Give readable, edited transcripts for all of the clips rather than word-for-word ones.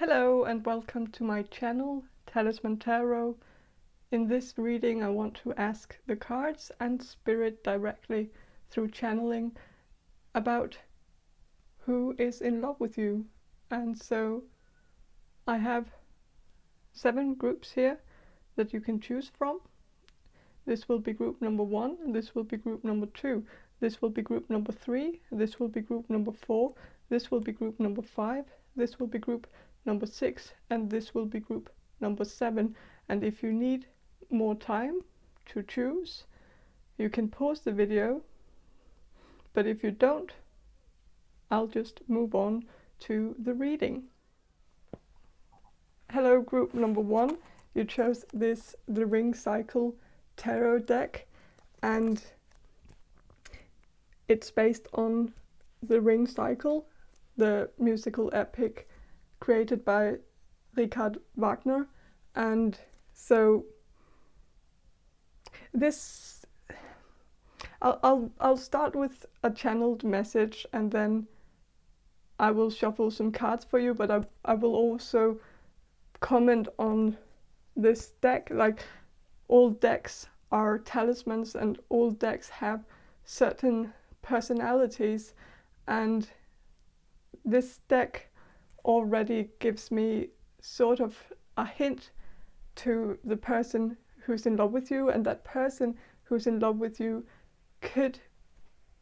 Hello and welcome to my channel, Talisman Tarot. In this reading I want to ask the cards and spirit directly through channeling about who is in love with you. And so I have 7 groups here that you can choose from. This will be group number 1, this will be group number 2, this will be group number 3, this will be group number 4, this will be group number 5, this will be group number 6, and this will be group number 7. And if you need more time to choose, you can pause the video, but if you don't, I'll just move on to the reading. Hello group number 1, you chose the Ring Cycle Tarot deck, and it's based on the Ring Cycle, the musical epic created by Richard Wagner. And so this I'll start with a channeled message, and then I will shuffle some cards for you, but I will also comment on this deck. Like, all decks are talismans and all decks have certain personalities, and this deck already gives me sort of a hint to the person who's in love with you, and that person who's in love with you could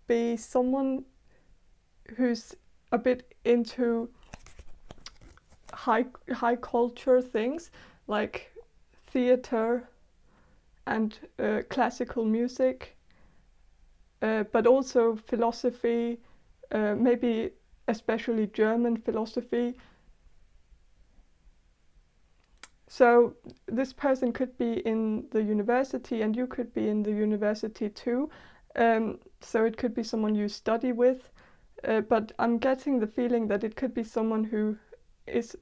be someone who's a bit into high culture things like theater and classical music, but also philosophy, maybe especially German philosophy. So this person could be in the university, and you could be in the university too. So it could be someone you study with, but I'm getting the feeling that it could be someone who is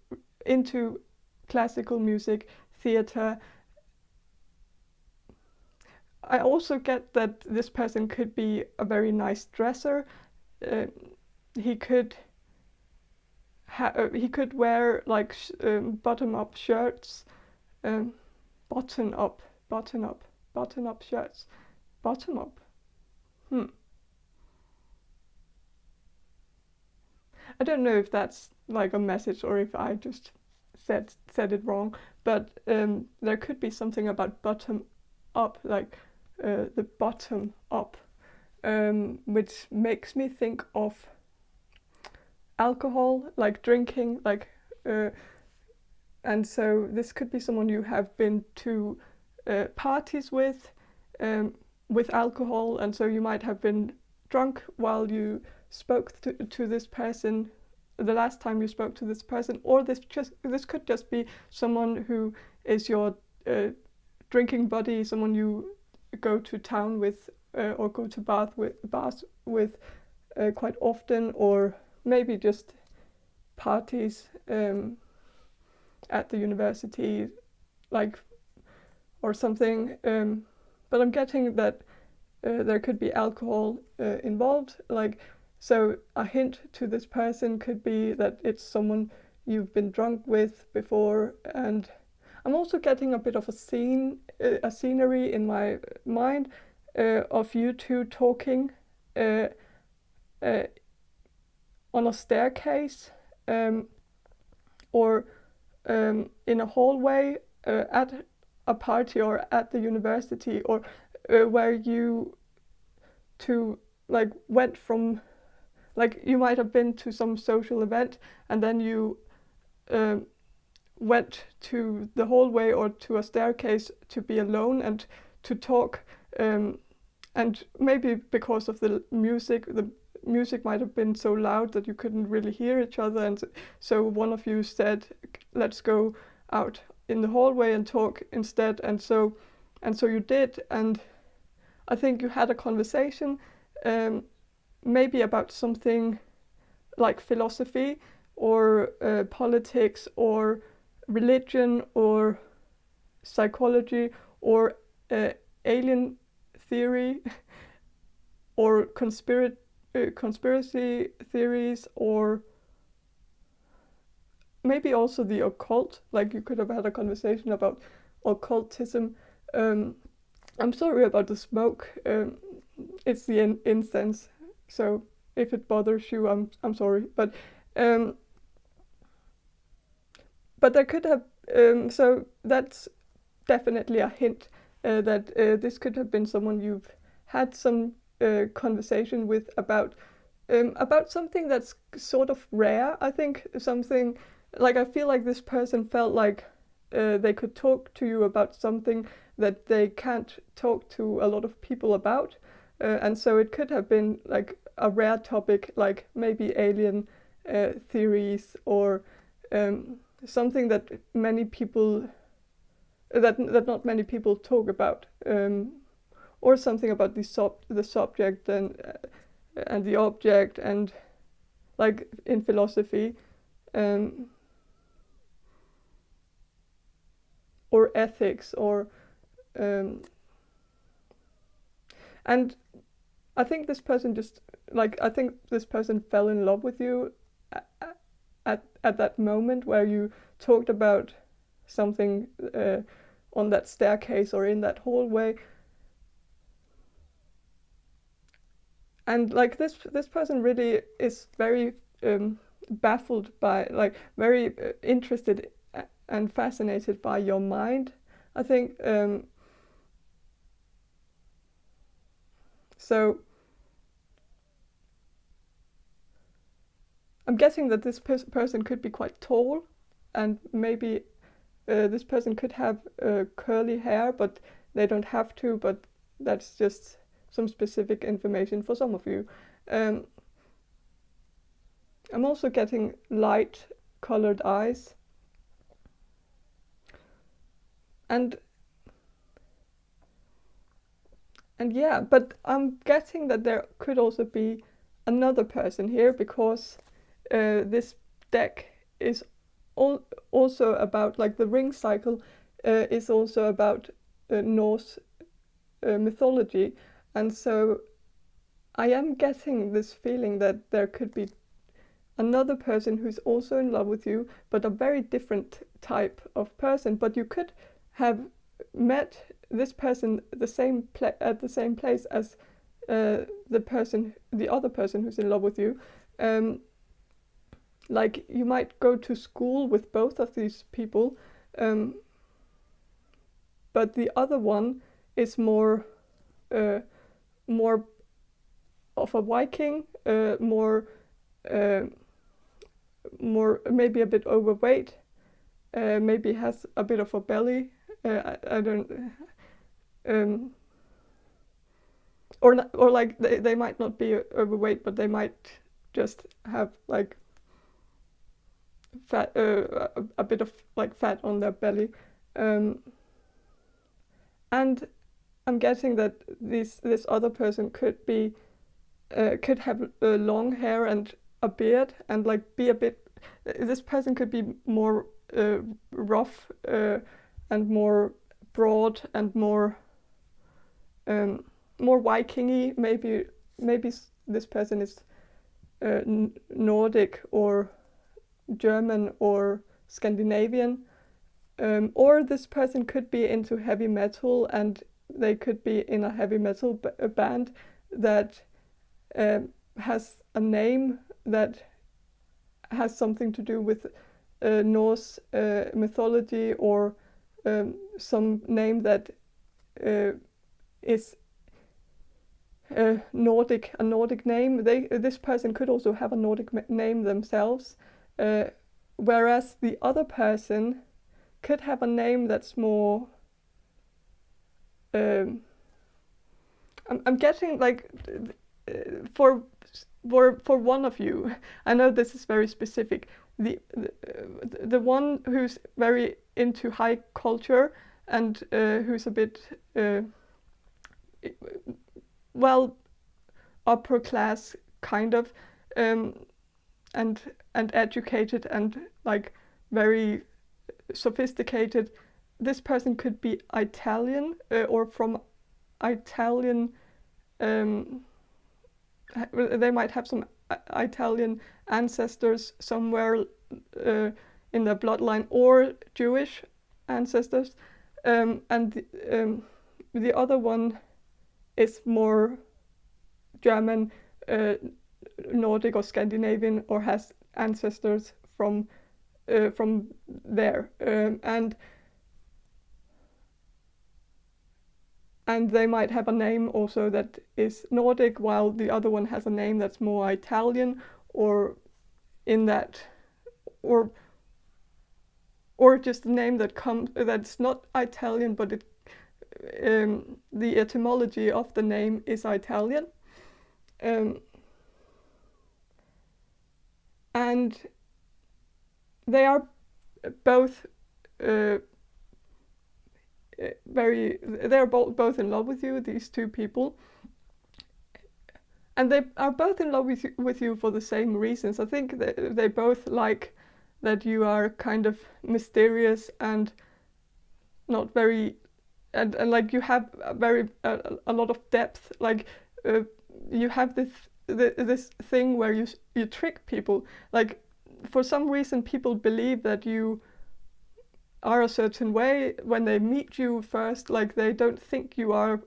into classical music, theater. I also get that this person could be a very nice dresser. He could wear like bottom-up shirts, button-up shirts, bottom-up. I don't know if that's like a message or if I just said it wrong, but there could be something about bottom-up, like the bottom up, which makes me think of alcohol, like drinking, like and so this could be someone you have been to parties with alcohol, and so you might have been drunk while you spoke to this person the last time you spoke to this person, or this could just be someone who is your drinking buddy, someone you go to town with or go to bars with quite often, or maybe just parties at the university, like, or something. But I'm getting that there could be alcohol involved. Like, so a hint to this person could be that it's someone you've been drunk with before. And I'm also getting a bit of a scenery in my mind of you two talking on a staircase, or in a hallway at a party or at the university, or where you two like went from, like, you might have been to some social event and then you went to the hallway or to a staircase to be alone and to talk, and maybe because of the music might have been so loud that you couldn't really hear each other, and so one of you said, let's go out in the hallway and talk instead, and so you did, and I think you had a conversation, maybe about something like philosophy or politics or religion or psychology or alien theory or conspiracy theories, or maybe also the occult, like you could have had a conversation about occultism. I'm sorry about the smoke. It's the incense, so if it bothers you, I'm sorry. But there could have so that's definitely a hint that this could have been someone you've had some conversation with about something that's sort of rare. I think something like, I feel like this person felt like they could talk to you about something that they can't talk to a lot of people about, and so it could have been like a rare topic, like maybe alien theories, or something that many people that not many people talk about, or something about the subject and the object, and like in philosophy, or ethics, or and I think this person fell in love with you at that moment where you talked about something on that staircase or in that hallway. And like this person really is very baffled by, like very interested and fascinated by your mind, I think. So I'm guessing that this person could be quite tall, and maybe this person could have curly hair, but they don't have to, but that's just some specific information for some of you. I'm also getting light colored eyes. And yeah, but I'm getting that there could also be another person here, because this deck is also about, like, the ring cycle is also about Norse mythology, and so I am getting this feeling that there could be another person who's also in love with you, but a very different type of person. But you could have met this person at the same place as the other person who's in love with you. Like, you might go to school with both of these people, but the other one is more of a Viking, more maybe a bit overweight, maybe has a bit of a belly. I don't, or like they might not be overweight, but they might just have like fat, a bit of like fat on their belly, and I'm guessing that this other person could have long hair and a beard, and like be a bit. This person could be more rough and more broad and more Viking-y. Maybe this person is Nordic or German or Scandinavian, or this person could be into heavy metal, and they could be in a heavy metal band that has a name that has something to do with Norse mythology, or some name that is a Nordic name. This person could also have a Nordic name themselves, whereas the other person could have a name that's more. I'm getting like for one of you. I know this is very specific. The one who's very into high culture and who's a bit well, upper class kind of, and educated and like very sophisticated. This person could be Italian, or from Italian. They might have some Italian ancestors somewhere in their bloodline or Jewish ancestors, and the other one is more German, Nordic or Scandinavian, or has ancestors from there, and they might have a name also that is Nordic, while the other one has a name that's more Italian, or in that, or just a name that's not Italian, but it the etymology of the name is Italian, and they are both they're both in love with you, these two people, and they are both in love with you for the same reasons. I think they both like that you are kind of mysterious and not very, and like you have a lot of depth. Like you have this thing where you trick people. Like for some reason, people believe that you are a certain way when they meet you first. Like they don't think you are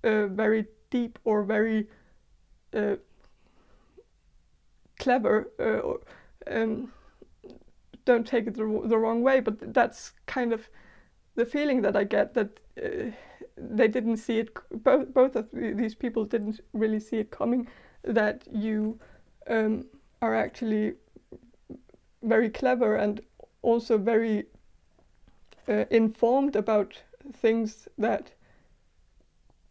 very deep or very clever, or don't take it the wrong way, but that's kind of the feeling that I get, that they didn't see it, both of these people didn't really see it coming, that you are actually very clever and also very informed about things that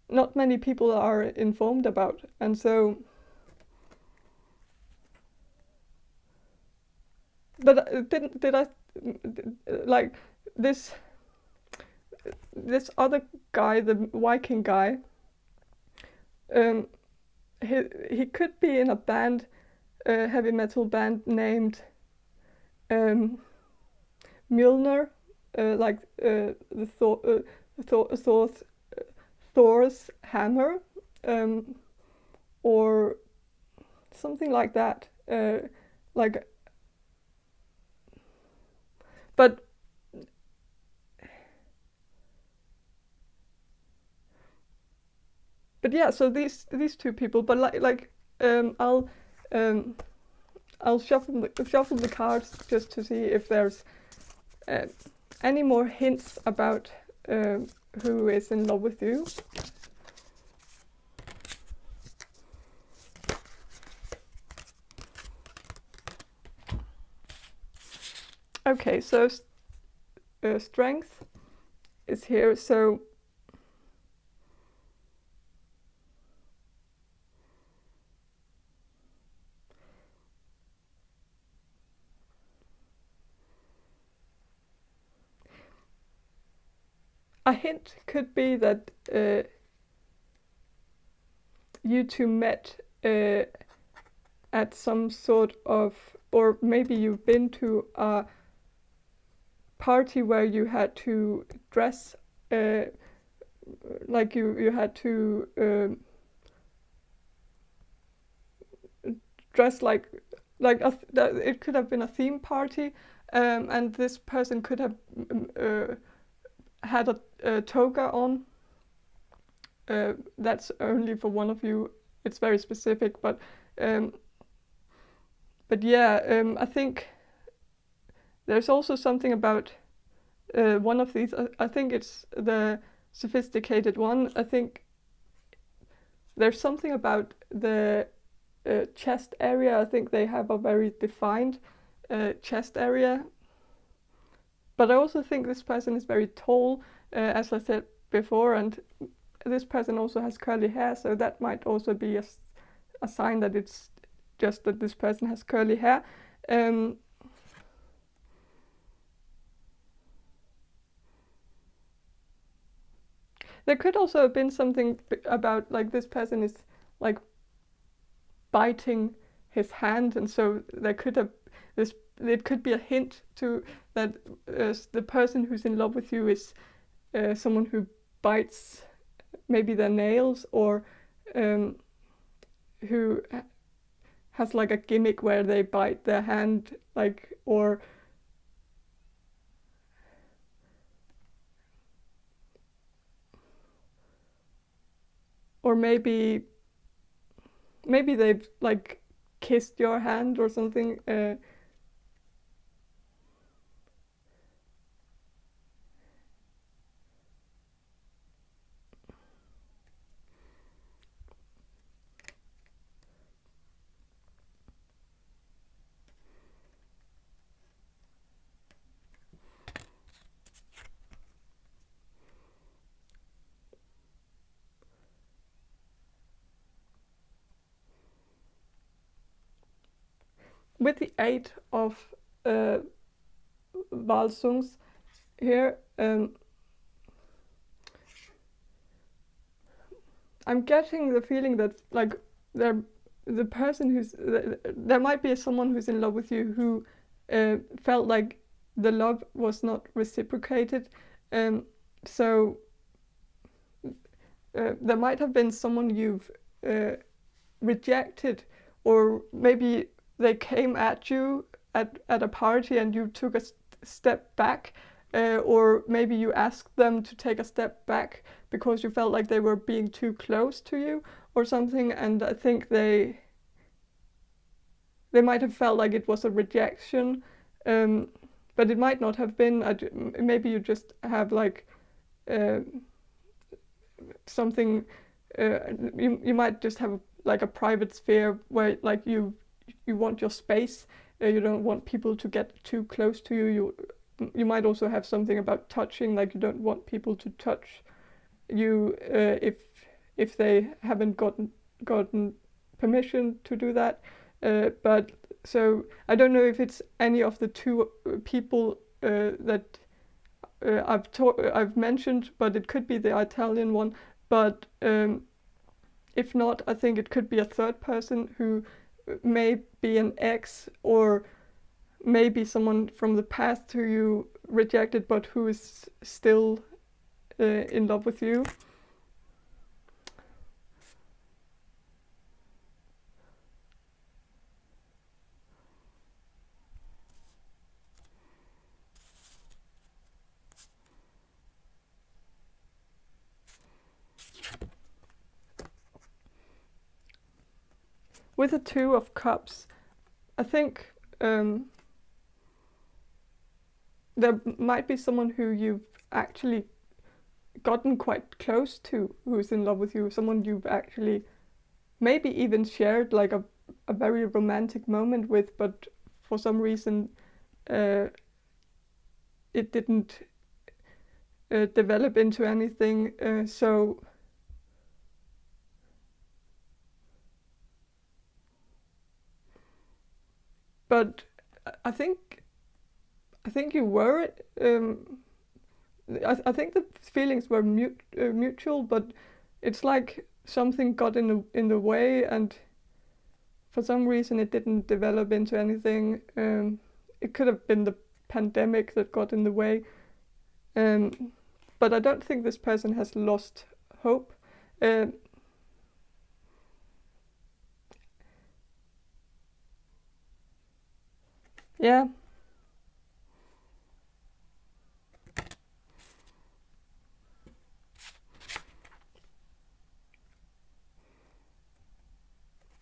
not many people are informed about. And so, but did I like this other guy, the Viking guy, he could be in a band, heavy metal band named Mjolnir, like the Thor's hammer, or something like that. Like, but yeah. So these two people. But I'll shuffle the cards just to see if there's any more hints about who is in love with you. Okay, so strength is here, so a hint could be that you two met at some sort of, or maybe you've been to a party where you had to dress like you had to dress like it could have been a theme party, and this person could have had a toga on. That's only for one of you. It's very specific, but yeah, I think there's also something about one of these. I think it's the sophisticated one. I think there's something about the chest area. I think they have a very defined chest area. But I also think this person is very tall, as I said before, and this person also has curly hair, so that might also be a sign that it's just that this person has curly hair. There could also have been something about, like, this person is like biting his hand, and so there could have this. It could be a hint to that the person who's in love with you is someone who bites maybe their nails, or who has like a gimmick where they bite their hand, like, or or maybe they've like kissed your hand or something. With the 8 of Valsungs here, I'm getting the feeling that like the person there might be someone who's in love with you who felt like the love was not reciprocated, so there might have been someone you've rejected, or maybe they came at you at a party and you took a step back, or maybe you asked them to take a step back because you felt like they were being too close to you or something, and I think they might have felt like it was a rejection, but it might not have been. Maybe you just have like something, you might just have like a private sphere where like you want your space, you don't want people to get too close to you. You might also have something about touching, like you don't want people to touch you if they haven't gotten permission to do that. But so I don't know if it's any of the two people that I've mentioned, but it could be the Italian one. But if not, I think it could be a third person who may be an ex, or maybe someone from the past who you rejected but who is still in love with you. With the 2 of Cups, I think there might be someone who you've actually gotten quite close to, who's in love with you, someone you've actually maybe even shared like a very romantic moment with, but for some reason it didn't develop into anything. But I think you were. I think the feelings were mutual, but it's like something got in the way, and for some reason it didn't develop into anything. It could have been the pandemic that got in the way. But I don't think this person has lost hope. Yeah.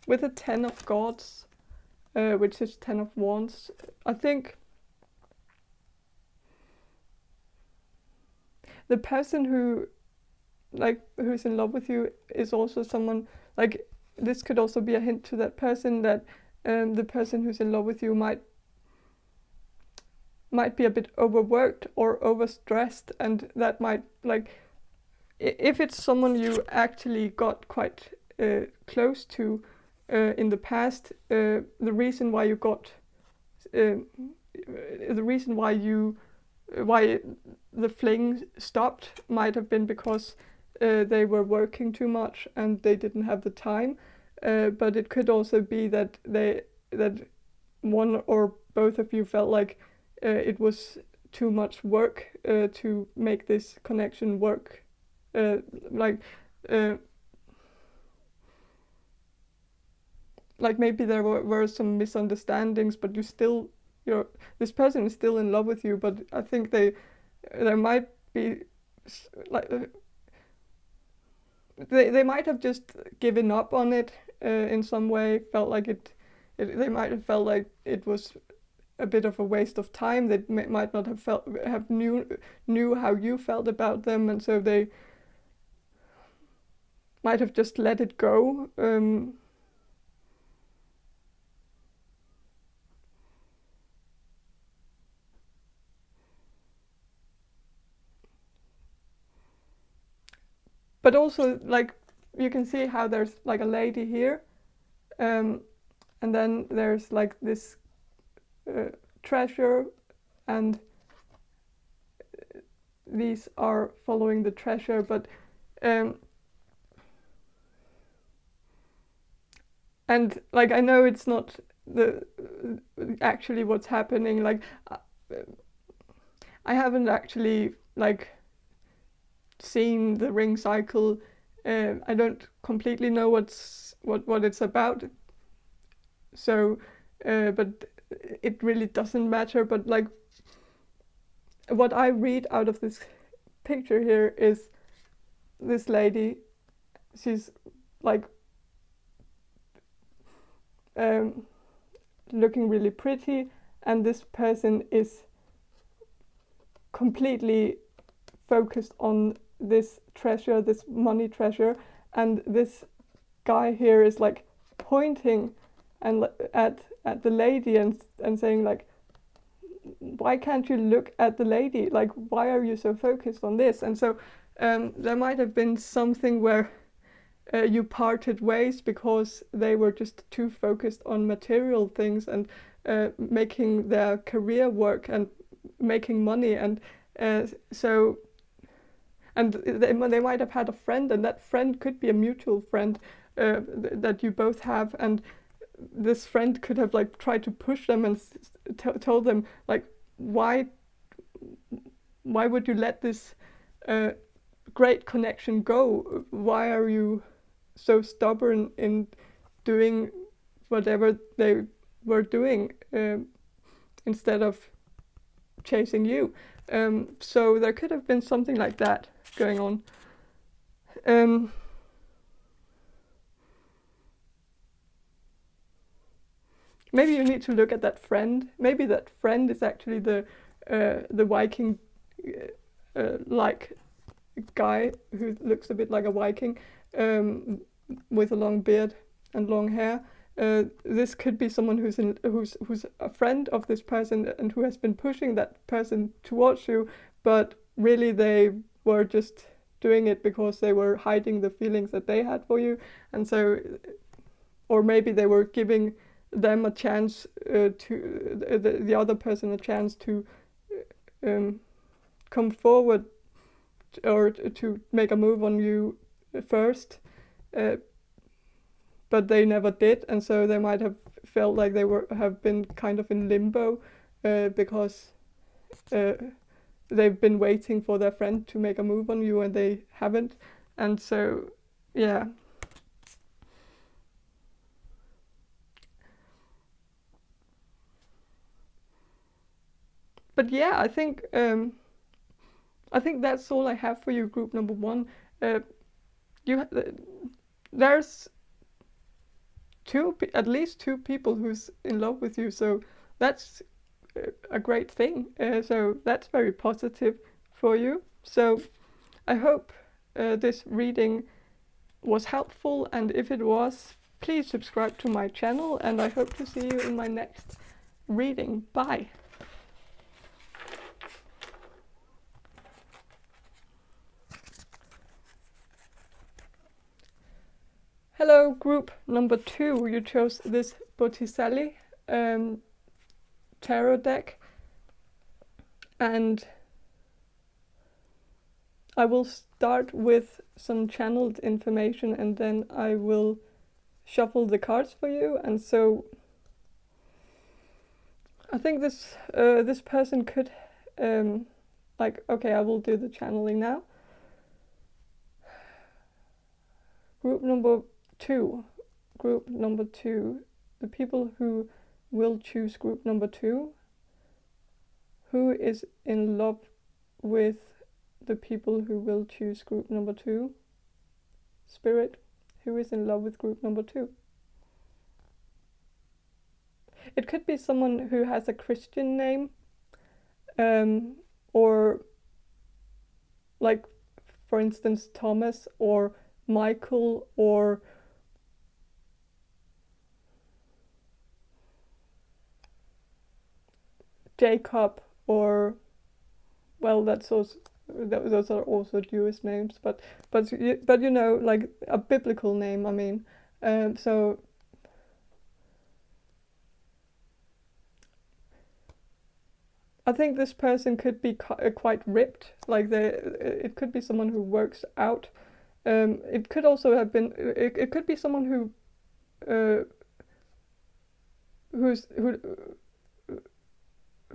With the 10 of Swords, which is 10 of Wands, I think the person who's in love with you is also someone, like, this could also be a hint to that person that the person who's in love with you might be a bit overworked or overstressed, and that might, like, if it's someone you actually got quite close to in the past, the reason why the fling stopped might have been because they were working too much and they didn't have the time, but it could also be that one or both of you felt like it was too much work to make this connection work. Like maybe there were some misunderstandings, but this person is still in love with you, but I think there might be like they might have just given up on it in some way, felt like they might have felt like it was a bit of a waste of time. They might not have knew how you felt about them, and so they might have just let it go. But also, like, you can see how there's like a lady here, and then there's like this treasure, and these are following the treasure, but and like I know it's not the actually what's happening. Like I haven't actually like seen the ring cycle. I don't completely know what it's about. So, but it really doesn't matter. But like what I read out of this picture here is this lady. She's like looking really pretty, and this person is completely focused on this treasure, this money treasure, and this guy here is like pointing and at the lady and saying like, why can't you look at the lady? Like, why are you so focused on this? And so there might have been something where you parted ways because they were just too focused on material things and making their career work and making money, and so. And they might have had a friend, and that friend could be a mutual friend that you both have, and this friend could have like tried to push them and told them like, why would you let this great connection go? Why are you so stubborn in doing whatever they were doing instead of chasing you? So there could have been something like that going on. Maybe you need to look at that friend. Maybe that friend is actually the Viking like guy who looks a bit like a Viking with a long beard and long hair. This could be someone who's a friend of this person and who has been pushing that person towards you, but really they were just doing it because they were hiding the feelings that they had for you, and so, or maybe they were giving them a chance to the other person a chance to come forward or to make a move on you first, but they never did, and so they might have felt like they have been kind of in limbo because they've been waiting for their friend to make a move on you and they haven't, and so yeah. But yeah, I think that's all I have for you, group number one. There's at least two people who's in love with you, so that's a great thing. So that's very positive for you. So I hope this reading was helpful, and if it was, please subscribe to my channel, and I hope to see you in my next reading. Bye. Hello, group number 2. You chose this Botticelli Tarot deck, and I will start with some channeled information and then I will shuffle the cards for you. And so I think this person could okay, I will do the channeling now. Group number 2, the people who will choose group number 2, who is in love with the people who will choose group number 2. spirit who is in love with group number 2. It could be someone who has a Christian name, or like, for instance, Thomas or Michael or Jacob, or, well, those are also Jewish names, but you know, like a biblical name. I mean, so I think this person could be quite ripped. Like it could be someone who works out. It could also have been. It could be someone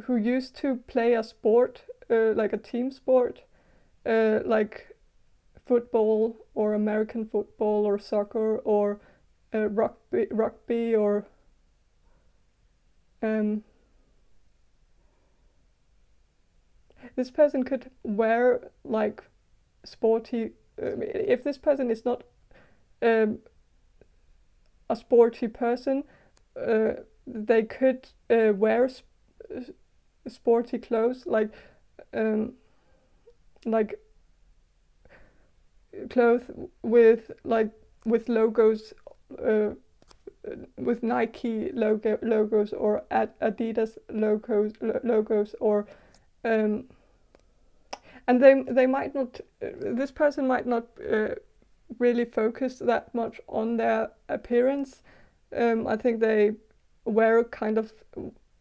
who used to play a sport, like a team sport, like football or American football or soccer or rugby or this person could wear like sporty. If this person is not a sporty person, they could wear sporty clothes, like clothes with logos, with Nike logos or Adidas logos, or and they might not. This person might not really focus that much on their appearance. I think they wear kind of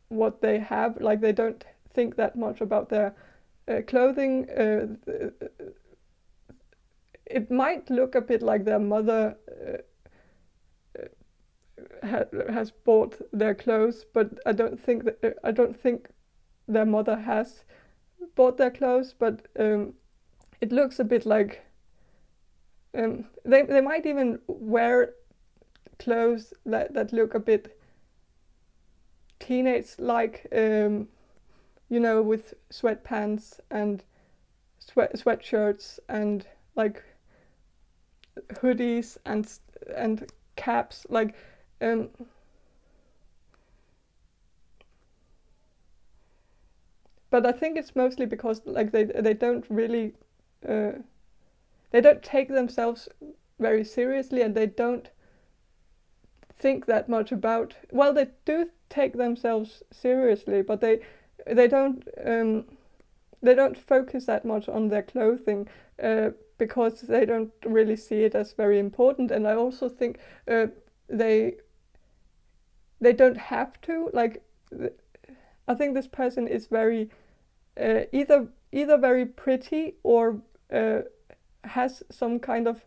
what they have. Like they don't think that much about their clothing. It might look a bit like their mother has bought their clothes, but I don't think their mother has bought their clothes. But it looks a bit like they might even wear clothes that look a bit teenage-like, you know, with sweatpants and sweatshirts and like hoodies and caps, like but I think it's mostly because like they don't really they don't take themselves very seriously, and they don't think that much about, well, they do take themselves seriously, but they don't focus that much on their clothing, because they don't really see it as very important. And I also think they don't have to, like, I think this person is very either very pretty or has some kind of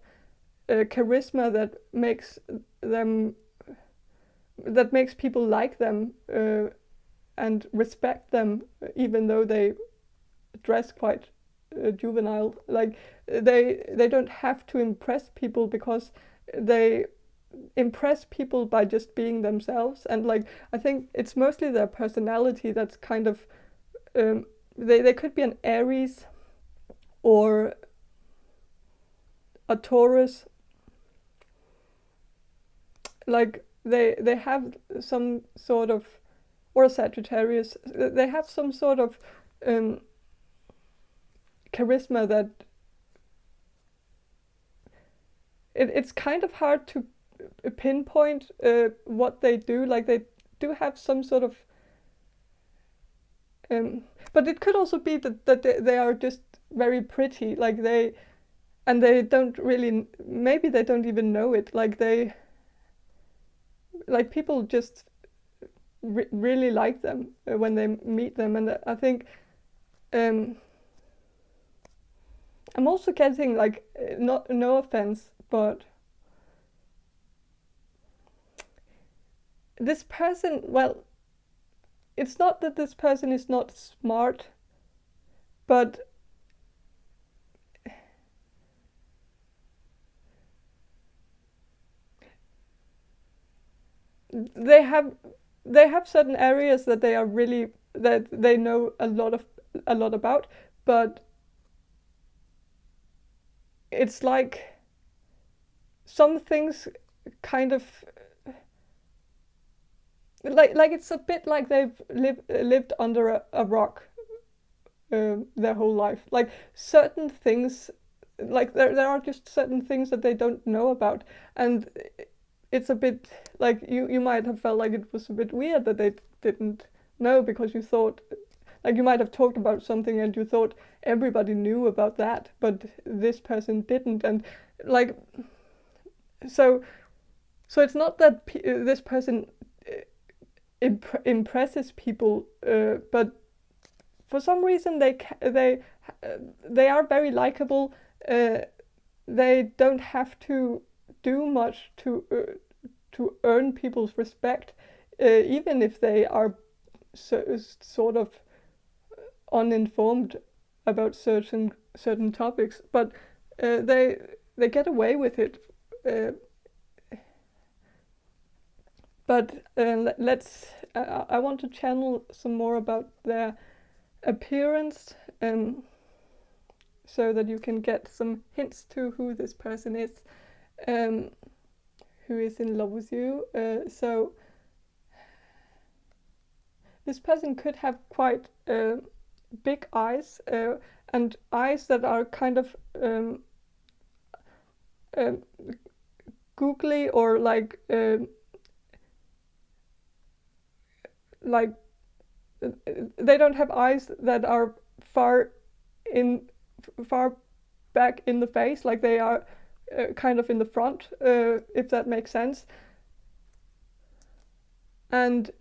charisma that makes people like them and respect them, even though they dress quite juvenile. Like they don't have to impress people, because they impress people by just being themselves. And like I think it's mostly their personality that's kind of they could be an Aries or a Taurus. Like they have some sort of, or a Sagittarius, they have some sort of charisma that it's kind of hard to pinpoint what they do. Like they do have some sort of but it could also be that they are just very pretty, like they don't really, maybe they don't even know it, like people just really like them when they meet them. And I think I'm also getting, like, no offense, but this person, well, it's not that this person is not smart, but they have certain areas that they are really, that they know a lot about, but it's like some things kind of like it's a bit like they've lived under a rock their whole life. Like certain things, like there are just certain things that they don't know about, and it's a bit like you might have felt like it was a bit weird that they didn't know, because you thought, like, you might have talked about something and you thought everybody knew about that, but this person didn't. And like, so it's not that this person impresses people, but for some reason they are very likable. They don't have to do much to earn people's respect, even if they are sort of uninformed about certain topics. But they get away with it. But let's. I want to channel some more about their appearance, so that you can get some hints to who this person is, who is in love with you. So this person could have quite big eyes, and eyes that are kind of googly, or like they don't have eyes that are far back in the face, like they are kind of in the front, if that makes sense. And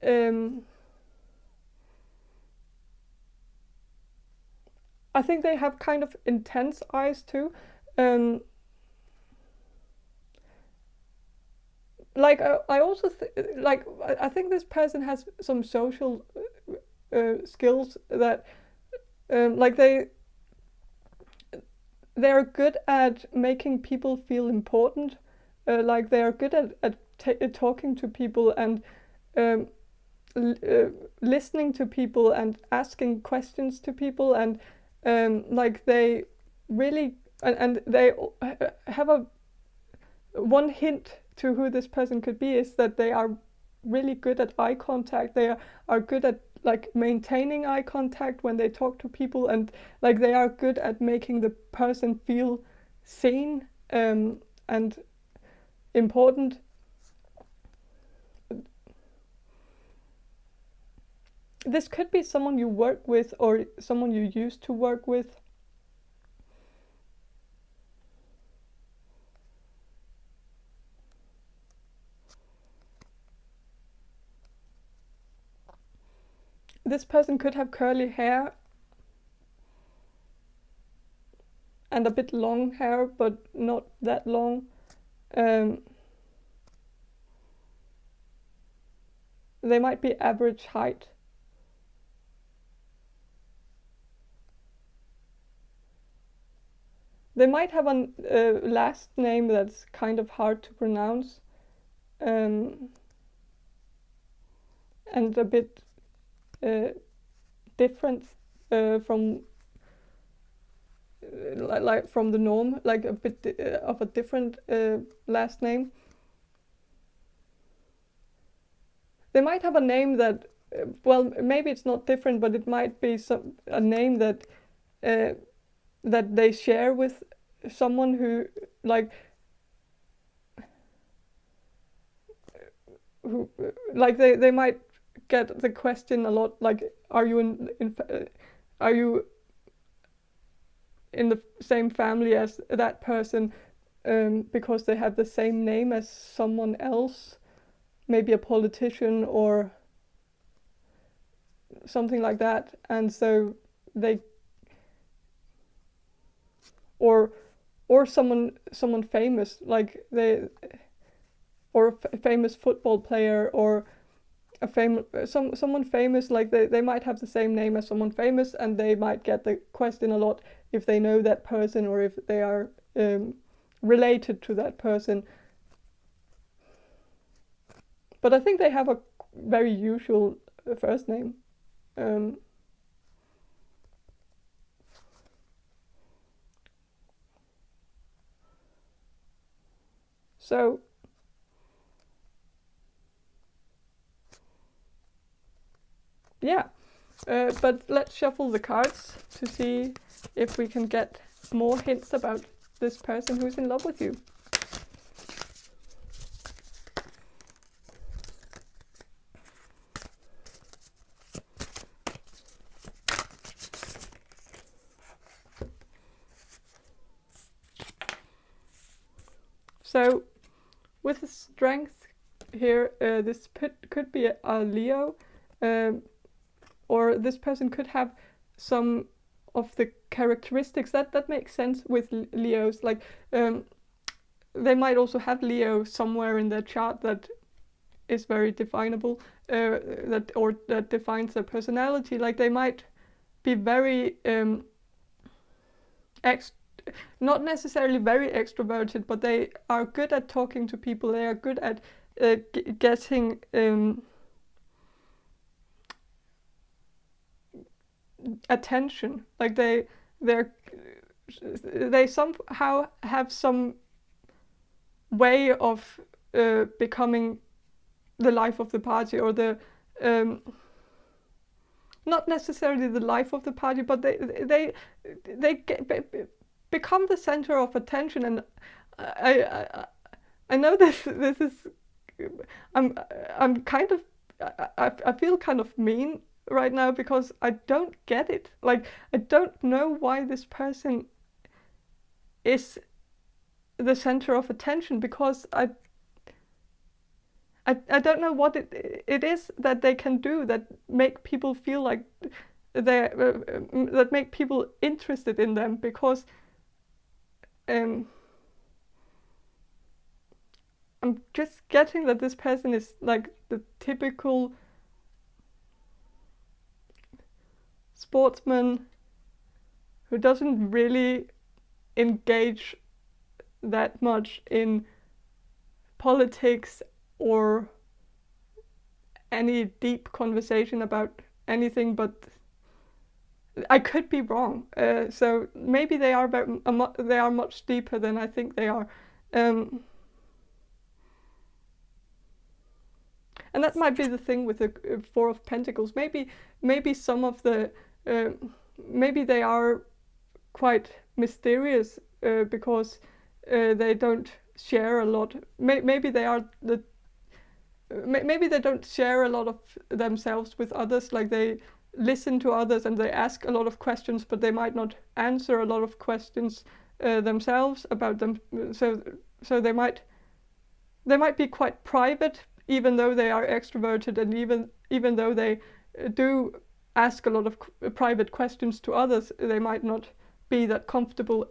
I think they have kind of intense eyes too. Like I also I think this person has some social skills that like they're good at making people feel important. Like they are good at talking to people, and listening to people, and asking questions to people, and like they really and they have one hint to who this person could be is that they are really good at eye contact. They are good at like maintaining eye contact when they talk to people, and like they are good at making the person feel seen and important. This could be someone you work with, or someone you used to work with. This person could have curly hair and a bit long hair, but not that long. They might be average height. They might have a last name that's kind of hard to pronounce, and a bit different from like from the norm, like a bit of a different last name. They might have a name that, well, maybe it's not different, but it might be a name that that they share with someone who like they might get the question a lot, like, are you are you in the same family as that person, because they have the same name as someone else, maybe a politician or something like that. And so they or someone famous, like they, or a famous football player, or someone famous, like they might have the same name as someone famous, and they might get the question a lot if they know that person, or if they are related to that person. But I think they have a very usual first name. So yeah, but let's shuffle the cards to see if we can get more hints about this person who's in love with you. So with the Strength here, this could be a Leo, or this person could have some of the characteristics that makes sense with Leos. Like they might also have Leo somewhere in their chart that is very definable, that defines their personality. Like they might be very not necessarily very extroverted, but they are good at talking to people. They are good at getting attention. Like they somehow have some way of becoming the life of the party, or the not necessarily the life of the party, but they become the center of attention. And I know this is I'm kind of I feel kind of mean right now, because I don't get it. Like I don't know why this person is the center of attention, because I don't know what it is that they can do that make people feel like they that make people interested in them, because I'm just getting that this person is like the typical sportsman who doesn't really engage that much in politics or any deep conversation about anything. But I could be wrong. So maybe they are they are much deeper than I think they are. And that might be the thing with the Four of Pentacles. Maybe some of the maybe they are quite mysterious because they don't share a lot. Maybe they are maybe they don't share a lot of themselves with others. Like they listen to others and they ask a lot of questions, but they might not answer a lot of questions themselves about them. So they might be quite private, even though they are extroverted, and even though they do ask a lot of private questions to others, they might not be that comfortable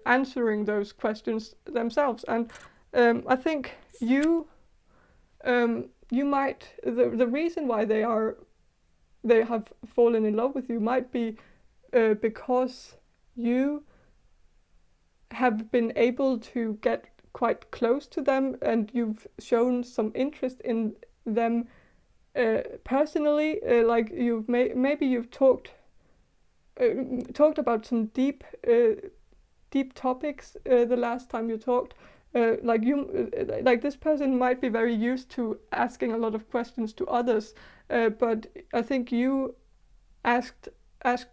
answering those questions themselves. And I think you might the reason why they have fallen in love with you might be because you have been able to get quite close to them, and you've shown some interest in them personally. Like maybe you've talked about some deep topics the last time you talked. Like this person might be very used to asking a lot of questions to others, but I think you asked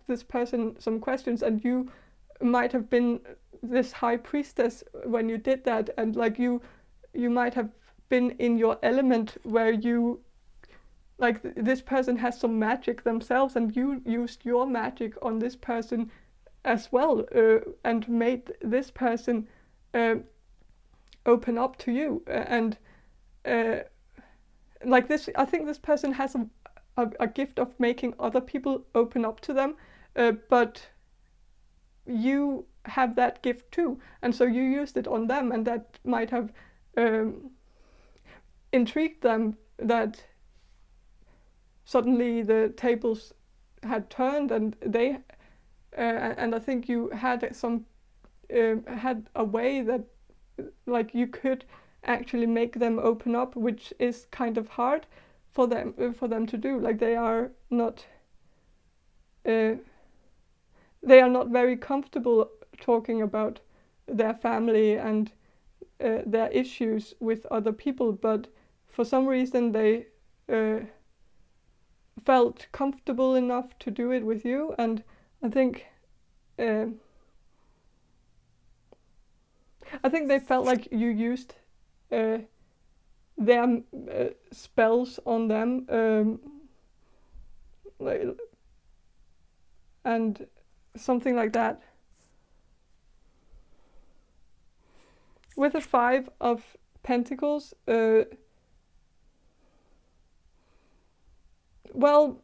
this person some questions, and you might have been this high priestess when you did that, and like you might have been in your element, where you like this person has some magic themselves, and you used your magic on this person as well, and made this person open up to you. And like this, I think this person has a gift of making other people open up to them, but you have that gift too, and so you used it on them, and that might have intrigued them, that suddenly the tables had turned, and they and I think you had had a way that like you could actually make them open up, which is kind of hard for them to do. Like they are not very comfortable talking about their family, and their issues with other people, but for some reason they felt comfortable enough to do it with you, and I think they felt like you used their spells on them, like, and something like that. With the 5 of Pentacles, well,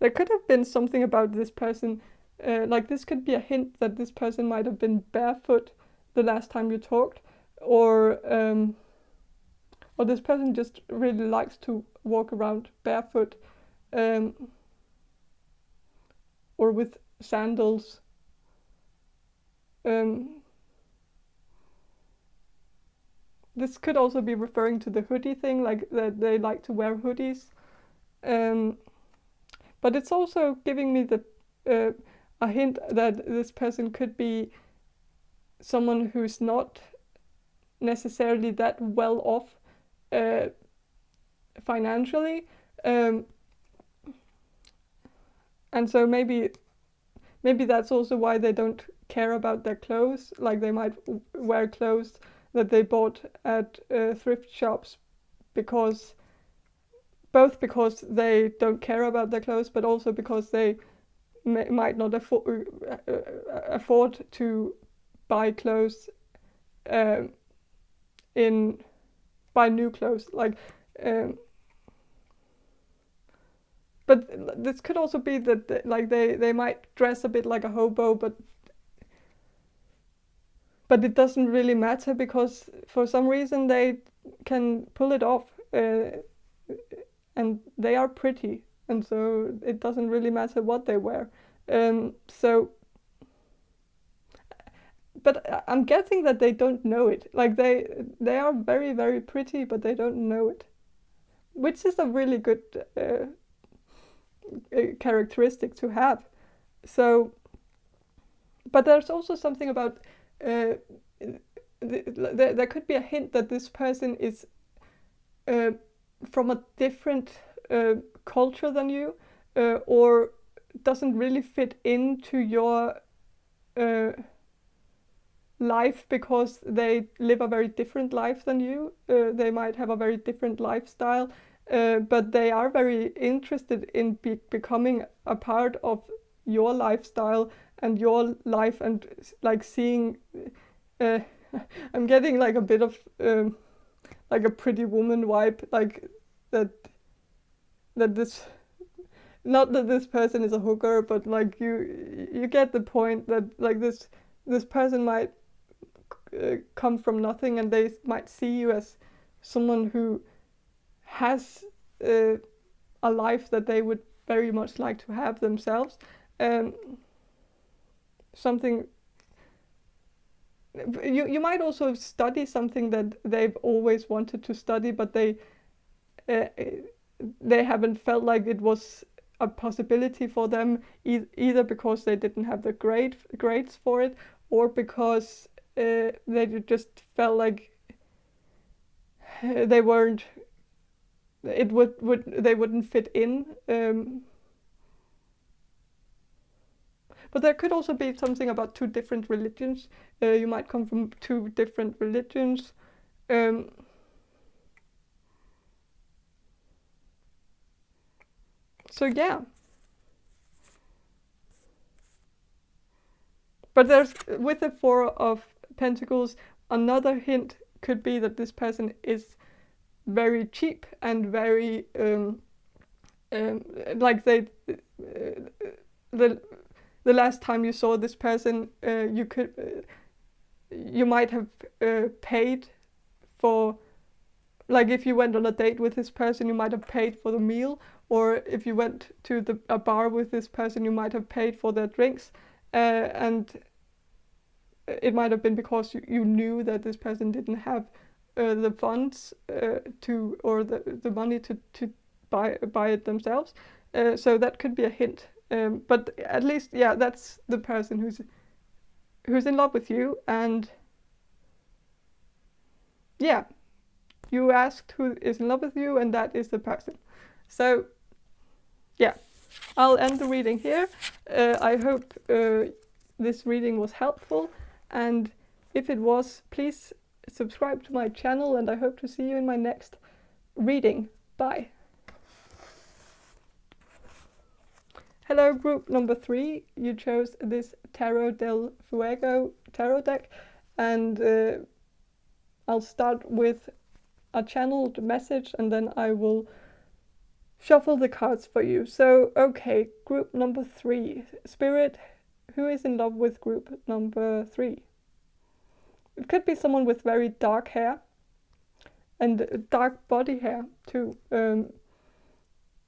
there could have been something about this person, like this could be a hint that this person might have been barefoot the last time you talked, or this person just really likes to walk around barefoot, or with sandals. This could also be referring to the hoodie thing, like that they like to wear hoodies. But it's also giving me a hint that this person could be someone who's not necessarily that well off financially. And so maybe that's also why they don't care about their clothes. Like they might wear clothes that they bought at thrift shops because they don't care about their clothes, but also because they might not afford to buy clothes, buy new clothes. Like, but this could also be that like they might dress a bit like a hobo, but it doesn't really matter because for some reason they can pull it off, and they are pretty, and so it doesn't really matter what they wear. But I'm guessing that they don't know it. Like they are very, very pretty, but they don't know it, which is a really good characteristic to have. So, but there's also something about there could be a hint that this person is from a different culture than you, or doesn't really fit into your life because they live a very different life than you. They might have a very different lifestyle, but they are very interested in becoming a part of your lifestyle and your life, and like seeing I'm getting like a bit of like a Pretty Woman vibe, like that this, not that this person is a hooker, but like you get the point that like this person might come from nothing, and they might see you as someone who has a life that they would very much like to have themselves. Something you might also study something that they've always wanted to study, but they haven't felt like it was a possibility for them, either because they didn't have the grades for it, or because they just felt like they weren't. They wouldn't fit in. But there could also be something about 2 different religions. You might come from 2 different religions. So yeah. But there's, with the 4 of Pentacles, another hint could be that this person is very cheap and very like the last time you saw this person, you might have paid for, like if you went on a date with this person, you might have paid for the meal, or if you went to a bar with this person, you might have paid for their drinks, and it might have been because you knew that this person didn't have the funds or the money to buy it themselves. So that could be a hint. But at least, yeah, that's the person who's in love with you, and yeah, you asked who is in love with you, and that is the person. So yeah, I'll end the reading here. I hope this reading was helpful, and if it was, please subscribe to my channel, and I hope to see you in my next reading. Bye. Hello, group number 3. You chose this Tarot del Fuego tarot deck, and I'll start with a channeled message, and then I will shuffle the cards for you. So, okay, group number 3. Spirit, who is in love with group number 3? It could be someone with very dark hair and dark body hair too.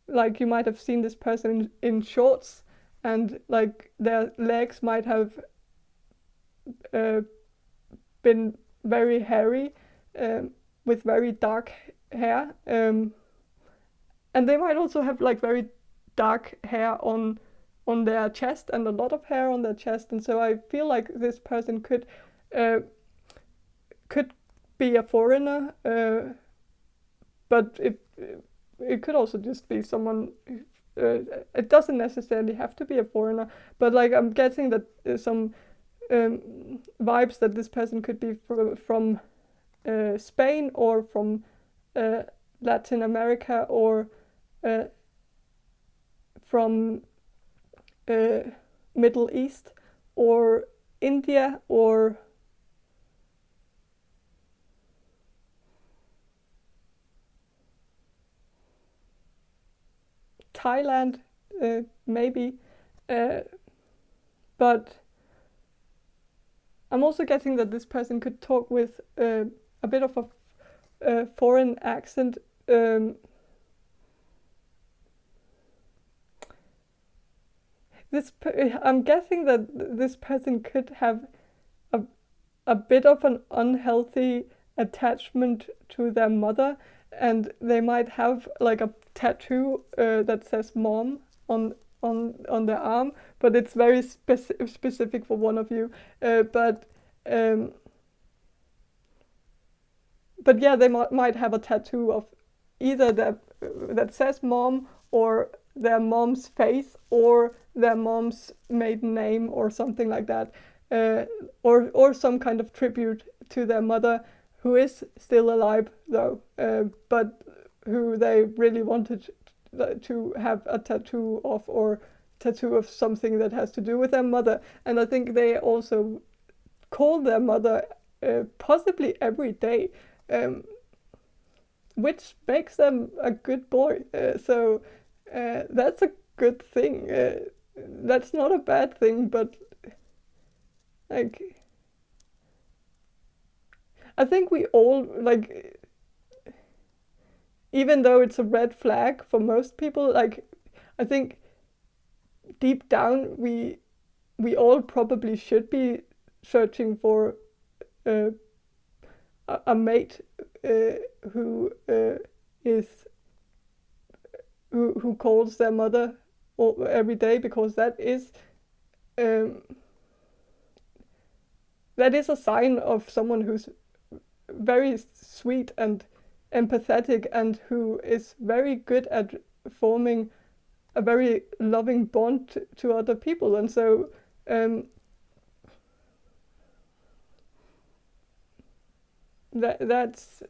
Like you might have seen this person in shorts, and like their legs might have been very hairy, with very dark hair, and they might also have like very dark hair on their chest, and a lot of hair on their chest. And so I feel like this person could be a foreigner, but it could also just be someone. It doesn't necessarily have to be a foreigner, but like I'm getting that some vibes that this person could be from Spain, or from Latin America, or from Middle East, or India, or Thailand, maybe, but I'm also getting that this person could talk with a bit of a foreign accent. I'm guessing that this person could have a bit of an unhealthy attachment to their mother, and they might have like a tattoo that says "mom" on their arm, but it's very specific for one of you. But yeah, they might have a tattoo of either that says "mom," or their mom's face, or their mom's maiden name, or something like that, or some kind of tribute to their mother, who is still alive though, but who they really wanted to have a tattoo of, or tattoo of something that has to do with their mother. And I think they also call their mother possibly every day, which makes them a good boy. So that's a good thing. That's not a bad thing, but like, I think we all, like, even though it's a red flag for most people, like, I think deep down we all probably should be searching for a mate who calls their mother every day, because that is a sign of someone who's very sweet and empathetic, and who is very good at forming a very loving bond to other people. And so that's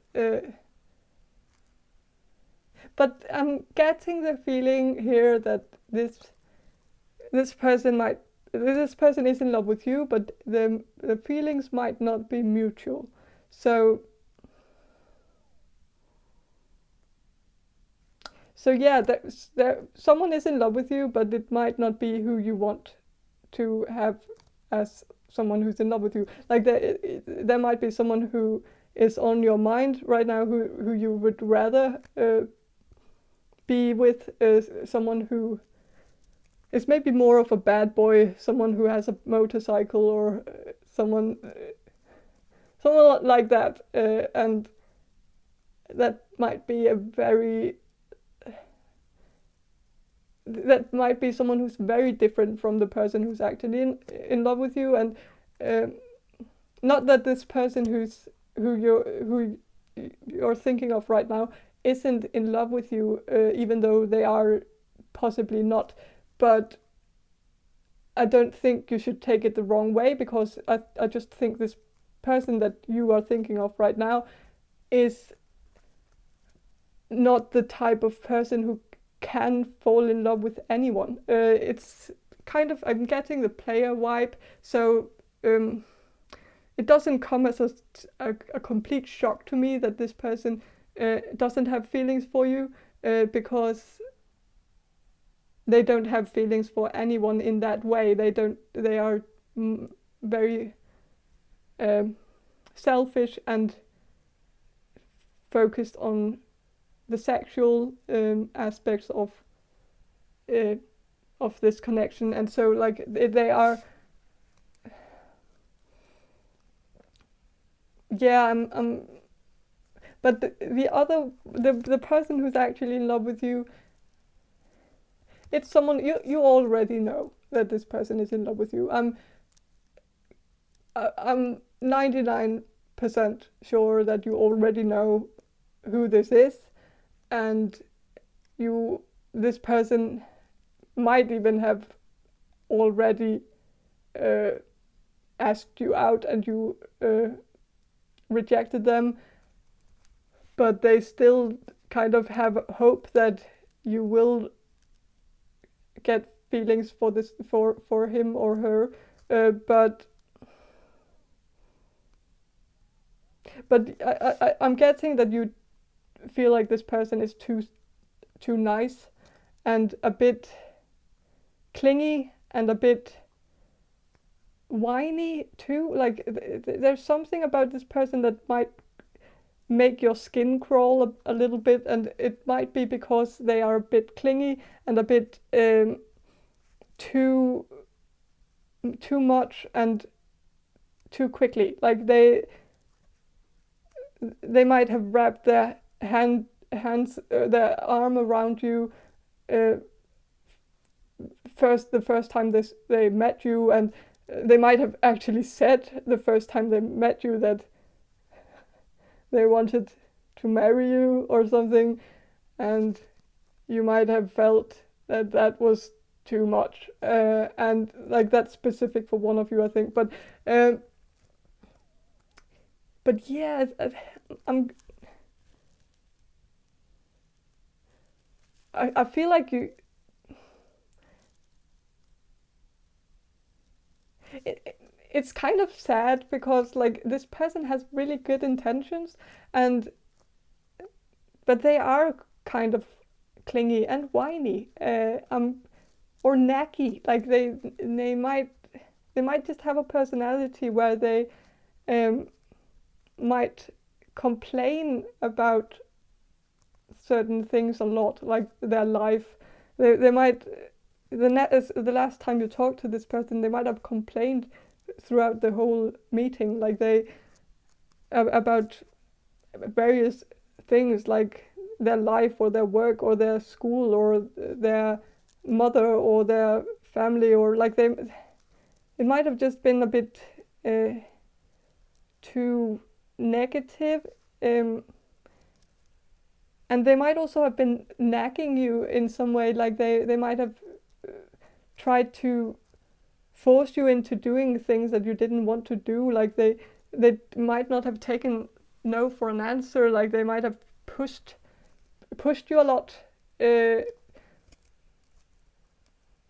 but I'm getting the feeling here that this person is in love with you, but the feelings might not be mutual. So yeah, someone is in love with you, but it might not be who you want to have as someone who's in love with you. Like there might be someone who is on your mind right now, who you would rather be with, someone who is maybe more of a bad boy, someone who has a motorcycle, or someone like that, and that might be that might be someone who's very different from the person who's actually in love with you. And not that this person who you're thinking of right now isn't in love with you, even though they are possibly not. But I don't think you should take it the wrong way, because I just think this person that you are thinking of right now is not the type of person who can fall in love with anyone. It's kind of, I'm getting the player vibe, so it doesn't come as a complete shock to me that this person doesn't have feelings for you, because they don't have feelings for anyone in that way. They are very selfish and focused on the sexual aspects of this connection, and so like they are. Yeah, but the person who's actually in love with you, it's someone you already know that this person is in love with you. I'm 99% sure that you already know who this is, and this person might even have already asked you out and you rejected them, but they still kind of have hope that you will get feelings for him or her, but I'm guessing that you feel like this person is too nice and a bit clingy and a bit whiny too. Like there's something about this person that might make your skin crawl a little bit, and it might be because they are a bit clingy and a bit too much and too quickly. Like they might have wrapped their their arm around you the first time they met you, and they might have actually said the first time they met you that they wanted to marry you or something, and you might have felt that was too much, and like that's specific for one of you, I think. But yeah, I feel like it's kind of sad, because like this person has really good intentions, but they are kind of clingy and whiny, or nacky. Like they might just have a personality where they might complain about certain things a lot, like their life. They might, the last time you talked to this person, they might have complained throughout the whole meeting, like about various things, like their life or their work or their school or their mother or their family, or like it might have just been a bit too negative, and they might also have been nagging you in some way. Like they might have tried to force you into doing things that you didn't want to do. Like they might not have taken no for an answer. Like they might have pushed you a lot,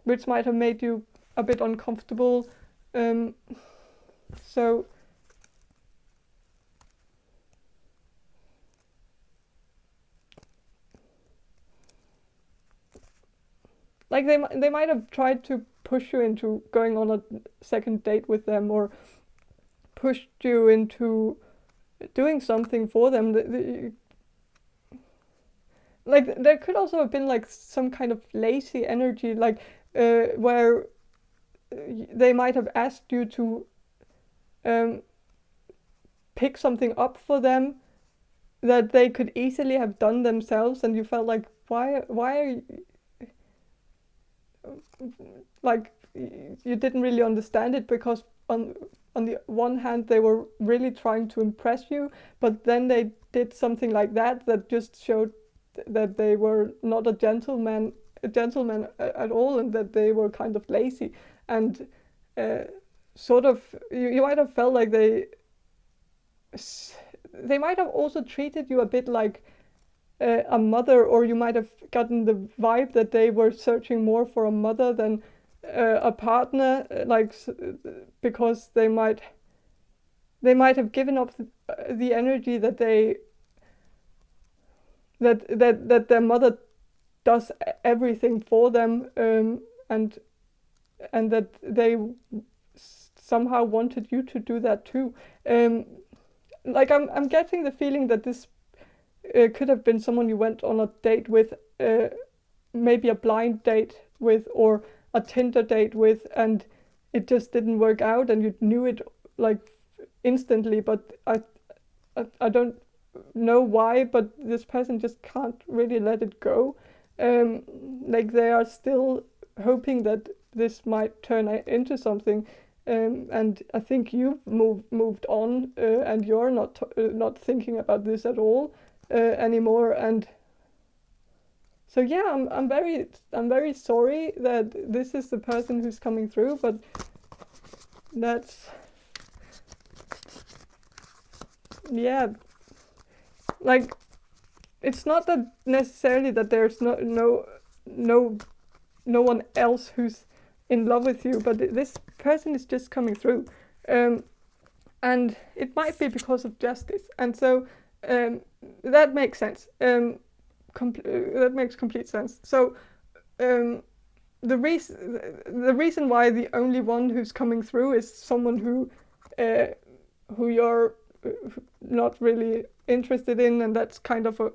which might have made you a bit uncomfortable. So like they might have tried to push you into going on a second date with them, or pushed you into doing something for them. Like there could also have been like some kind of lazy energy, like where they might have asked you to pick something up for them that they could easily have done themselves, and you felt like, why are you, like you didn't really understand it, because on the one hand they were really trying to impress you, but then they did something like that just showed that they were not a gentleman at all, and that they were kind of lazy, and sort of you might have felt like they might have also treated you a bit like a mother, or you might have gotten the vibe that they were searching more for a mother than a partner, because they might have given up the energy that that their mother does everything for them, and that they somehow wanted you to do that too. I'm getting the feeling that this could have been someone you went on a date with, maybe a blind date with, or a Tinder date with, and it just didn't work out, and you knew it like instantly, but I don't know why, but this person just can't really let it go. Like they are still hoping that this might turn into something, and I think you've moved on, and you're not thinking about this at all anymore. And so yeah, I'm very sorry that this is the person who's coming through, but that's, yeah, like it's not that necessarily that there's no one else who's in love with you, but this person is just coming through, and it might be because of justice, and so that makes sense. That makes complete sense. So the reason why the only one who's coming through is someone who you're not really interested in, and that's kind of a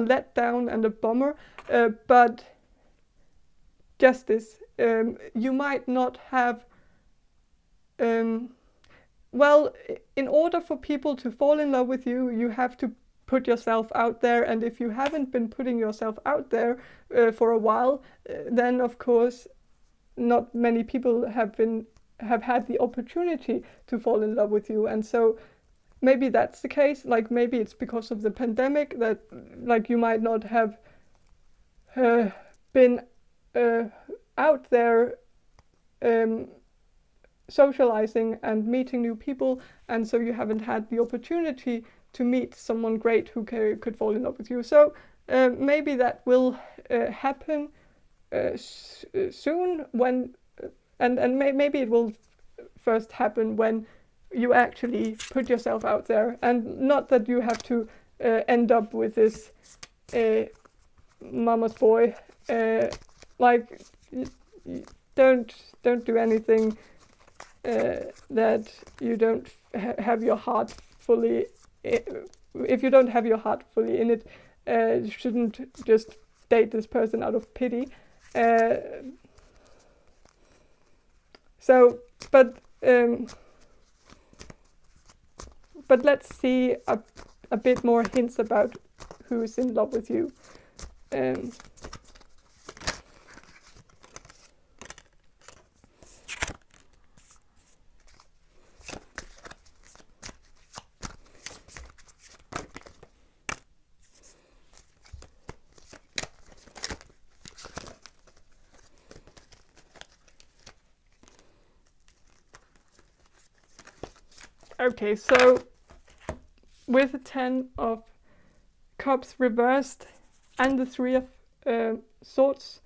letdown and a bummer. But justice, you might not have. Well, in order for people to fall in love with you, you have to put yourself out there, and if you haven't been putting yourself out there for a while, then of course not many people have had the opportunity to fall in love with you. And so maybe that's the case. Like maybe it's because of the pandemic that like you might not have been out there socializing and meeting new people, and so you haven't had the opportunity to meet someone great who could fall in love with you. So maybe that will happen soon, when and maybe it will first happen when you actually put yourself out there, and not that you have to end up with this mama's boy. Like don't do anything that you don't have your heart fully. If you don't have your heart fully in it, you shouldn't just date this person out of pity. But let's see a bit more hints about who's in love with you. Okay, so with the 10 of Cups reversed and the 3 of Swords,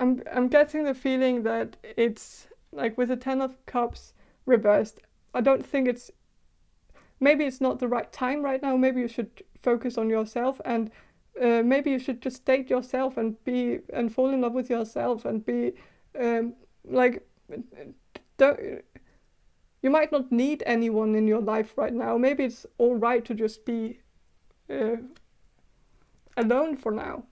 I'm getting the feeling that it's like with the 10 of Cups reversed, I don't think maybe it's not the right time right now. Maybe you should focus on yourself, and maybe you should just date yourself and fall in love with yourself, and be you might not need anyone in your life right now. Maybe it's all right to just be alone for now.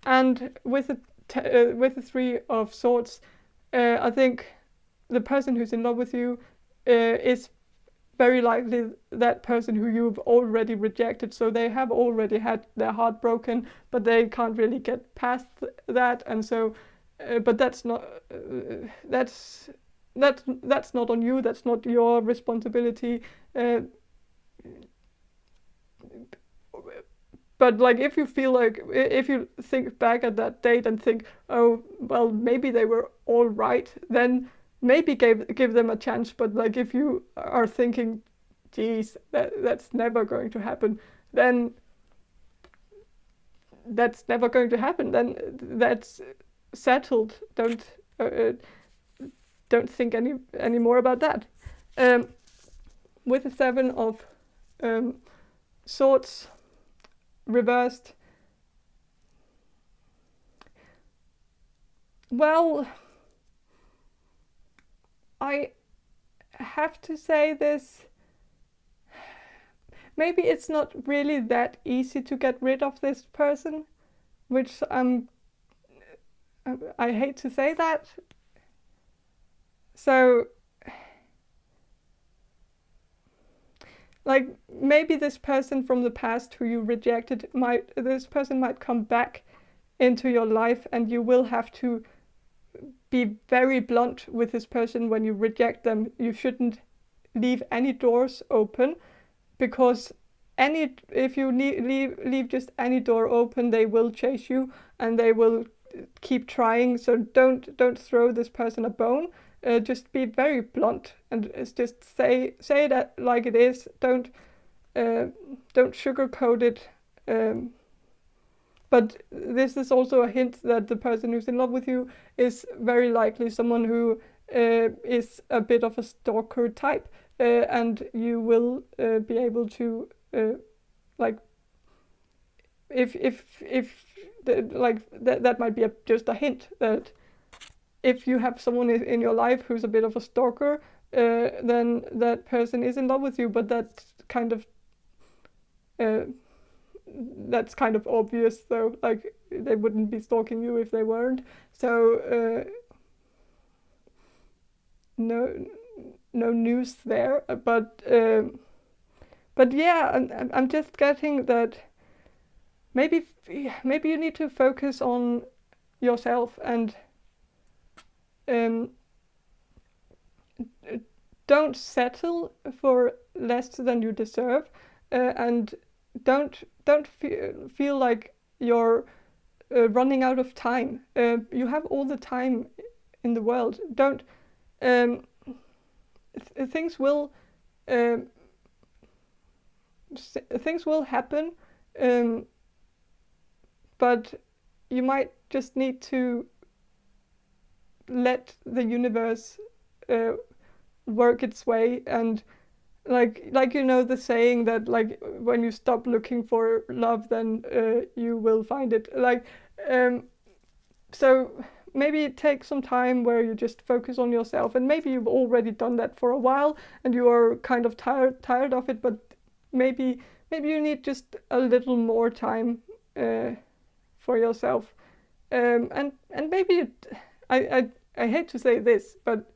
And with the 3 of Swords, I think the person who's in love with you is very likely that person who you've already rejected. So they have already had their heart broken, but they can't really get past that, and so but that's not that's not on you. That's not your responsibility. But like, if you feel like, if you think back at that date and think, oh well, maybe they were all right, then maybe give them a chance. But like, if you are thinking, geez, that's never going to happen, then that's never going to happen. Then that's settled. Don't think any more about that. With the 7 of Swords reversed, well, I have to say this. Maybe it's not really that easy to get rid of this person, which I hate to say that. So, like, maybe this person from the past who you rejected this person might come back into your life, and you will have to be very blunt with this person when you reject them. You shouldn't leave any doors open, because if you leave just any door open, they will chase you and they will keep trying. So don't throw this person a bone. Just be very blunt and just say that like it is. Don't sugarcoat it. But this is also a hint that the person who's in love with you is very likely someone who is a bit of a stalker type, and you will be able to like, if that might be just a hint that if you have someone in your life who's a bit of a stalker, then that person is in love with you. But that's kind of obvious, though. Like, they wouldn't be stalking you if they weren't. So no news there. But yeah, I'm just getting that maybe you need to focus on yourself and don't settle for less than you deserve, and don't feel like you're running out of time. You have all the time in the world. Don't things will happen, but you might just need to let the universe work its way. And like the saying that, like, when you stop looking for love, then you will find it. Like, so maybe take some time where you just focus on yourself, and maybe you've already done that for a while and you are kind of tired of it, but maybe you need just a little more time for yourself, and maybe I hate to say this, but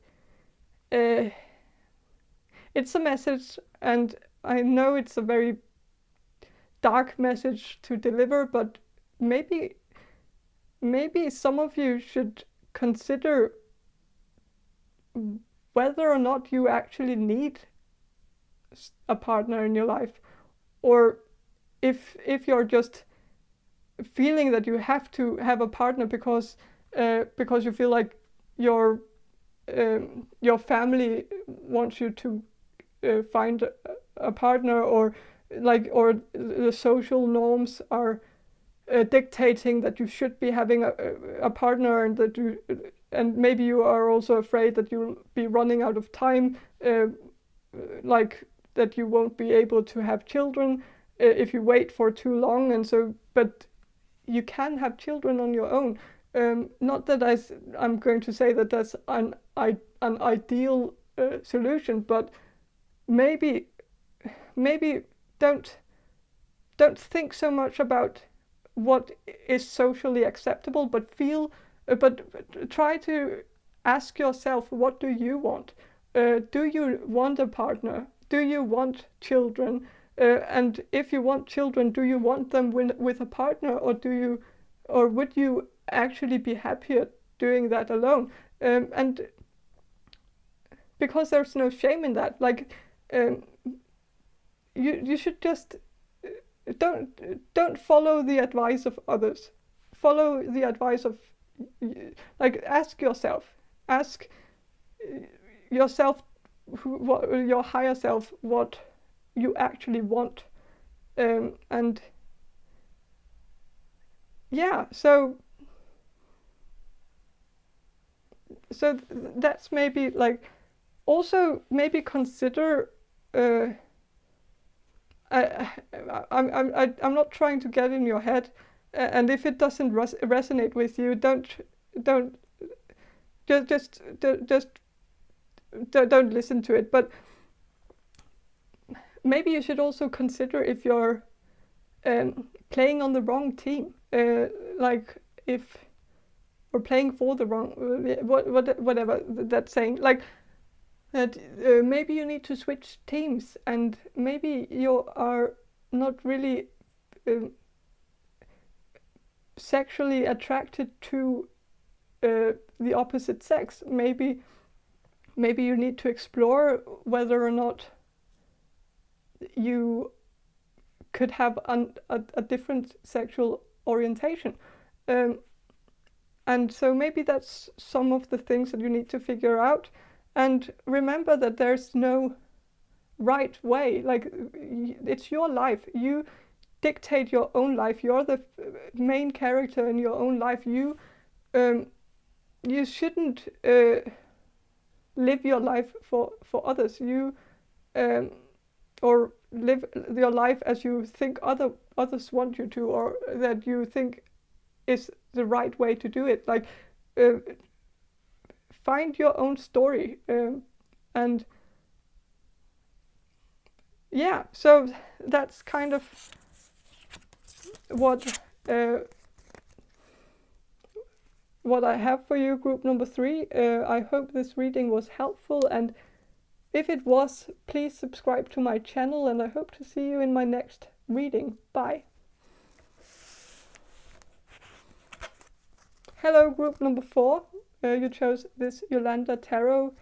it's a message, and I know it's a very dark message to deliver, but maybe some of you should consider whether or not you actually need a partner in your life, or if you're just feeling that you have to have a partner because you feel like your family wants you to find a partner, or the social norms are dictating that you should be having a partner, and maybe you are also afraid that you'll be running out of time, like that you won't be able to have children if you wait for too long. And so, but you can have children on your own. Not that I'm going to say that that's an ideal solution, but maybe don't think so much about what is socially acceptable, but try to ask yourself, what do you want? Do you want a partner? Do you want children? And if you want children, do you want them with a partner, or would you actually be happier doing that alone. And because there's no shame in that. Like, you should just don't follow the advice of others. Follow the advice of, like, ask yourself your higher self, what you actually want, and yeah. So that's maybe like, also maybe consider. I'm not trying to get in your head, and if it doesn't resonate with you, don't just don't listen to it. But maybe you should also consider if you're playing on the wrong team, like if or playing for the wrong whatever that's saying, like that maybe you need to switch teams, and maybe you are not really sexually attracted to the opposite sex. Maybe you need to explore whether or not you could have a different sexual orientation. And so maybe that's some of the things that you need to figure out. And remember that there's no right way. Like, it's your life. You dictate your own life. You're the main character in your own life. You shouldn't live your life for others. You or live your life as you think others want you to, or that you think is the right way to do it. Like, find your own story, and yeah. So that's kind of what I have for you, group number 3. I hope this reading was helpful, and if it was, please subscribe to my channel, and I hope to see you in my next reading. Bye. Hello, group number 4. You chose this Jolanda Tarot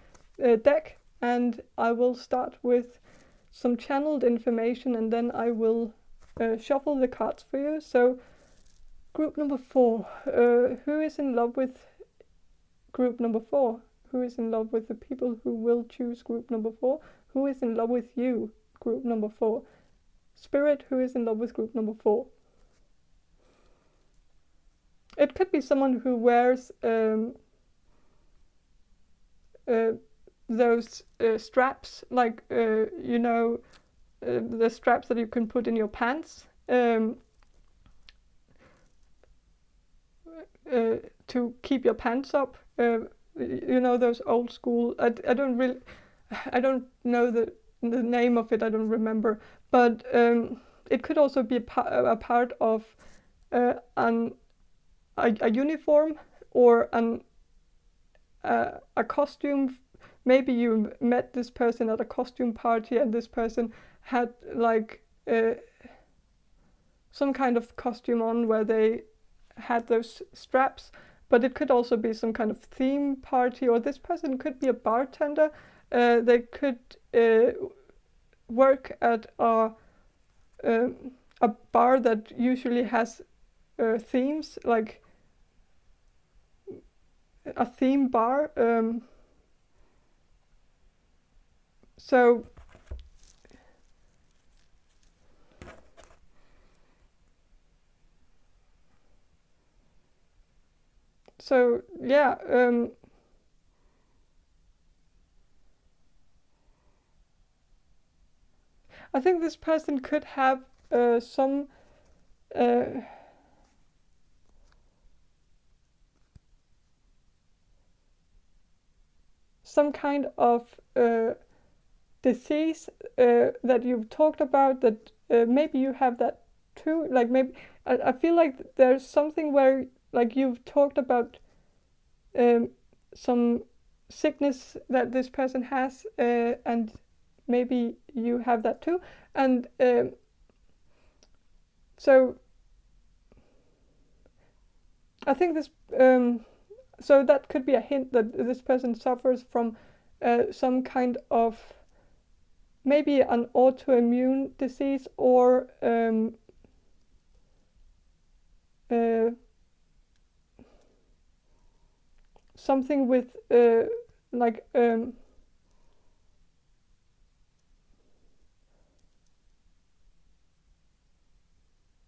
deck, and I will start with some channeled information, and then I will shuffle the cards for you. So, group number 4. Who is in love with group number 4? Who is in love with the people who will choose group number 4? Who is in love with you, group number 4? Spirit, who is in love with group number 4? It could be someone who wears those straps, like, the straps that you can put in your pants to keep your pants up. Those old school. I don't know the name of it. I don't remember. But it could also be a part of a uniform, or a costume. Maybe you met this person at a costume party, and this person had like some kind of costume on where they had those straps. But it could also be some kind of theme party, or this person could be a bartender. They could work at a bar that usually has themes, like a theme bar. So yeah. I think this person could have some kind of disease that you've talked about, that maybe you have that too. Like, maybe I feel like there's something where, like, you've talked about some sickness that this person has, and maybe you have that too. And so I think this so that could be a hint that this person suffers from some kind of maybe an autoimmune disease, or something with like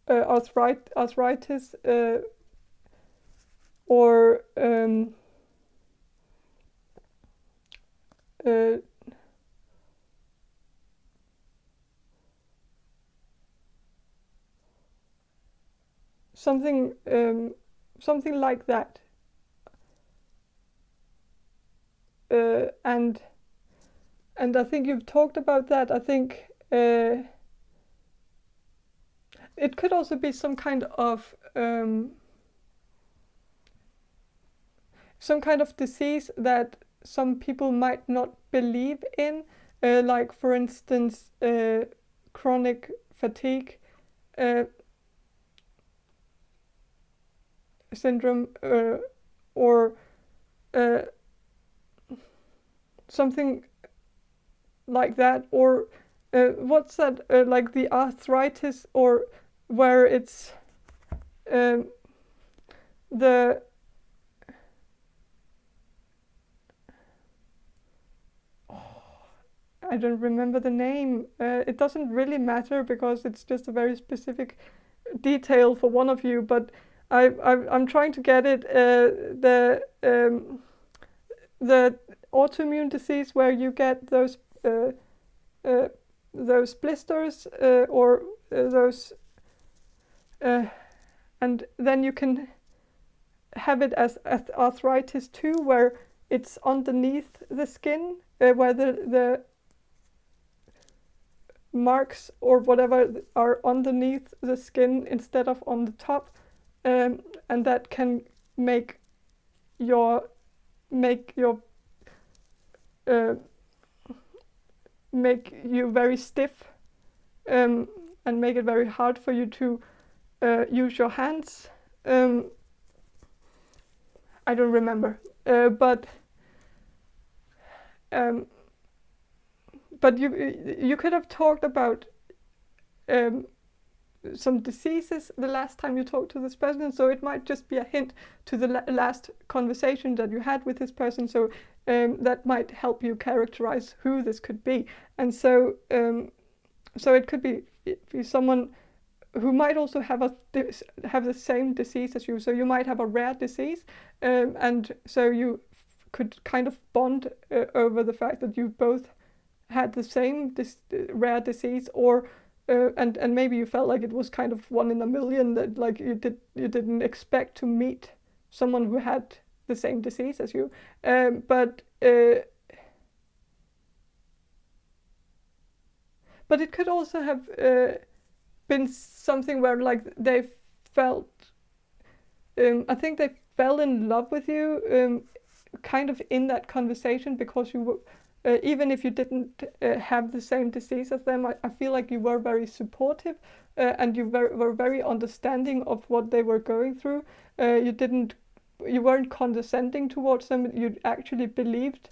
arthritis, or something like that. And I think you've talked about that. I think it could also be some kind of disease that some people might not believe in, like for instance chronic fatigue syndrome, or something like that, or what's that, like the arthritis, or where it's the I don't remember the name. It doesn't really matter because it's just a very specific detail for one of you, but I'm trying to get it. The autoimmune disease where you get those blisters, or those, and then you can have it as arthritis too, where it's underneath the skin, where the marks or whatever are underneath the skin instead of on the top, and that can make your make you very stiff, and make it very hard for you to use your hands. I don't remember, but you could have talked about some diseases the last time you talked to this person, so it might just be a hint to the last conversation that you had with this person, so that might help you characterize who this could be. And so it could be someone who might also have the same disease as you, so you might have a rare disease, and so you could kind of bond over the fact that you both had the same rare disease, or and maybe you felt like it was kind of one in a million, that like you didn't expect to meet someone who had the same disease as you, but it could also have been something where like they felt, I think they fell in love with you, kind of in that conversation, because you were, even if you didn't have the same disease as them, I feel like you were very supportive, and you were very understanding of what they were going through. You weren't condescending towards them. You actually believed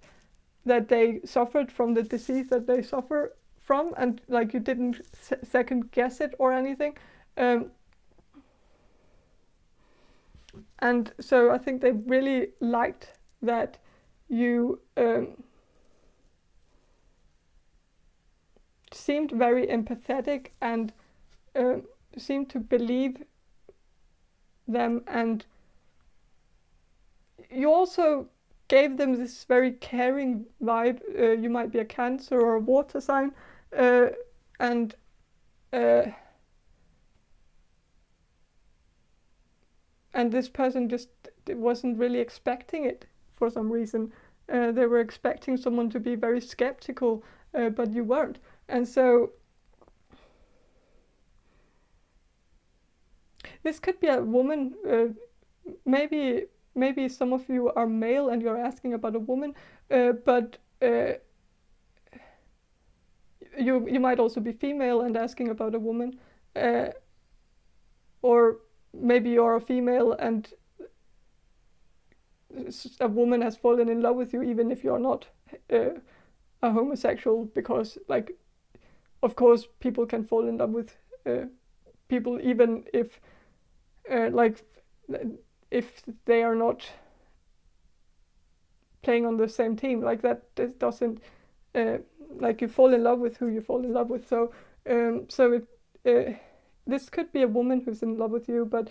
that they suffered from the disease that they suffer from, and like you didn't second guess it or anything. And so I think they really liked that you seemed very empathetic, and seemed to believe them, and you also gave them this very caring vibe. You might be a Cancer or a water sign, and this person just wasn't really expecting it for some reason. They were expecting someone to be very skeptical, but you weren't. And so this could be a woman. Maybe some of you are male and you're asking about a woman, but you might also be female and asking about a woman, or maybe you're a female and a woman has fallen in love with you, even if you're not a homosexual, because like, of course, people can fall in love with people even if like if they are not playing on the same team. Like that doesn't like, you fall in love with who you fall in love with. So this could be a woman who's in love with you, but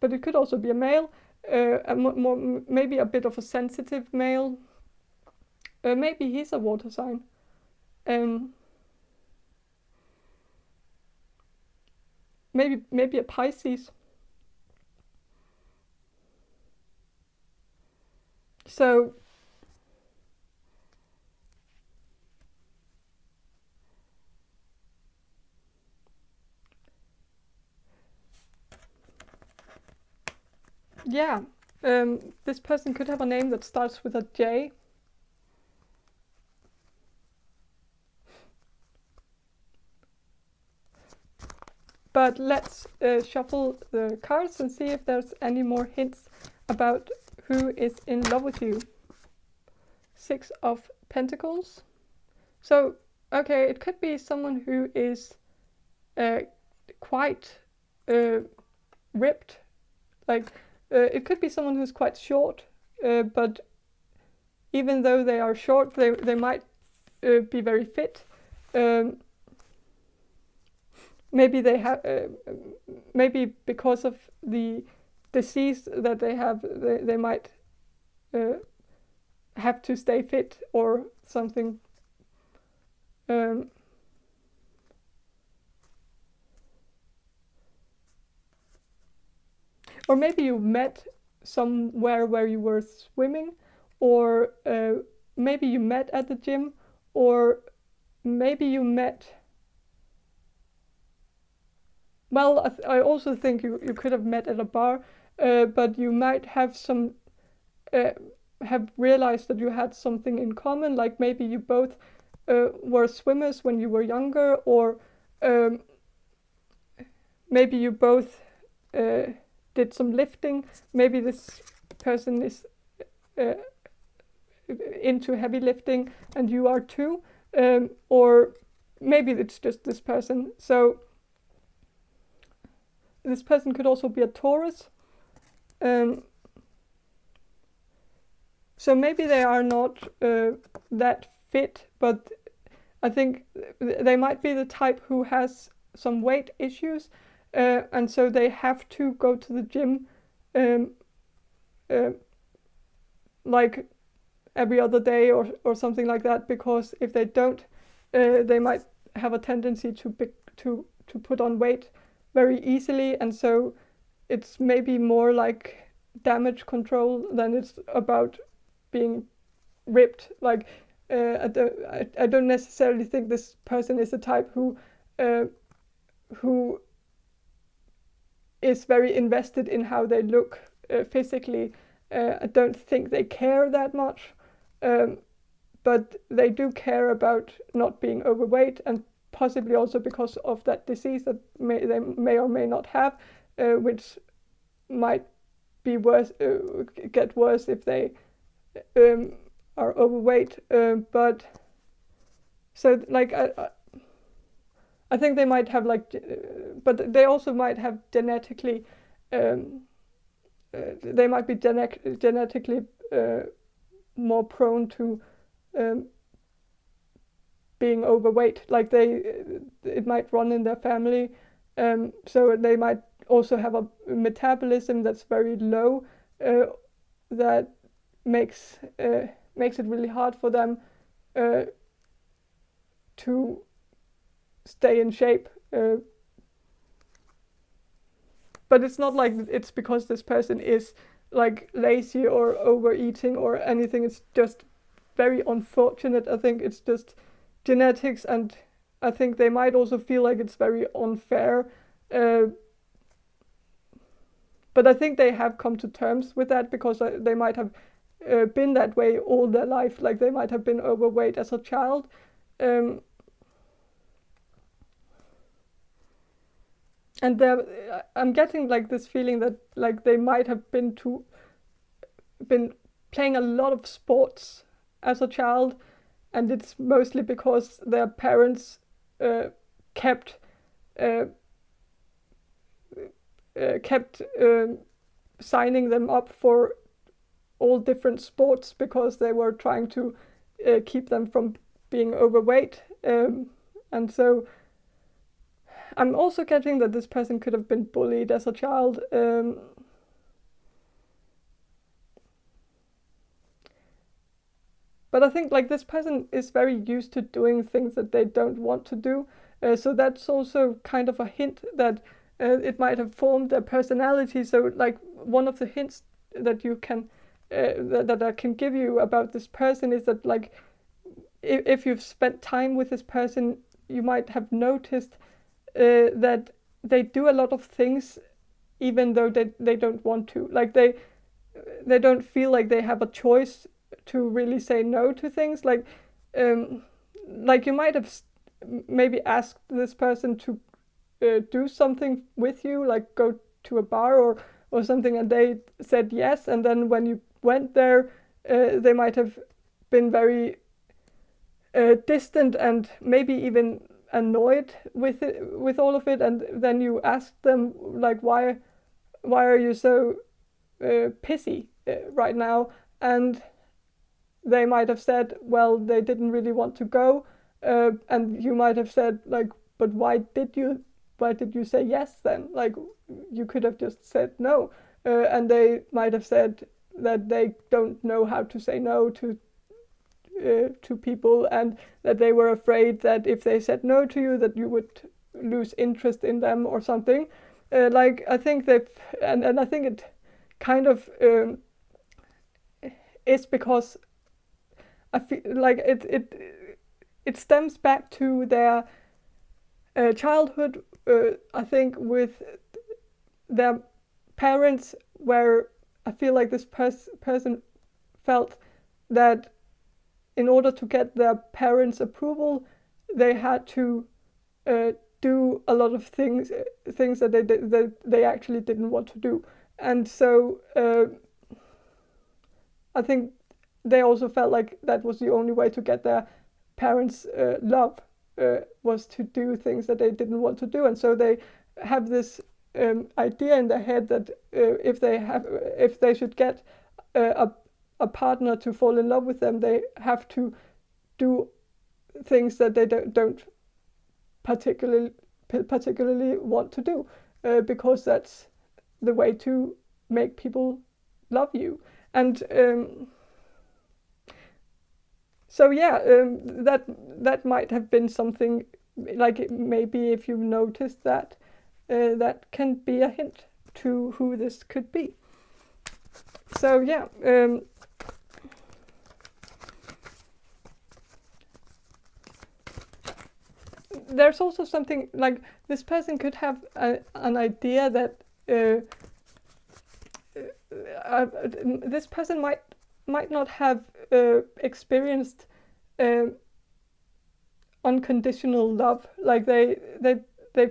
it could also be a male, maybe a bit of a sensitive male. Maybe he's a water sign. Maybe a Pisces. So yeah, this person could have a name that starts with a J. But let's shuffle the cards and see if there's any more hints about who is in love with you. 6 of Pentacles. So, okay, it could be someone who is quite ripped. Like, it could be someone who's quite short, but even though they are short, they might be very fit. Maybe they have, maybe because of the disease that they have, they might have to stay fit or something. Or maybe you met somewhere where you were swimming, or maybe you met at the gym, or maybe you met... Well, I also think you could have met at a bar, but you might have have realized that you had something in common, like maybe you both were swimmers when you were younger, or maybe you both did some lifting. Maybe this person is into heavy lifting and you are too, or maybe it's just this person. So this person could also be a Taurus. So maybe they are not that fit, but I think they might be the type who has some weight issues, and so they have to go to the gym like every other day or something like that, because if they don't, they might have a tendency to put on weight very easily, and so it's maybe more like damage control than it's about being ripped. Like I don't necessarily think this person is the type who is very invested in how they look physically. I don't think they care that much, but they do care about not being overweight, and possibly also because of that disease that they may or may not have, which might be worse, get worse if they are overweight. But so like I think they might have like, but they also might have genetically, they might be genetically more prone to being overweight. Like it might run in their family, so they might also have a metabolism that's very low, that makes it really hard for them to stay in shape. But it's not like it's because this person is like lazy or overeating or anything. It's just very unfortunate. I think it's just genetics, and I think they might also feel like it's very unfair. But I think they have come to terms with that, because they might have been that way all their life. Like they might have been overweight as a child. and I'm getting like this feeling that like they might have been playing a lot of sports as a child, and it's mostly because their parents kept signing them up for all different sports because they were trying to keep them from being overweight. And so I'm also getting that this person could have been bullied as a child. But I think like this person is very used to doing things that they don't want to do. So that's also kind of a hint that it might have formed their personality. So like one of the hints that you can that I can give you about this person is that like if you've spent time with this person, you might have noticed that they do a lot of things even though they don't want to. Like they don't feel like they have a choice to really say no to things. Like you might have maybe asked this person to do something with you, like go to a bar or something, and they said yes, and then when you went there, they might have been very distant and maybe even annoyed with it, with all of it, and then you asked them like why are you so pissy right now, and they might have said, well, they didn't really want to go, and you might have said like, but why did you say yes then? Like you could have just said no, and they might have said that they don't know how to say no to people, and that they were afraid that if they said no to you, that you would lose interest in them or something. Like I think they've, and I think it kind of is because I feel like it stems back to their childhood. I think with their parents, where I feel like this person felt that in order to get their parents' approval, they had to do a lot of things that they actually didn't want to do, and so I think they also felt like that was the only way to get their parents' love, was to do things that they didn't want to do, and so they have this idea in their head that if they should get a partner to fall in love with them, they have to do things that they don't particularly want to do, because that's the way to make people love you. And so yeah, that might have been something, like maybe if you noticed that, that can be a hint to who this could be. So yeah, there's also something like this person could have an idea that this person might not have experienced unconditional love. Like they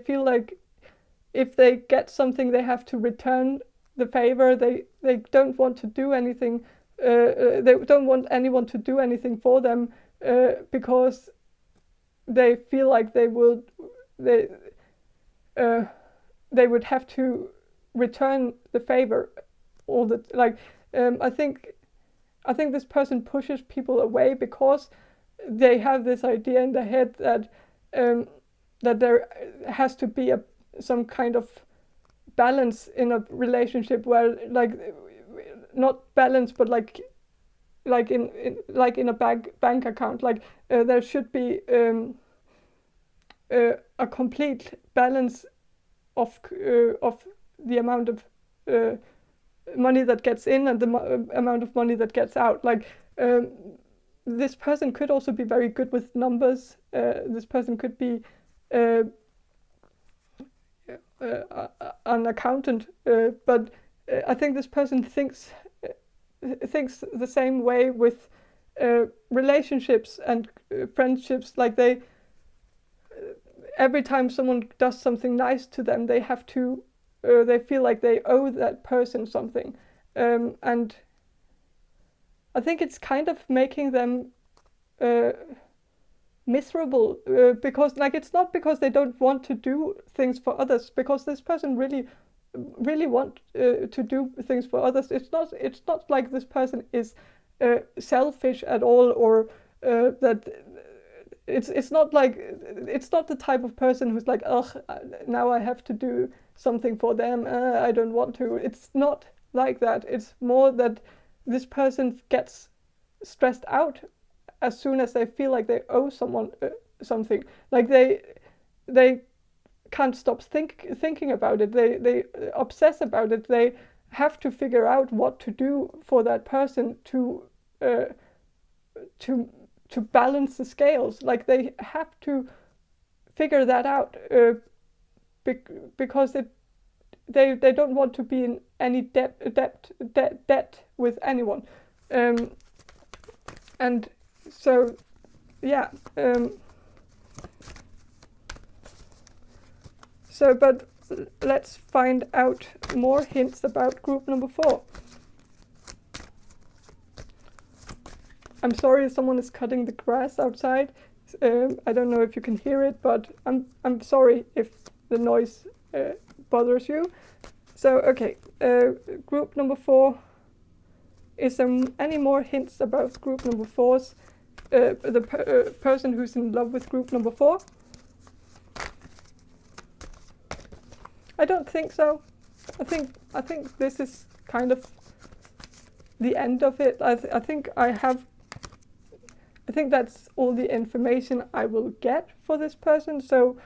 feel like if they get something, they have to return the favor. They don't want to do anything. They don't want anyone to do anything for them, because they feel like they would have to return the favor all the like. I think this person pushes people away because they have this idea in their head that that there has to be some kind of balance in a relationship, where like not balance, but like in a bank account, like there should be a complete balance of the amount of money that gets in and the amount of money that gets out. Like this person could also be very good with numbers. This person could be an accountant, but I think this person thinks the same way with relationships and friendships. Like every time someone does something nice to them, they have to, they feel like they owe that person something. And I think it's kind of making them miserable, because like it's not because they don't want to do things for others, because this person really want to do things for others. It's not like this person is selfish at all, or that it's not like, it's not the type of person who's like, oh, now I have to do something for them, I don't want to. It's not like that. It's more that this person gets stressed out as soon as they feel like they owe someone something. Like they can't stop thinking about it. They obsess about it. They have to figure out what to do for that person to balance the scales. Like they have to figure that out, because they don't want to be in any debt with anyone, and so yeah. So, but let's find out more hints about group number 4. I'm sorry, someone is cutting the grass outside. I don't know if you can hear it, but I'm sorry if the noise bothers you. So, okay, group number 4. Is there any more hints about group number 4's? The person who's in love with group number 4? I don't think so. I think this is kind of the end of it. I think that's all the information I will get for this person. So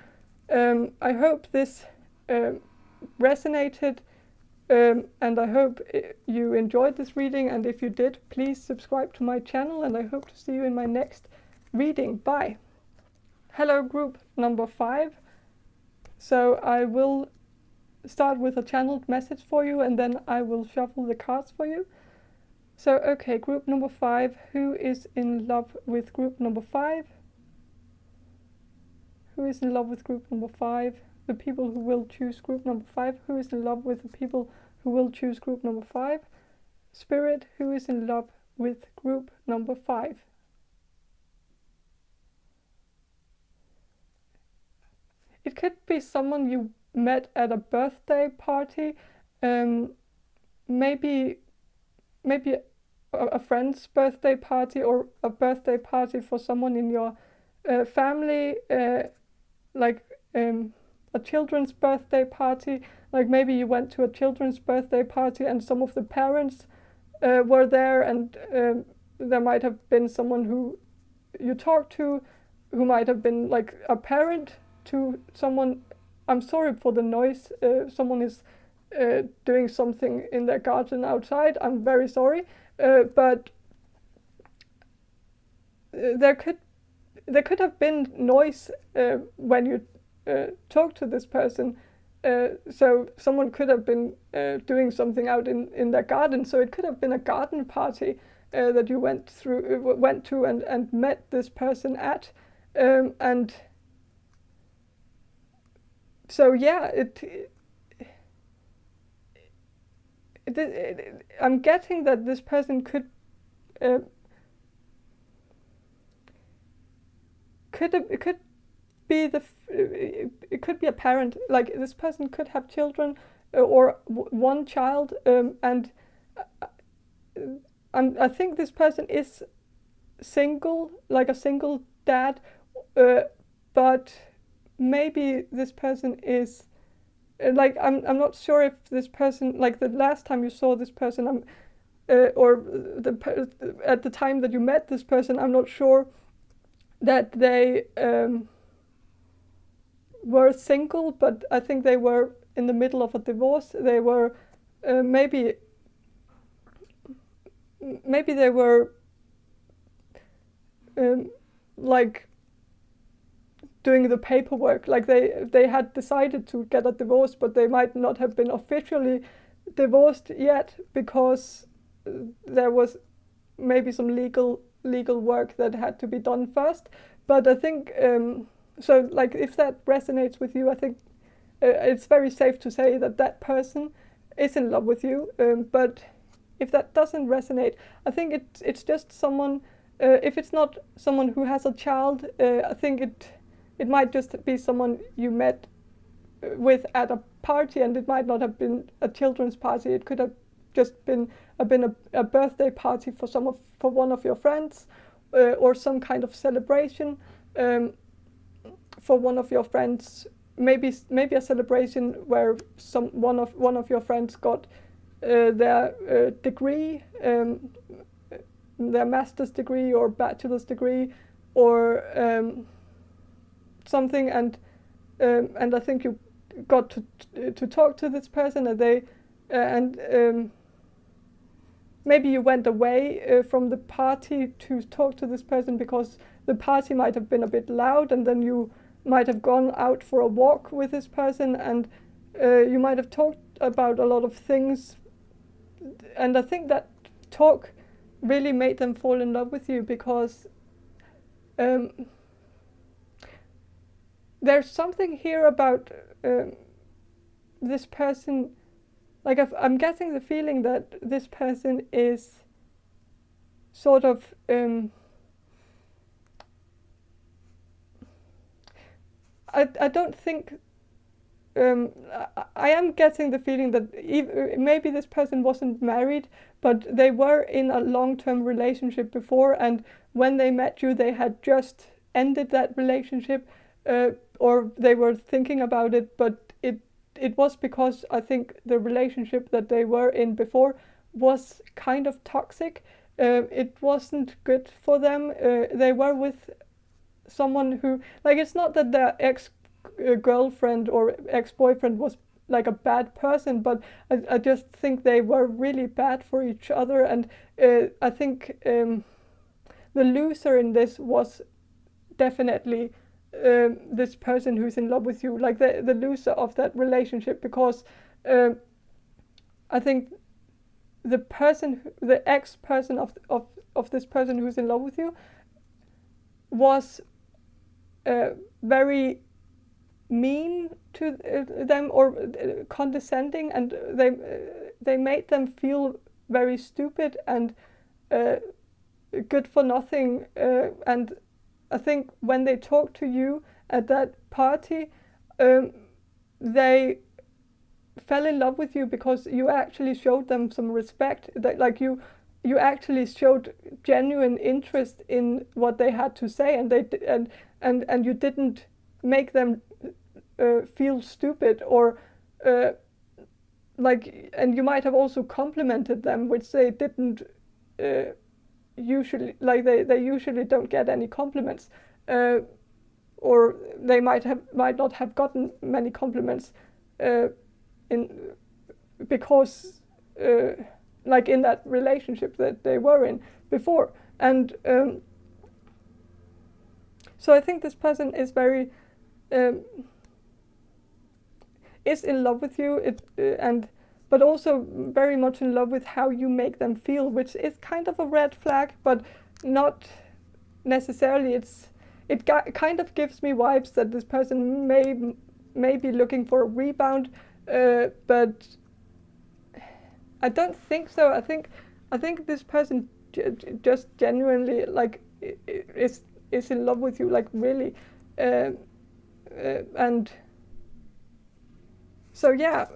I hope this resonated, and I hope you enjoyed this reading. And if you did, please subscribe to my channel, and I hope to see you in my next reading. Bye. Hello, group number 5. So I will start with a channeled message for you, and then I will shuffle the cards for you. So, okay, group number 5. Who is in love with group number 5? Who is in love with group number 5? The people who will choose group number 5. Who is in love with the people who will choose group number 5? Spirit, who is in love with group number 5? It could be someone you met at a birthday party, maybe a friend's birthday party, or a birthday party for someone in your family, like a children's birthday party. Like maybe you went to a children's birthday party and some of the parents were there, and there might have been someone who you talked to who might have been like a parent to someone. I'm sorry for the noise. Someone is doing something in their garden outside. I'm very sorry, but there could have been noise when you talked to this person. So someone could have been doing something out in their garden. So it could have been a garden party that you went to and met this person at, and. So yeah, I'm getting that this person could be it could be a parent. Like this person could have children, or one child, and I think this person is single, like a single dad, but maybe this person is like, I'm not sure if this person, like the last time you saw this person, or at the time that you met this person, I'm not sure that they were single, but I think they were in the middle of a divorce. They were maybe they were like doing the paperwork, like they had decided to get a divorce, but they might not have been officially divorced yet, because there was maybe some legal work that had to be done first. But I think So like if that resonates with you, I think it's very safe to say that that person is in love with you. But if that doesn't resonate, I think it's just someone. If it's not someone who has a child, I think it might just be someone you met with at a party, and it might not have been a children's party. It could have just been a birthday party for one of your friends, or some kind of celebration for one of your friends. Maybe a celebration where one of your friends got their degree, their master's degree or bachelor's degree, or something, and I think you got to talk to this person, and they maybe you went away from the party to talk to this person because the party might have been a bit loud, and then you might have gone out for a walk with this person, and you might have talked about a lot of things, and I think that talk really made them fall in love with you, because there's something here about this person. Like I'm getting the feeling that this person is sort of I don't think I am getting the feeling that maybe this person wasn't married, but they were in a long-term relationship before, and when they met you, they had just ended that relationship, or they were thinking about it, but it was because I think the relationship that they were in before was kind of toxic. It wasn't good for them. They were with someone who, like, it's not that their ex-girlfriend or ex-boyfriend was like a bad person, but I just think they were really bad for each other, and I think the loser in this was definitely this person who's in love with you, like the loser of that relationship, because I think the ex-person of this person who's in love with you was very mean to them, or condescending, and they made them feel very stupid and good for nothing, and I think when they talked to you at that party, they fell in love with you because you actually showed them some respect. That, like, you actually showed genuine interest in what they had to say, and and you didn't make them feel stupid, or like, and you might have also complimented them, which they didn't usually, like they usually don't get any compliments, or they might not have gotten many compliments because like in that relationship that they were in before, and so I think this person is very is in love with you, but also very much in love with how you make them feel, which is kind of a red flag, but not necessarily. It kind of gives me vibes that this person may be looking for a rebound, but I don't think so. I think this person just genuinely, like, is in love with you, like, really, and so yeah.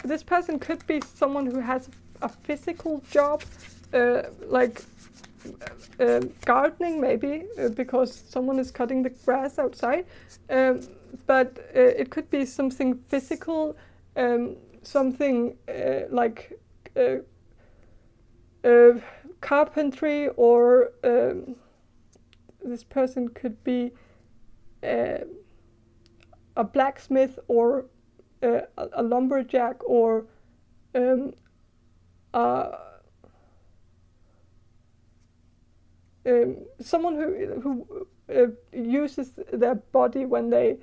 This person could be someone who has a physical job, like gardening maybe, because someone is cutting the grass outside, but it could be something physical, something like carpentry, or this person could be a blacksmith, or a lumberjack, or someone who uses their body when they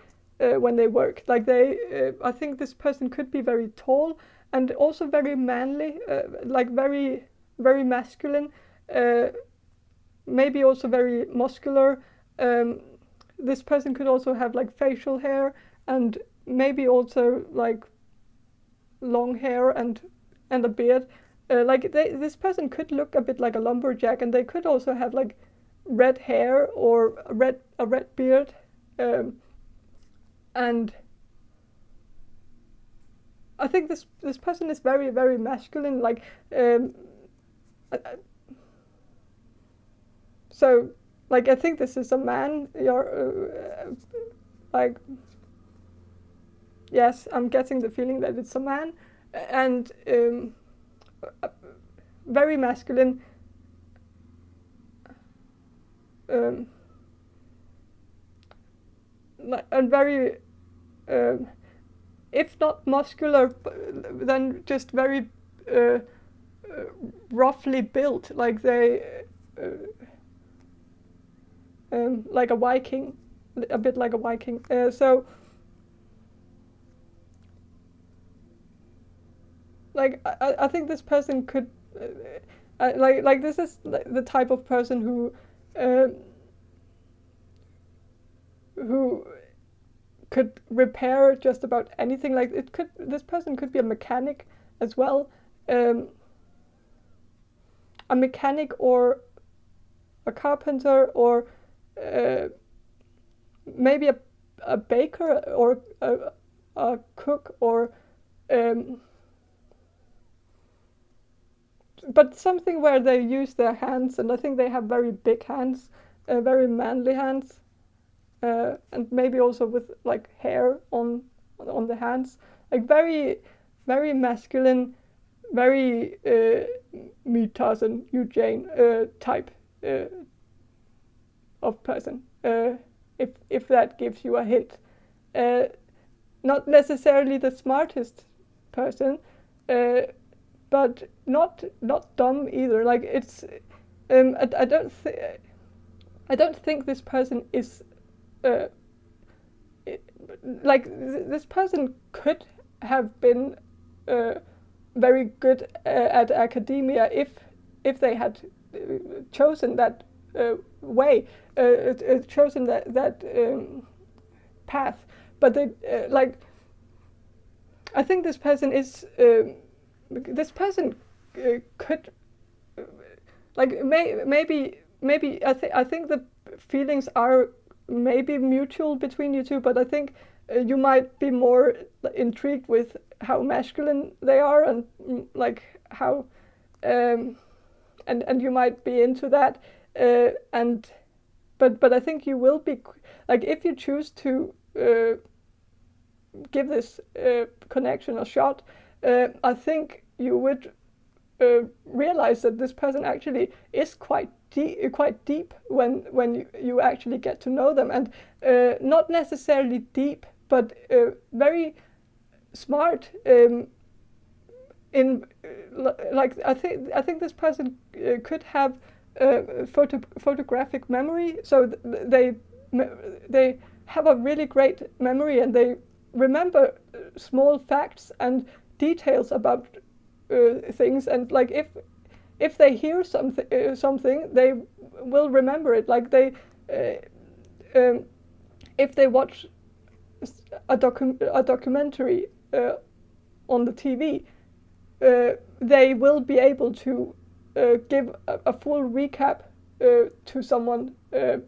work. Like I think this person could be very tall and also very manly, like very very masculine, maybe also very muscular. This person could also have like facial hair, and maybe also like long hair and a beard. This person could look a bit like a lumberjack, and they could also have like red hair or a red beard, and I think this person is very, very masculine. Like, so, like, I think this is a man. You're like, yes, I'm getting the feeling that it's a man, and very masculine. And very, if not muscular, then just very roughly built, like they, like a Viking, a bit like a Viking. So, like I think this person could, like this is the type of person who could repair just about anything. Like this person could be a mechanic as well, a mechanic or a carpenter, or maybe a baker or a cook, or but something where they use their hands, and I think they have very big hands, very manly hands. And maybe also with like hair on the hands, like very, very masculine, very me Tarzan, you Jane type of person. If that gives you a hint, not necessarily the smartest person, but not dumb either. Like it's, I don't think this person is. This person could have been very good at academia if they had chosen that way, chosen that path. But they I think this person is this person could maybe I think the feelings are maybe mutual between you two, but I think you might be more intrigued with how masculine they are, and like how and you might be into that, and but I think you will be like, if you choose to give this connection a shot, I think you would realize that this person actually is quite deep when you actually get to know them, and not necessarily deep, but very smart. In like I think this person could have photographic memory, so they have a really great memory, and they remember small facts and details about things, and like if they hear something, they will remember it. Like they, if they watch a documentary on the TV, they will be able to give a full recap to someone a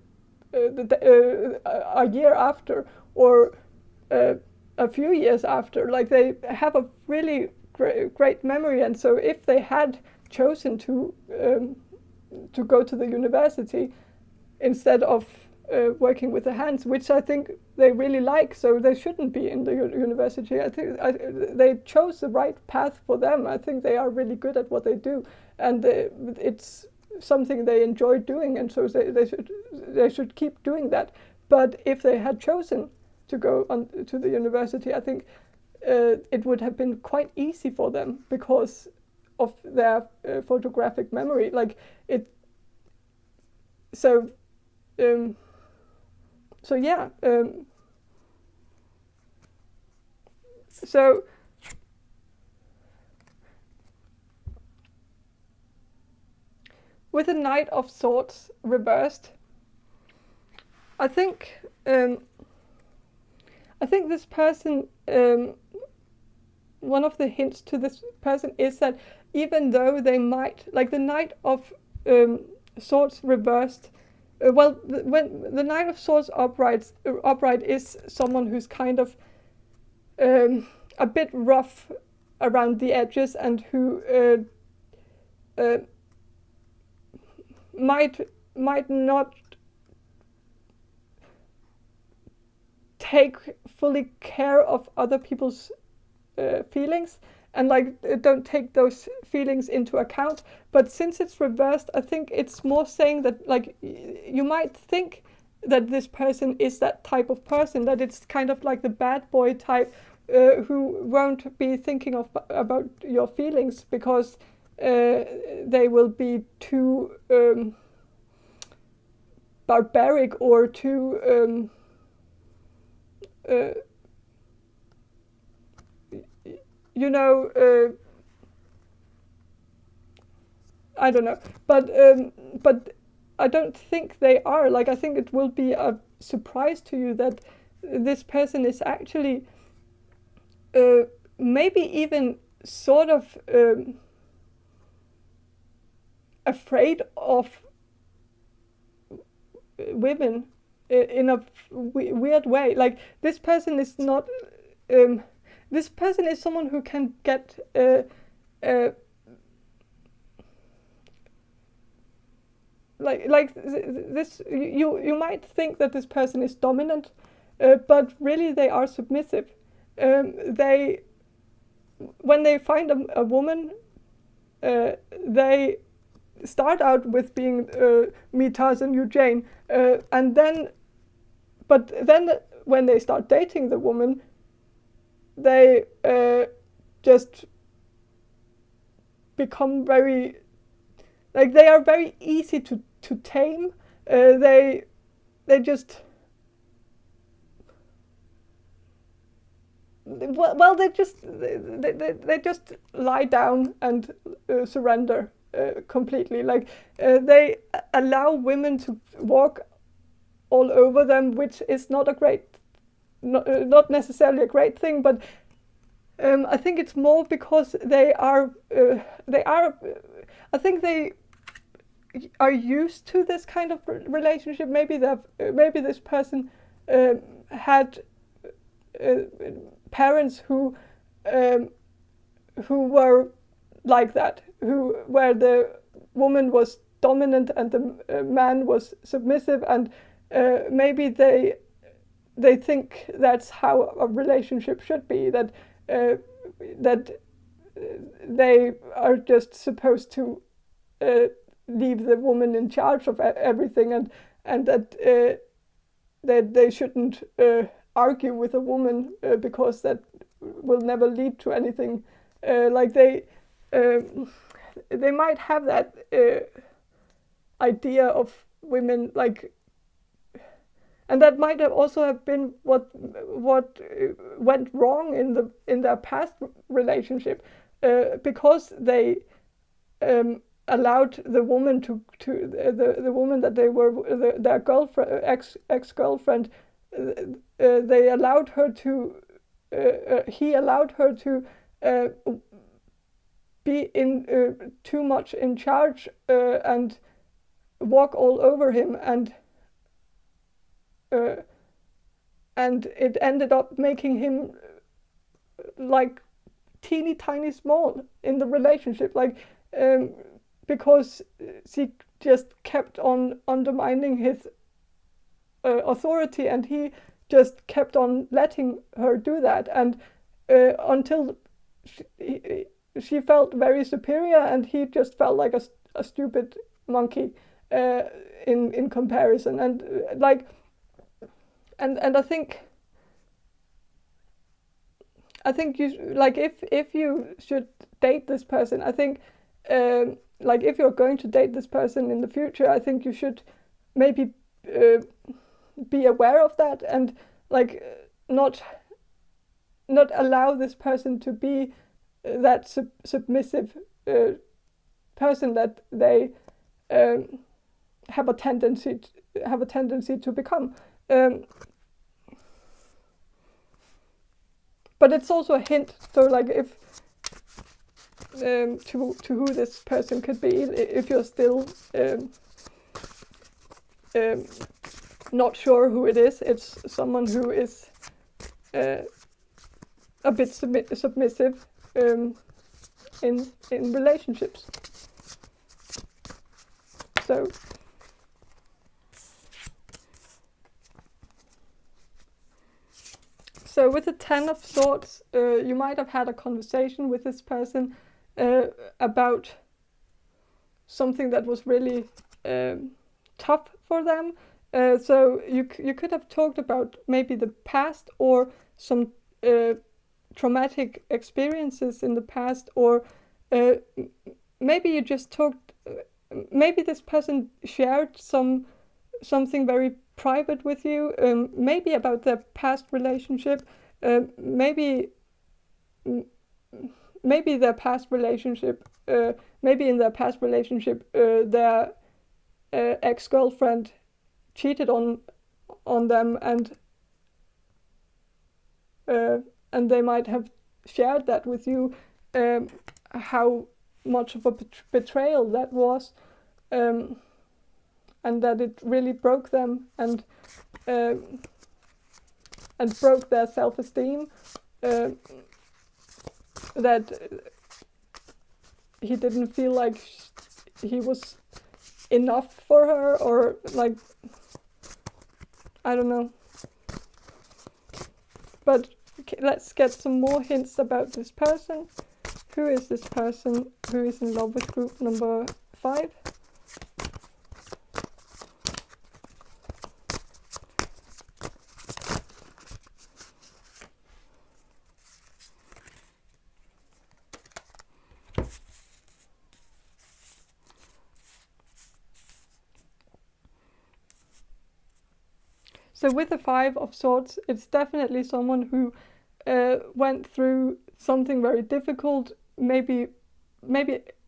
year after, or a few years after. Like they have a really great memory, and so if they had chosen to go to the university instead of working with the hands, which I think they really like, so they shouldn't be in the university. I think they chose the right path for them. I think they are really good at what they do, and it's something they enjoy doing, and so they should keep doing that. But if they had chosen to go on to the university, I think it would have been quite easy for them because of their photographic memory. Like it. So. So yeah. So. with a Knight of Swords reversed, I think this person, one of the hints to this person is that even though they might, like the Knight of Swords reversed, when the Knight of Swords upright is someone who's kind of a bit rough around the edges and who might not take fully care of other people's feelings, and like don't take those feelings into account. But since it's reversed, I think it's more saying that like you might think that this person is that type of person, that it's kind of like the bad boy type who won't be thinking about your feelings because they will be too barbaric or too I don't know, but I don't think they are. Like, I think it will be a surprise to you that this person is actually maybe even sort of afraid of women in a weird way. Like, this person is not. This person is someone who can get this. You might think that this person is dominant, but really they are submissive. They, when they find a woman, they start out with being me Tarzan, you Jane, and then when they start dating the woman, they just become very, like, they are very easy to tame. They just they just lie down and surrender completely. Like, they allow women to walk all over them, which is not necessarily a great thing, but I think it's more because they are I think they are used to this kind of relationship. Maybe this person had parents who were like that, where the woman was dominant and the man was submissive, and maybe they think that's how a relationship should be, that they are just supposed to leave the woman in charge of everything, and that they shouldn't argue with a woman because that will never lead to anything. Like, they might have that idea of women, like, and that might have also have been what went wrong in their past relationship, because they allowed the woman the woman that they were their girlfriend, ex-girlfriend, they allowed her to he allowed her to be in too much in charge and walk all over him, and it ended up making him like teeny tiny small in the relationship, like because she just kept on undermining his authority, and he just kept on letting her do that, and until she felt very superior, and he just felt like a stupid monkey in comparison, and like. And I think you, like, if you should date this person, I think like, if you're going to date this person in the future, I think you should maybe be aware of that, and like not allow this person to be that submissive person that they have a tendency to become. But it's also a hint. So like if to who this person could be, if you're still not sure who it is, it's someone who is a bit submissive in relationships. So with the Ten of Swords, you might have had a conversation with this person about something that was really tough for them. So you could have talked about maybe the past or some traumatic experiences in the past, or maybe you just talked. Maybe this person shared something very private with you. Maybe about their past relationship. Maybe their past relationship. Maybe in their past relationship, their ex-girlfriend cheated on them, and they might have shared that with you, how much of a betrayal that was, and that it really broke them and broke their self-esteem, that he didn't feel like he was enough for her, or like, I don't know. But let's get some more hints about this person. Who is this person who is in love with group number 5? So with the Five of Swords, it's definitely someone who went through something very difficult, maybe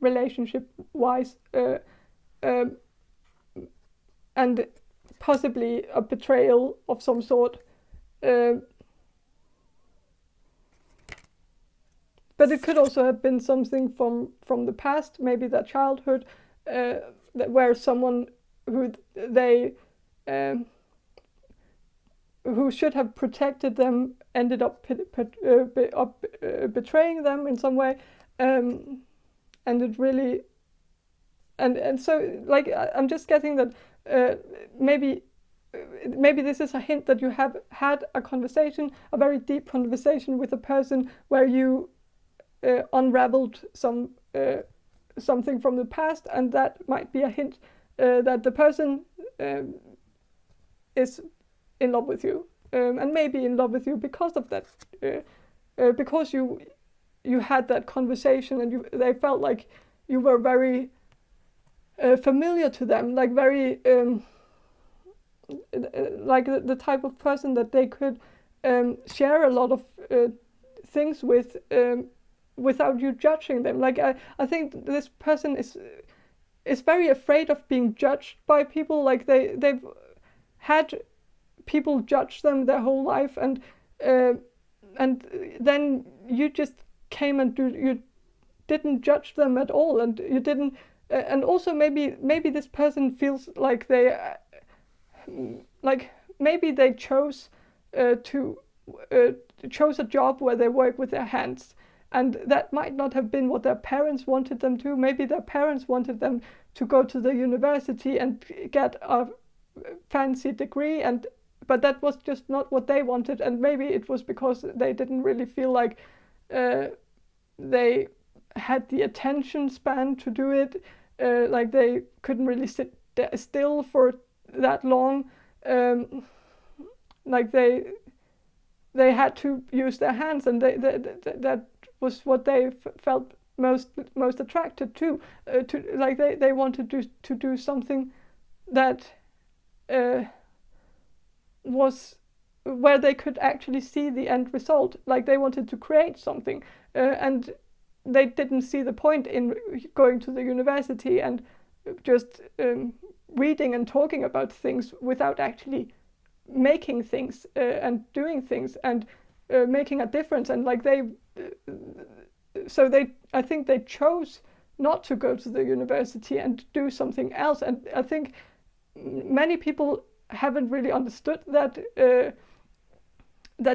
relationship-wise, and possibly a betrayal of some sort. But it could also have been something from the past, maybe their childhood, where someone who they who should have protected them ended up betraying them in some way, and it really, and so like I'm just getting that maybe this is a hint that you have had a conversation, a very deep conversation with a person where you unraveled something from the past, and that might be a hint that the person is in love with you, and maybe in love with you because of that, because you had that conversation, and they felt like you were very familiar to them, like very like the type of person that they could share a lot of things with, without you judging them. Like I think this person is very afraid of being judged by people. Like they've had people judge them their whole life, and then you just came and you didn't judge them at all, and you didn't, and also maybe this person feels like they maybe they chose chose a job where they work with their hands, and that might not have been what their parents wanted them to. Maybe their parents wanted them to go to the university and get a fancy degree, but that was just not what they wanted, and maybe it was because they didn't really feel like they had the attention span to do it, like they couldn't really sit still for that long, like they had to use their hands, and that was what they felt most attracted to like they wanted to do something that was where they could actually see the end result. Like they wanted to create something, and they didn't see the point in going to the university and just reading and talking about things without actually making things and doing things and making a difference. And like I think they chose not to go to the university and do something else. And I think many people haven't really understood that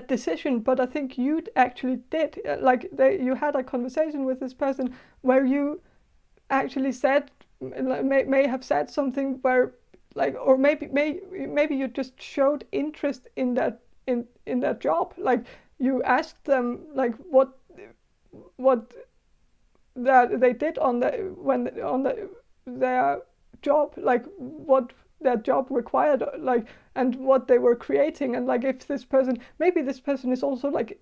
decision, but I think you actually did. You had a conversation with this person where you actually said, may have said something where, like, or maybe you just showed interest in that job. Like, you asked them like what that they did on their job, like what their job required, like, and what they were creating. And like, if maybe this person is also like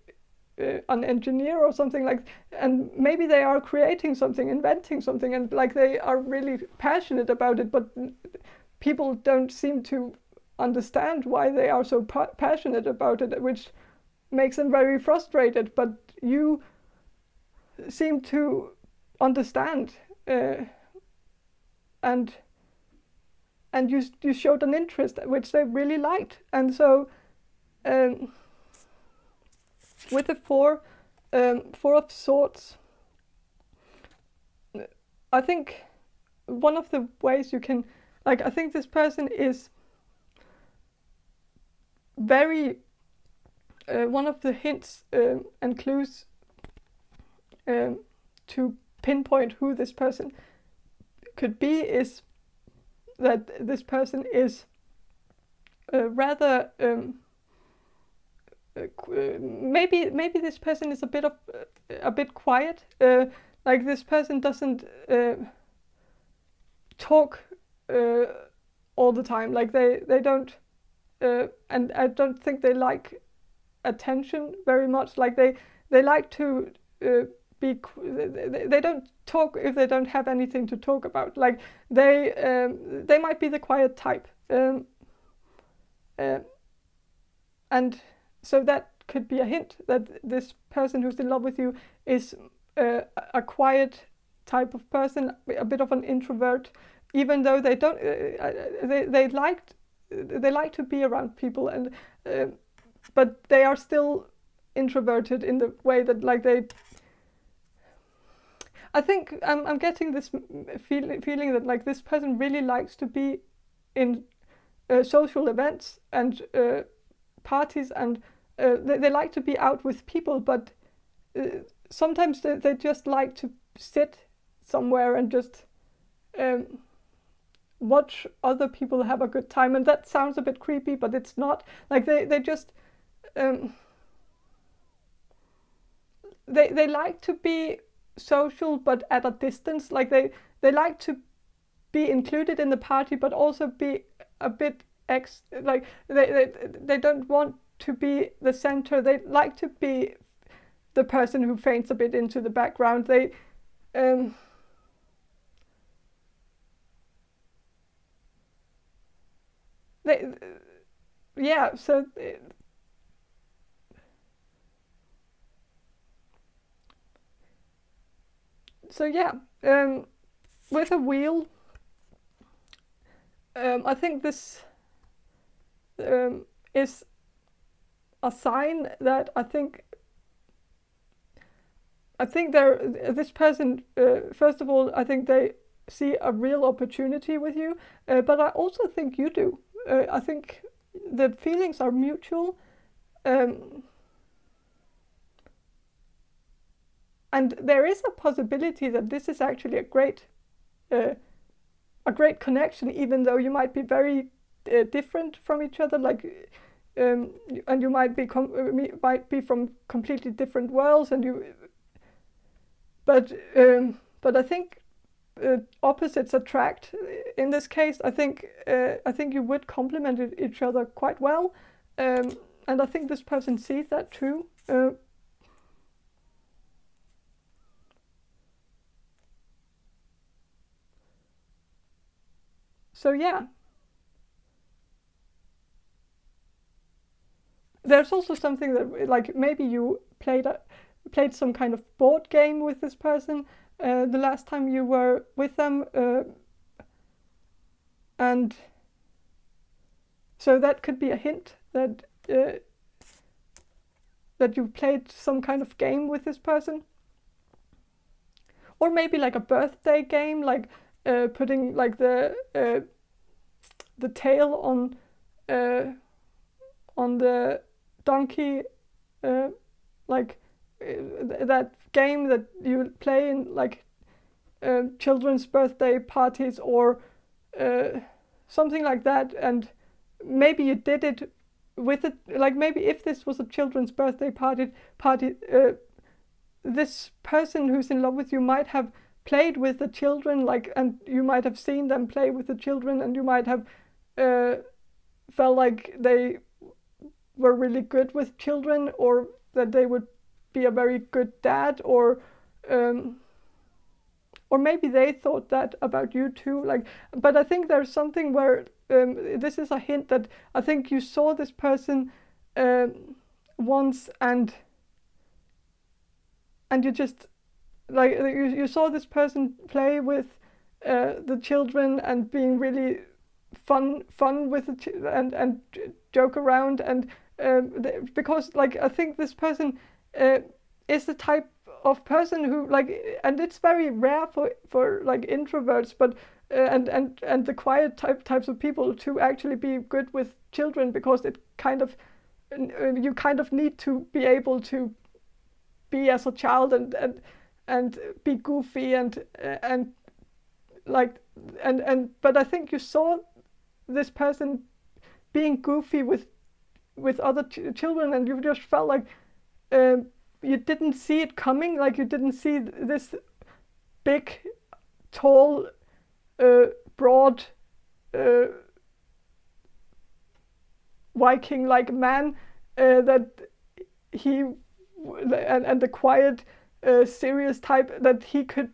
an engineer or something, like, and maybe they are creating something, inventing something, and like they are really passionate about it, but people don't seem to understand why they are so passionate about it, which makes them very frustrated. But you seem to understand, and you showed an interest which they really liked. And so with the four of swords, I think one of the ways you can, like, I think this person is very one of the hints and clues to pinpoint who this person could be is that this person is rather maybe this person is a bit quiet. Like, this person doesn't talk all the time. Like, they don't and I don't think they like attention very much. Like, they like to they don't talk if they don't have anything to talk about. Like, they might be the quiet type, and so that could be a hint that this person who's in love with you is a quiet type of person, a bit of an introvert, even though they don't they like to be around people, and but they are still introverted in the way that, like, I think I'm getting this feeling that, like, this person really likes to be in social events and parties, and they like to be out with people, but sometimes they just like to sit somewhere and just watch other people have a good time. And that sounds a bit creepy, but it's not. Like, they just they like to be social, but at a distance. Like, they like to be included in the party, but also be a bit like, they don't want to be the center. They like to be the person who faints a bit into the background. Yeah, so yeah, with a wheel, I think this is a sign that I think this person, first of all, I think they see a real opportunity with you, but I also think you do. I think the feelings are mutual, and there is a possibility that this is actually a great connection, even though you might be very different from each other. Like, and you might be from completely different worlds, but I think opposites attract. In this case, I think you would complement each other quite well, and I think this person sees that too. So yeah, there's also something that, like, maybe you played some kind of board game with this person the last time you were with them, And so that could be a hint that that you played some kind of game with this person. Or maybe like a birthday game, like putting like the tail on the donkey, like that game that you play in like children's birthday parties or something like that. And maybe you did it with it, like maybe if this was a children's birthday party, this person who's in love with you might have played with the children, like, and you might have seen them play with the children, and you might have felt like they were really good with children, or that they would be a very good dad, or maybe they thought that about you too. Like, but I think there's something where this is a hint that I think you saw this person once, and you just like you saw this person play with the children and being really fun with the and joke around, and because like I think this person is the type of person who like, and it's very rare for like introverts, but and the quiet types of people to actually be good with children, because it kind of you kind of need to be able to be as a child and be goofy and like and but I think you saw this person being goofy with other children, and you just felt like you didn't see it coming, like you didn't see this big, tall, broad, Viking-like man that he and the quiet, serious type that he could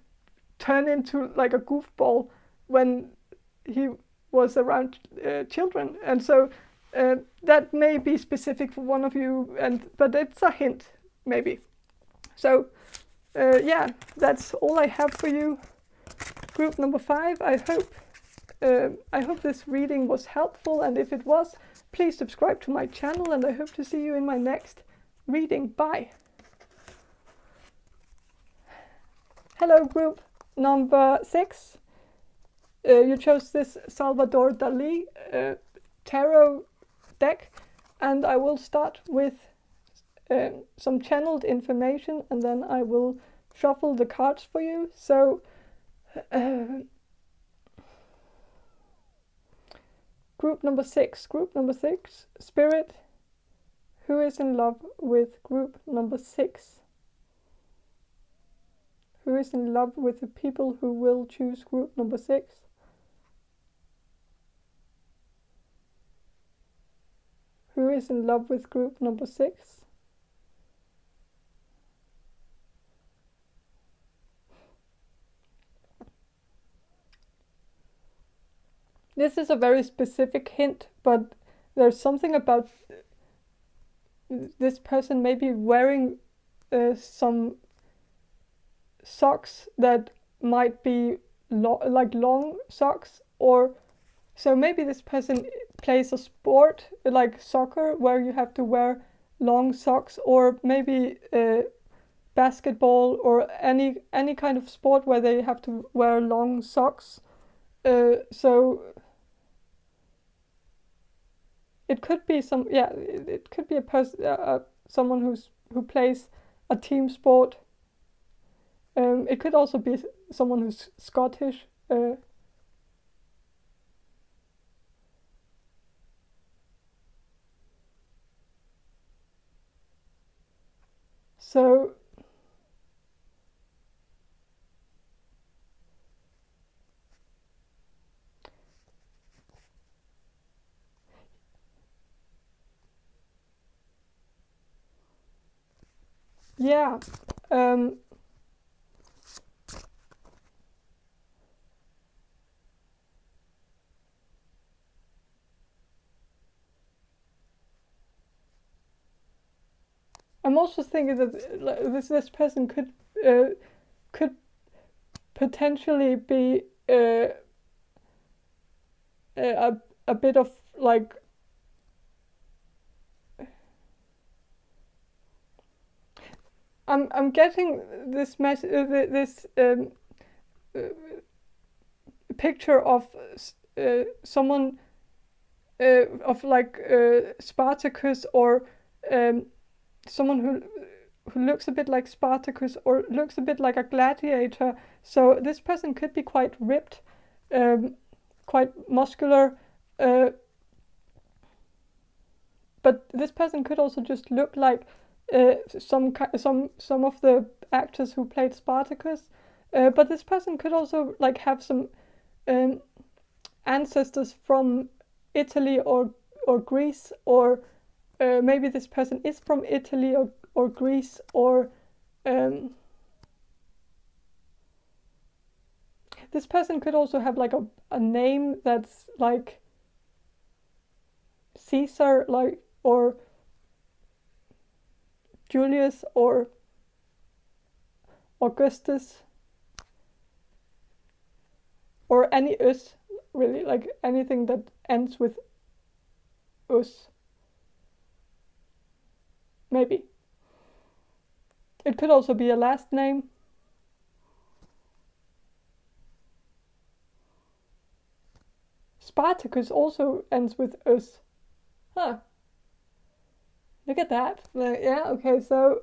turn into like a goofball when he was around children. And so that may be specific for one of you, but it's a hint maybe. So yeah, that's all I have for you, group number 5. I hope this reading was helpful, and if it was, please subscribe to my channel, and I hope to see you in my next reading. Bye. Hello, group number 6. You chose this Salvador Dalí Tarot deck, and I will start with some channeled information, and then I will shuffle the cards for you. So group number 6, Spirit, who is in love with group number 6? Who is in love with the people who will choose group number 6? Who is in love with group number 6? This is a very specific hint, but there's something about this person maybe wearing some socks that might be like long socks, or so maybe this person plays a sport like soccer where you have to wear long socks, or maybe basketball, or any kind of sport where they have to wear long socks. So it could be it could be a person, someone who plays a team sport. It could also be someone who's Scottish. So yeah, I'm also thinking that this person could potentially be a bit of like I'm getting this picture of someone of like Spartacus, or someone who looks a bit like Spartacus or looks a bit like a gladiator. So this person could be quite ripped, quite muscular, but this person could also just look like some of the actors who played Spartacus. But this person could also like have some ancestors from Italy or Greece, or maybe this person is from Italy or Greece, or this person could also have like a name that's like Caesar, like, or Julius, or Augustus, or any us, really, like anything that ends with us. Maybe. It could also be a last name. Spartacus also ends with us. Huh. Look at that. Yeah, okay, so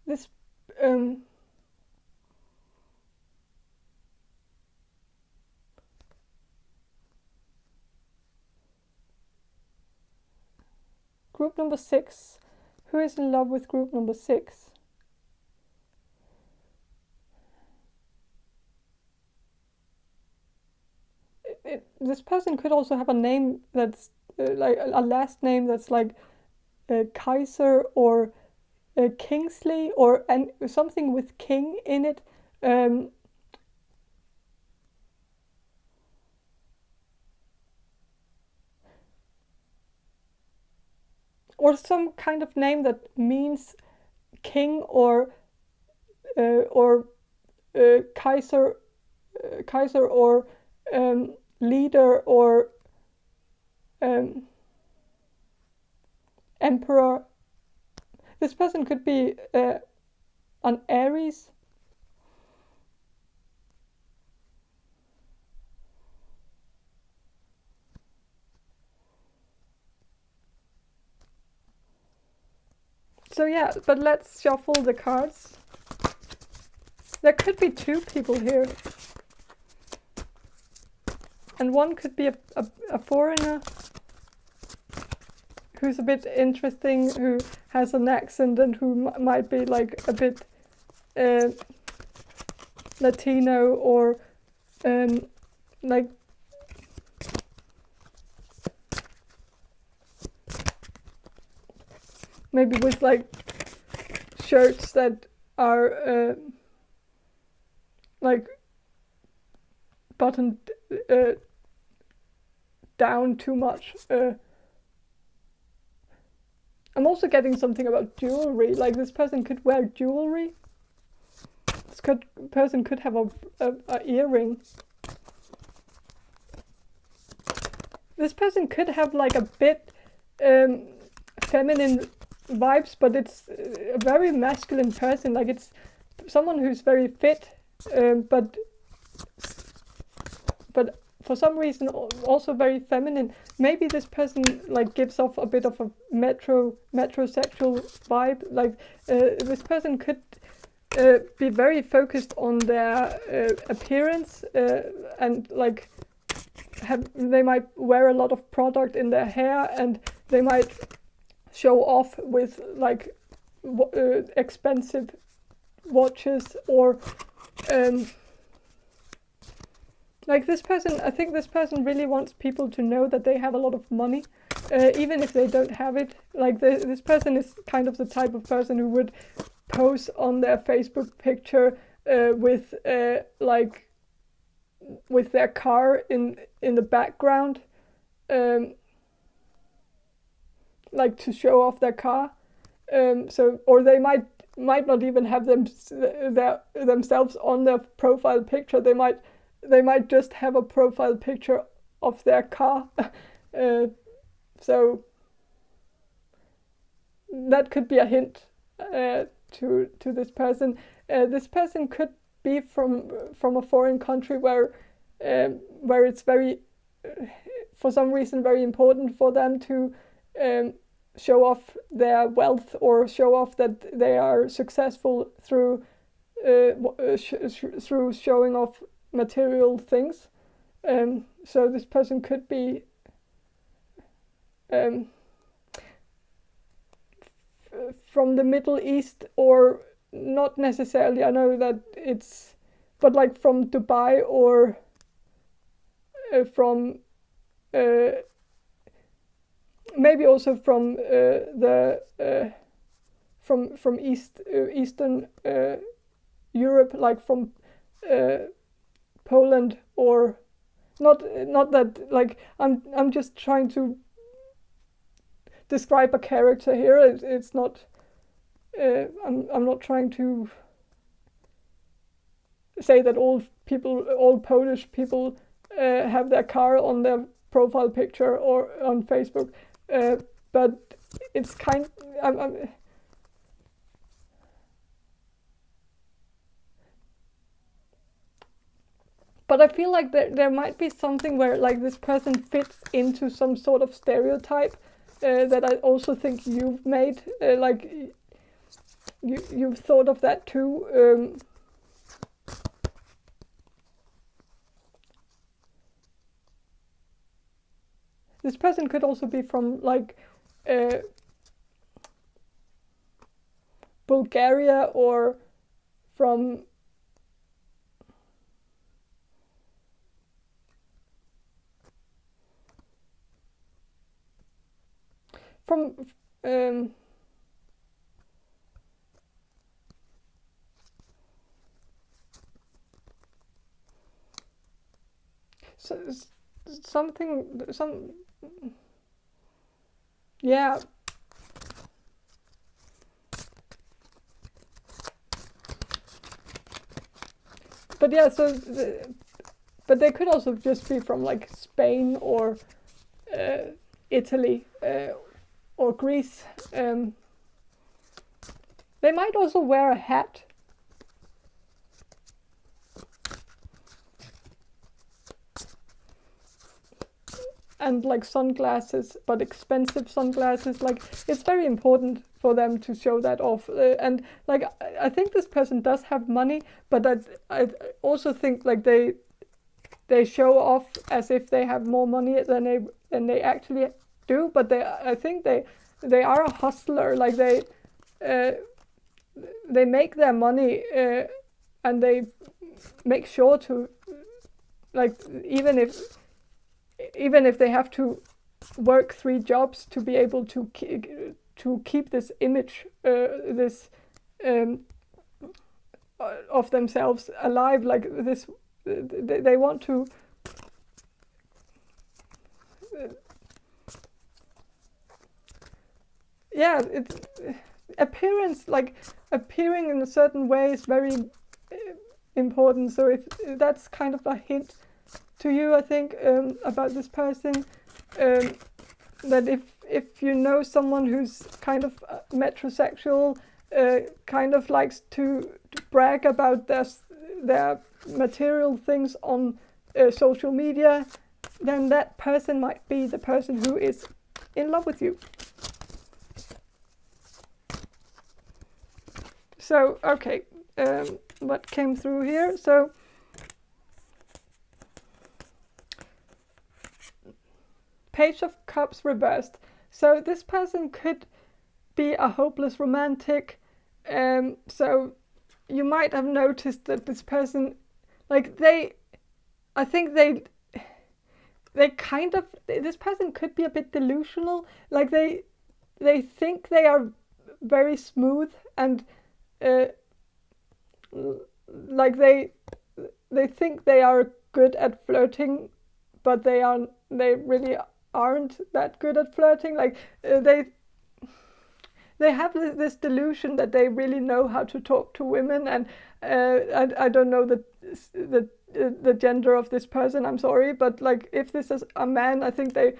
this group number 6. Who is in love with group number 6? This person could also have a name that's like a last name that's like Kaiser, or Kingsley, or something with king in it. Or some kind of name that means king, or Kaiser, or leader, or emperor. This person could be an Aries. So yeah, but let's shuffle the cards. There could be 2 people here. And one could be a foreigner who's a bit interesting, who has an accent, and who might be like a bit Latino, or like maybe with like shirts that are like buttoned down too much. I'm also getting something about jewelry, like this person could wear jewelry. This person could have a earring. This person could have like a bit feminine vibes, but it's a very masculine person. Like it's someone who's very fit, but for some reason also very feminine. Maybe this person like gives off a bit of a metrosexual vibe. Like this person could be very focused on their appearance, and like they might wear a lot of product in their hair, and they might show off with like expensive watches, or like this person, I think this person really wants people to know that they have a lot of money, even if they don't have it. Like this person is kind of the type of person who would pose on their Facebook picture with like with their car in the background. like to show off their car. So, or they might not even have themselves on their profile picture. They might just have a profile picture of their car. So that could be a hint to this person. This person could be from a foreign country where it's very, for some reason, very important for them to show off their wealth or show off that they are successful through through showing off material things. So this person could be from the Middle East, or not necessarily, I know that it's, but like from Dubai, or from maybe also from from Eastern Europe, like from Poland, or not that, like I'm just trying to describe a character here. It's not I'm not trying to say that all Polish people have their car on their profile picture or on Facebook, but it's but I feel like there might be something where like this person fits into some sort of stereotype that I also think you've made, like you've thought of that too. This person could also be from like Bulgaria, or from some yeah. But yeah, but they could also just be from like Spain, or Italy, or Greece. They might also wear a hat. And like sunglasses, but expensive sunglasses. Like it's very important for them to show that off. And like I think this person does have money, but I also think like they show off as if they have more money than they actually do. But I think they are a hustler. Like they make their money, and they make sure to, like, even if they have to work 3 jobs to be able to keep this image, this of themselves alive, like this, they want to. Yeah, it's appearance, like appearing in a certain way is very important. So if that's kind of a hint to you, I think, about this person, that if you know someone who's kind of metrosexual, kind of likes to brag about their material things on social media, then that person might be the person who is in love with you. So, okay, what came through here? So, Page of Cups reversed. So this person could be a hopeless romantic. So you might have noticed that this person, like I think they kind of, this person could be a bit delusional. Like they think they are very smooth, and like they think they are good at flirting, but they really aren't that good at flirting. Like they have this delusion that they really know how to talk to women, and I don't know the gender of this person. I'm sorry, but like if this is a man, I think they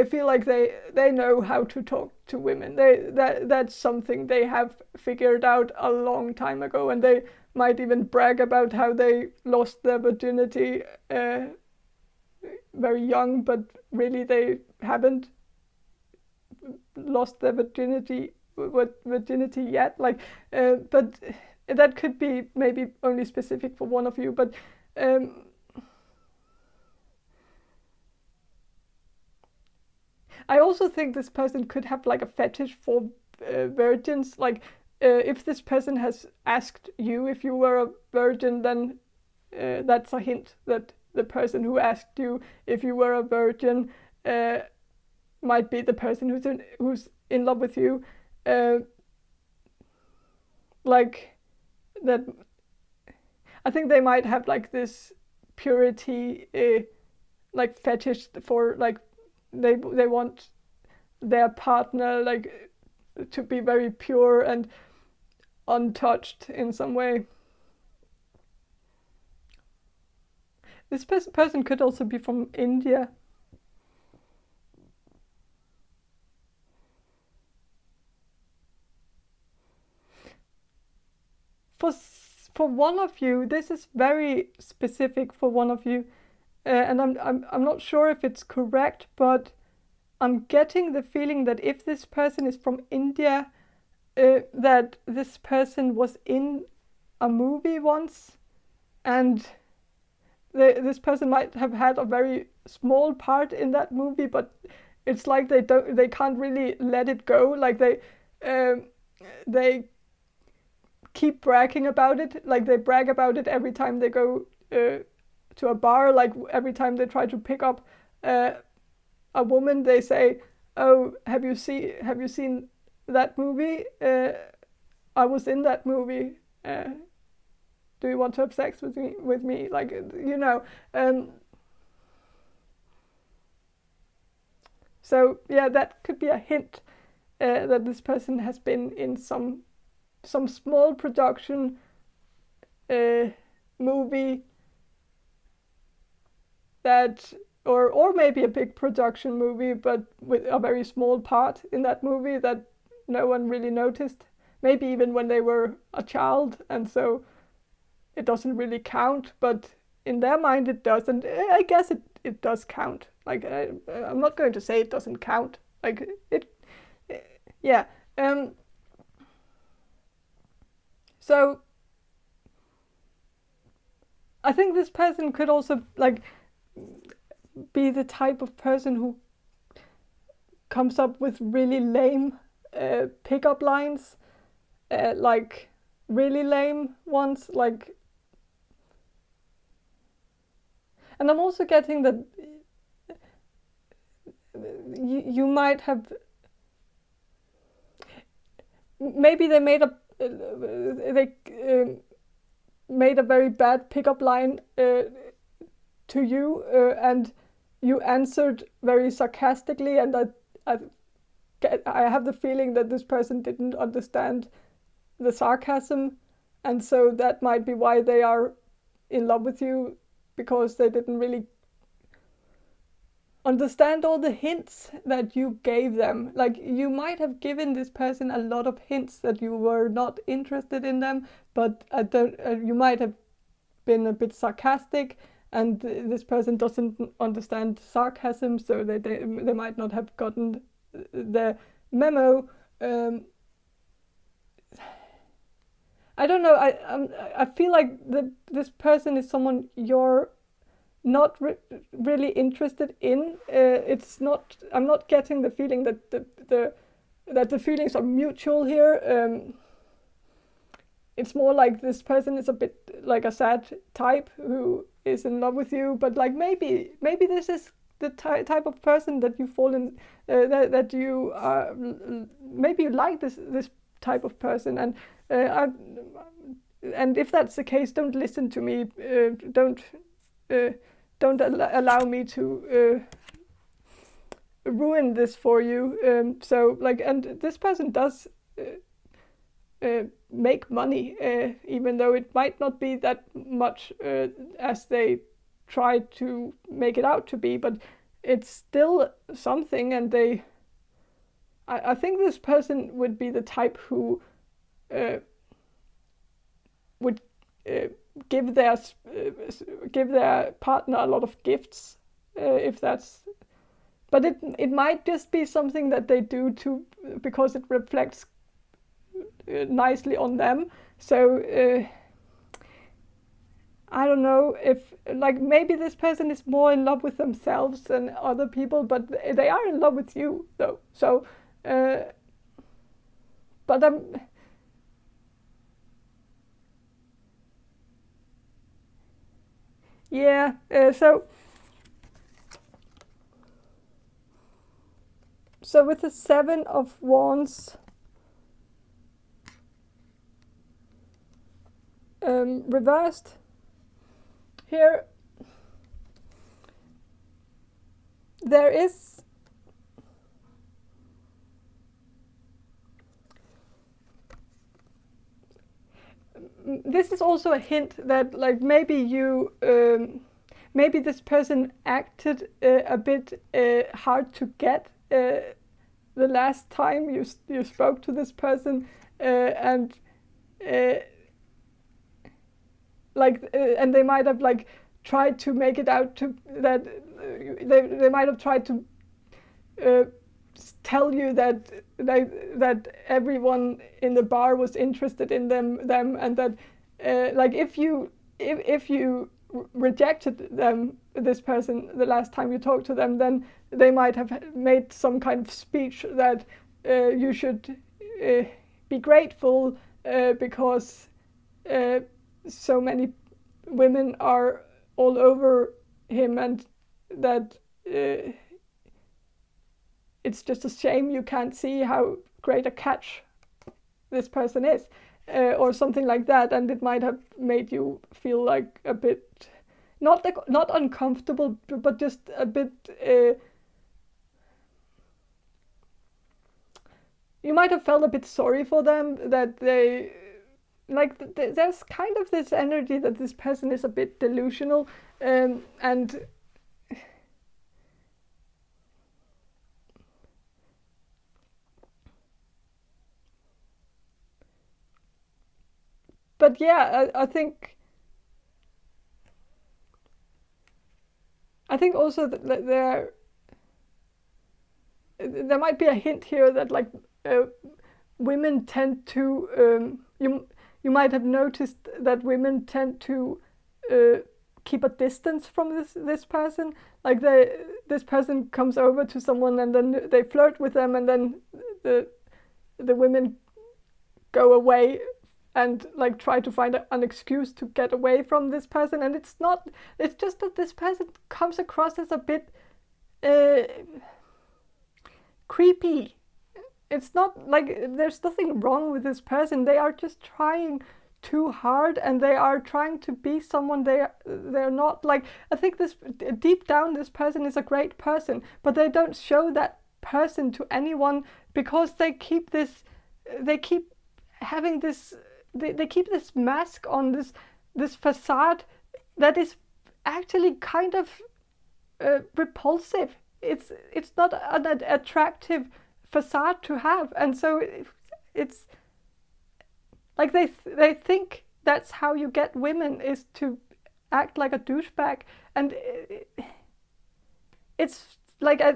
feel like they know how to talk to women. That's something they have figured out a long time ago, and they might even brag about how they lost their virginity very young, but really they haven't lost their virginity yet. Like, but that could be maybe only specific for one of you, but. I also think this person could have like a fetish for virgins. Like, if this person has asked you if you were a virgin, then that's a hint that the person who asked you if you were a virgin might be the person who's in love with you. Like that, I think they might have like this purity, like fetish for like. They want their partner like to be very pure and untouched in some way. This person could also be from India. For one of you, this is very specific for one of you. And I'm not sure if it's correct, but I'm getting the feeling that if this person is from India, that this person was in a movie once, and this person might have had a very small part in that movie, but it's like they can't really let it go. Like they keep bragging about it. Like they brag about it every time they go to a bar. Like every time they try to pick up a woman, they say, "Oh, have you seen that movie? I was in that movie. Do you want to have sex with me?" Like, you know. So yeah, that could be a hint that this person has been in some small production movie that, or maybe a big production movie, but with a very small part in that movie that no one really noticed. Maybe even when they were a child, and so it doesn't really count, but in their mind it does, and I guess it does count. Like I'm not going to say it doesn't count. Like yeah. So I think this person could also like be the type of person who comes up with really lame pickup lines, like really lame ones, like. And I'm also getting that you might have, maybe they made a very bad pickup line to you, and you answered very sarcastically, and I have the feeling that this person didn't understand the sarcasm, and so that might be why they are in love with you, because they didn't really understand all the hints that you gave them. Like you might have given this person a lot of hints that you were not interested in them, but you might have been a bit sarcastic, and this person doesn't understand sarcasm, so they might not have gotten the memo. I don't know. I feel like this person is someone you're not really interested in. It's not. I'm not getting the feeling that the feelings are mutual here. It's more like this person is a bit like a sad type who is in love with you, but like maybe this is the type of person that you fall in, that you are. Maybe you like this type of person, and and if that's the case, don't listen to me. Don't allow me to ruin this for you. So like, and this person does make money, even though it might not be that much as they try to make it out to be, but it's still something. And I think this person would be the type who would give their partner a lot of gifts, if that's. But it might just be something that they do because it reflects nicely on them. So I don't know if, like, maybe this person is more in love with themselves than other people, but they are in love with you though. So but yeah, so with the 7 of Wands, reversed here, there is this is also a hint that, like, maybe you maybe this person acted a bit hard to get the last time you spoke to this person, and and they might have like tried to make it out to that they might have tried to tell you that everyone in the bar was interested in them, and that like if you rejected this person the last time you talked to them, then they might have made some kind of speech that you should be grateful because so many women are all over him, and that it's just a shame you can't see how great a catch this person is, or something like that. And it might have made you feel like a bit not uncomfortable, but just a bit you might have felt a bit sorry for them, that they like there's kind of this energy that this person is a bit delusional, and but yeah, I think also that there might be a hint here that, like, women tend to you might have noticed that women tend to keep a distance from this person. Like this person comes over to someone and then they flirt with them, and then the women go away and like try to find an excuse to get away from this person. And it's just that this person comes across as a bit creepy. It's not like there's nothing wrong with this person. They are just trying too hard, and they are trying to be someone they're not. Like, I think this deep down, this person is a great person, but they don't show that person to anyone because they keep having this. They keep this mask on, this facade that is actually kind of repulsive. It's not an attractive facade to have, and so it's like they think that's how you get women, is to act like a douchebag. And it's like I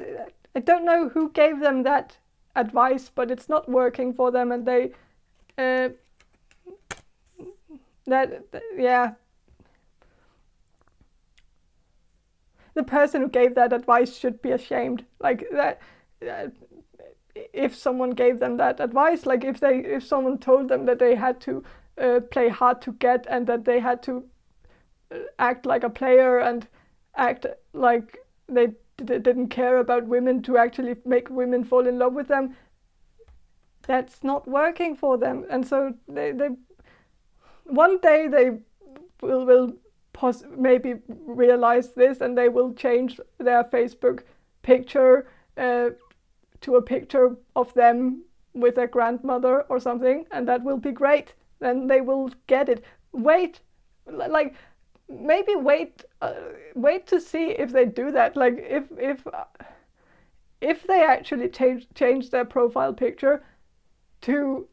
don't know who gave them that advice, but it's not working for them, and they yeah, the person who gave that advice should be ashamed. Like that. If someone gave them that advice, like if someone told them that they had to play hard to get, and that they had to act like a player and act like they didn't care about women to actually make women fall in love with them, that's not working for them. And so they one day they will maybe realize this, and they will change their Facebook picture to a picture of them with their grandmother or something, and that will be great. Then they will get it. Wait, like maybe wait to see if they do that. Like if they actually change their profile picture to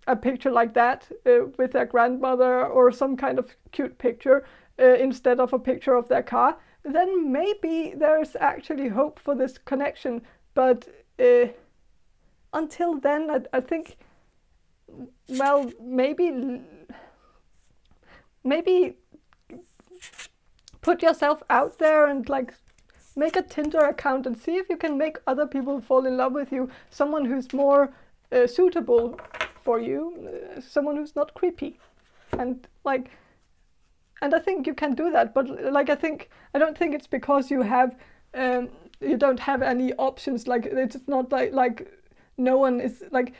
a picture like that with their grandmother or some kind of cute picture instead of a picture of their car, then maybe there's actually hope for this connection. But until then, I think, well, maybe put yourself out there and like make a Tinder account and see if you can make other people fall in love with you. Someone who's more suitable for you, someone who's not creepy, and I think you can do that. But like I don't think it's because you have you don't have any options. Like it's not like no one is like.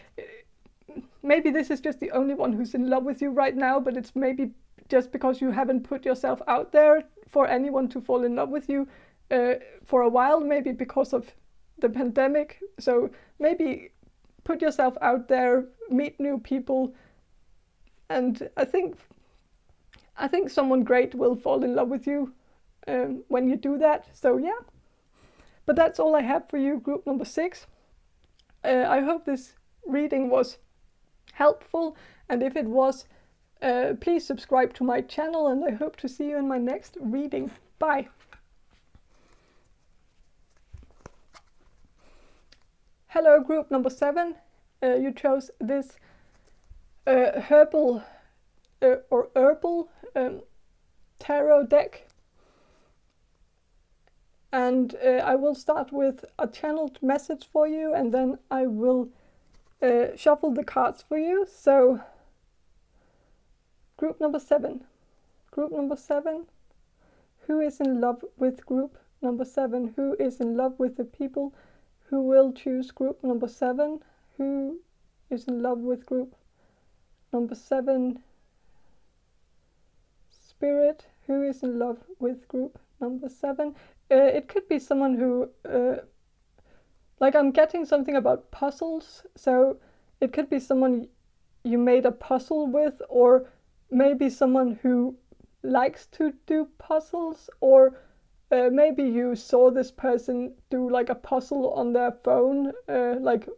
Maybe this is just the only one who's in love with you right now, but it's maybe just because you haven't put yourself out there for anyone to fall in love with you for a while, maybe because of the pandemic. So maybe put yourself out there, meet new people, and I think someone great will fall in love with you when you do that. So yeah, but that's all I have for you, group number 6. I hope this reading was helpful, and if it was, please subscribe to my channel, and I hope to see you in my next reading. Bye. Hello, group number 7. You chose this herbal tarot deck, and I will start with a channeled message for you, and then I will shuffle the cards for you. So group number 7. Group number 7. Who is in love with group number 7? Who is in love with the people who will choose group number 7? Who is in love with group number 7? Spirit, who is in love with group number 7? It could be someone who like I'm getting something about puzzles, so it could be someone you made a puzzle with, or maybe someone who likes to do puzzles, or maybe you saw this person do like a puzzle on their phone, like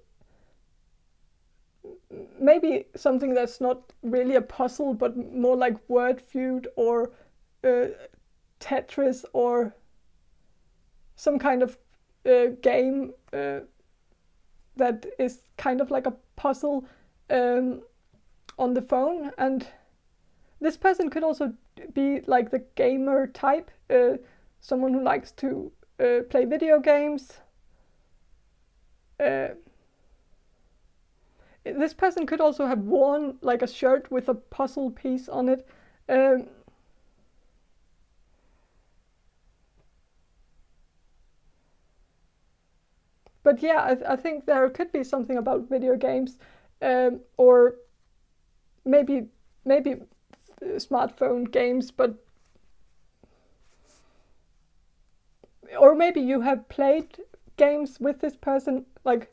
maybe something that's not really a puzzle but more like word feud or Tetris or some kind of game that is kind of like a puzzle on the phone. And this person could also be like the gamer type, someone who likes to play video games. This person could also have worn like a shirt with a puzzle piece on it. But yeah, I think there could be something about video games, or maybe smartphone games, but or maybe you have played games with this person, like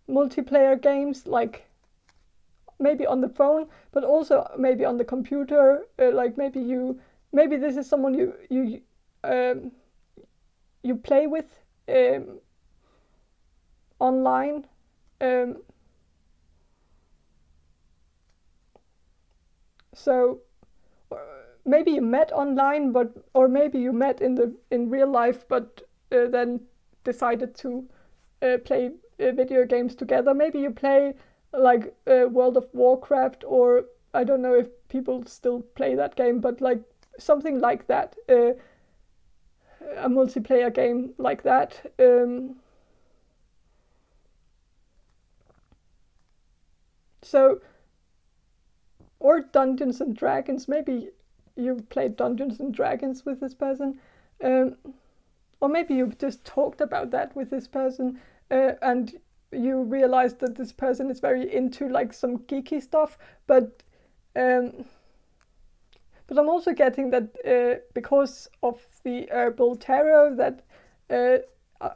multiplayer games, like maybe on the phone, but also maybe on the computer. Like maybe this is someone you play with online. So maybe you met online, or maybe you met in real life, but then decided to play video games together. Maybe you play like World of Warcraft, or I don't know if people still play that game, but like something like that, a multiplayer game like that. So, or Dungeons and Dragons. Maybe you played Dungeons and Dragons with this person, or maybe you've just talked about that with this person, and you realized that this person is very into like some geeky stuff. But I'm also getting that because of the Herbal Tarot, that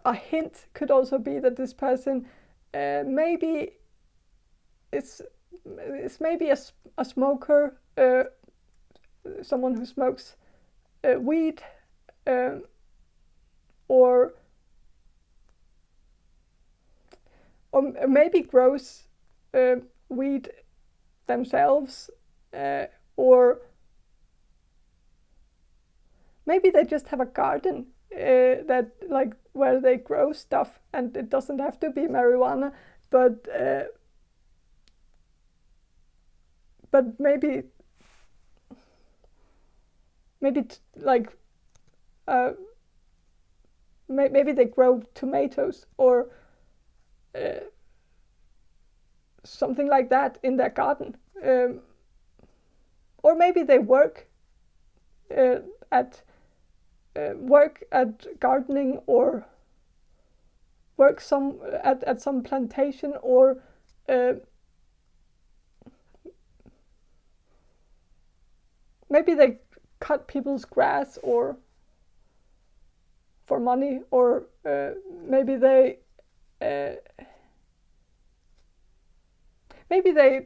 a hint could also be that this person maybe is maybe a smoker, someone who smokes weed, or maybe grows weed themselves, or maybe they just have a garden that like where they grow stuff, and it doesn't have to be marijuana, but maybe like maybe they grow tomatoes or something like that in their garden, or maybe they work at gardening, or work at some plantation, or maybe they cut people's grass or for money, or maybe they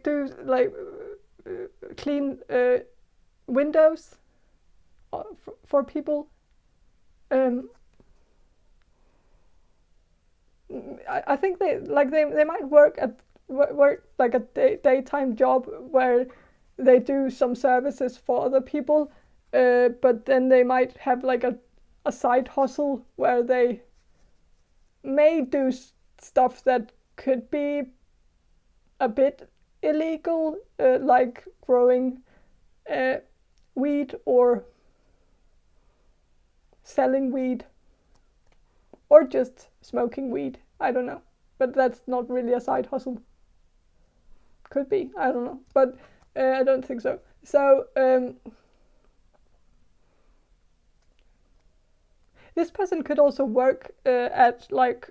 do like clean windows for people. I think they might work like a daytime job where they do some services for other people, but then they might have like a side hustle where they may do stuff that could be a bit illegal, like growing weed or selling weed, or just smoking weed. I don't know, but that's not really a side hustle. Could be, I don't know, but I don't think so. So this person could also work at like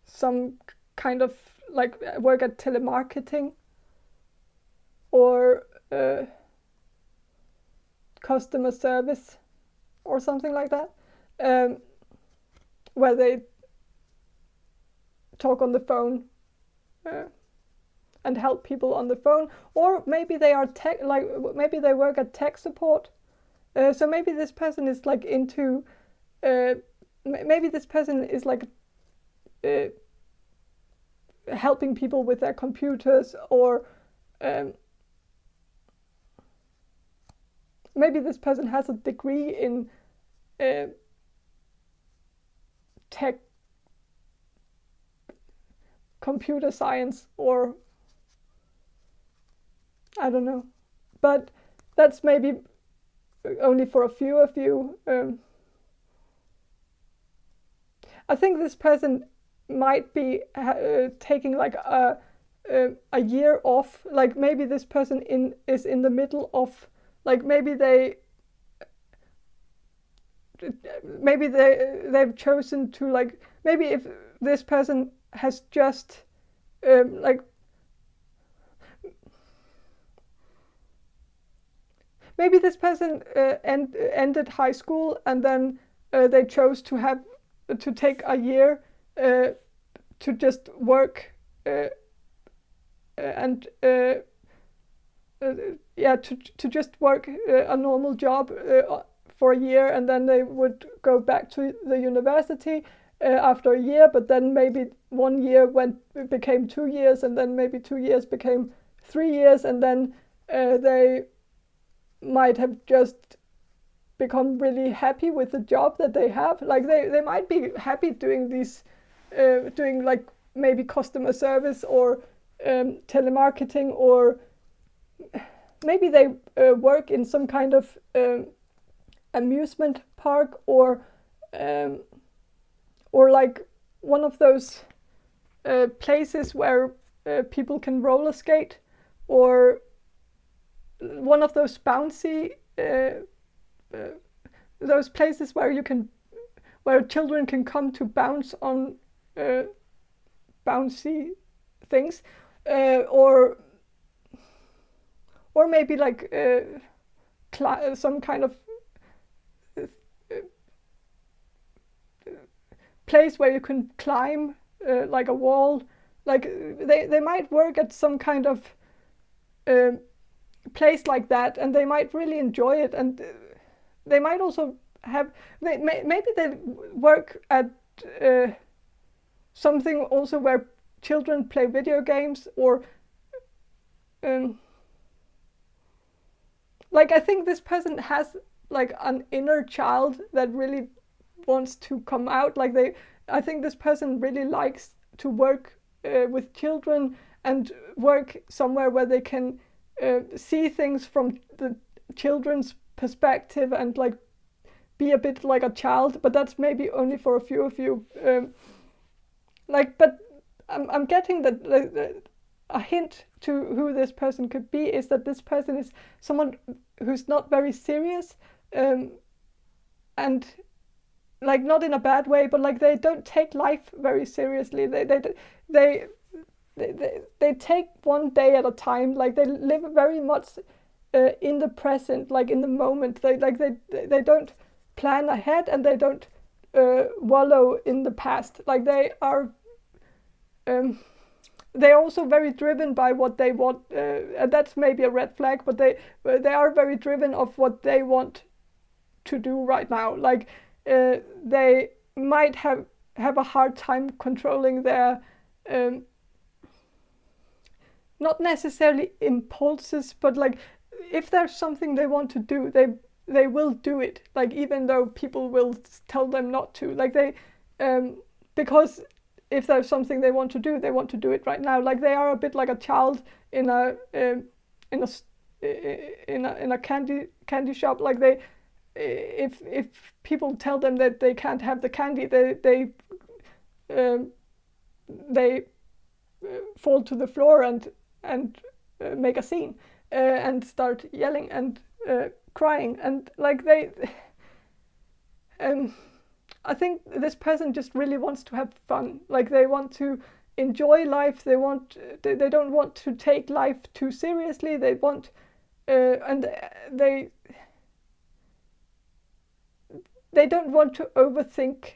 some kind of like work at telemarketing, or customer service or something like that, where they talk on the phone and help people on the phone, or maybe they are maybe they work at tech support. So maybe this person is like into maybe this person is like helping people with their computers, or maybe this person has a degree in tech, computer science, or I don't know. But that's maybe only for a few of you. I think this person might be taking like a year off. Like maybe this person is in the middle of, like maybe they've chosen to, like, maybe if this person has just like maybe this person ended high school, and then they chose to take a year to just work and to just work a normal job for a year, and then they would go back to the university after a year, but then maybe 1 year became 2 years, and then maybe 2 years became 3 years, and then they might have just become really happy with the job that they have. Like they might be happy doing these, doing like maybe customer service or telemarketing, or maybe they work in some kind of amusement park, or like one of those places where people can roller skate, or one of those bouncy those places where children can come to bounce on bouncy things, or maybe like some kind of place where you can climb, like a wall. Like they might work at some kind of place like that, and they might really enjoy it, and they might also have maybe they work at something also where children play video games, or like I think this person has like an inner child that really wants to come out. Like I think this person really likes to work with children and work somewhere where they can see things from the children's perspective and like be a bit like a child. But that's maybe only for a few of you. But I'm getting that a hint to who this person could be is that this person is someone who's not very serious, and like not in a bad way, but like they don't take life very seriously. They take one day at a time. Like they live very much in the present, like in the moment. They don't plan ahead, and they don't wallow in the past. Like they are. They're also very driven by what they want. And that's maybe a red flag, but they are very driven of what they want to do right now. Like they might have a hard time controlling their not necessarily impulses, but like if there's something they want to do, they will do it. Like even though people will tell them not to. Like they because if there's something they want to do it right now. Like they are a bit like a child in a candy shop. Like they, if people tell them that they can't have the candy, they fall to the floor and make a scene and start yelling and crying, and like they. I think this person just really wants to have fun. Like they want to enjoy life. They don't want to take life too seriously. They want, and they don't want to overthink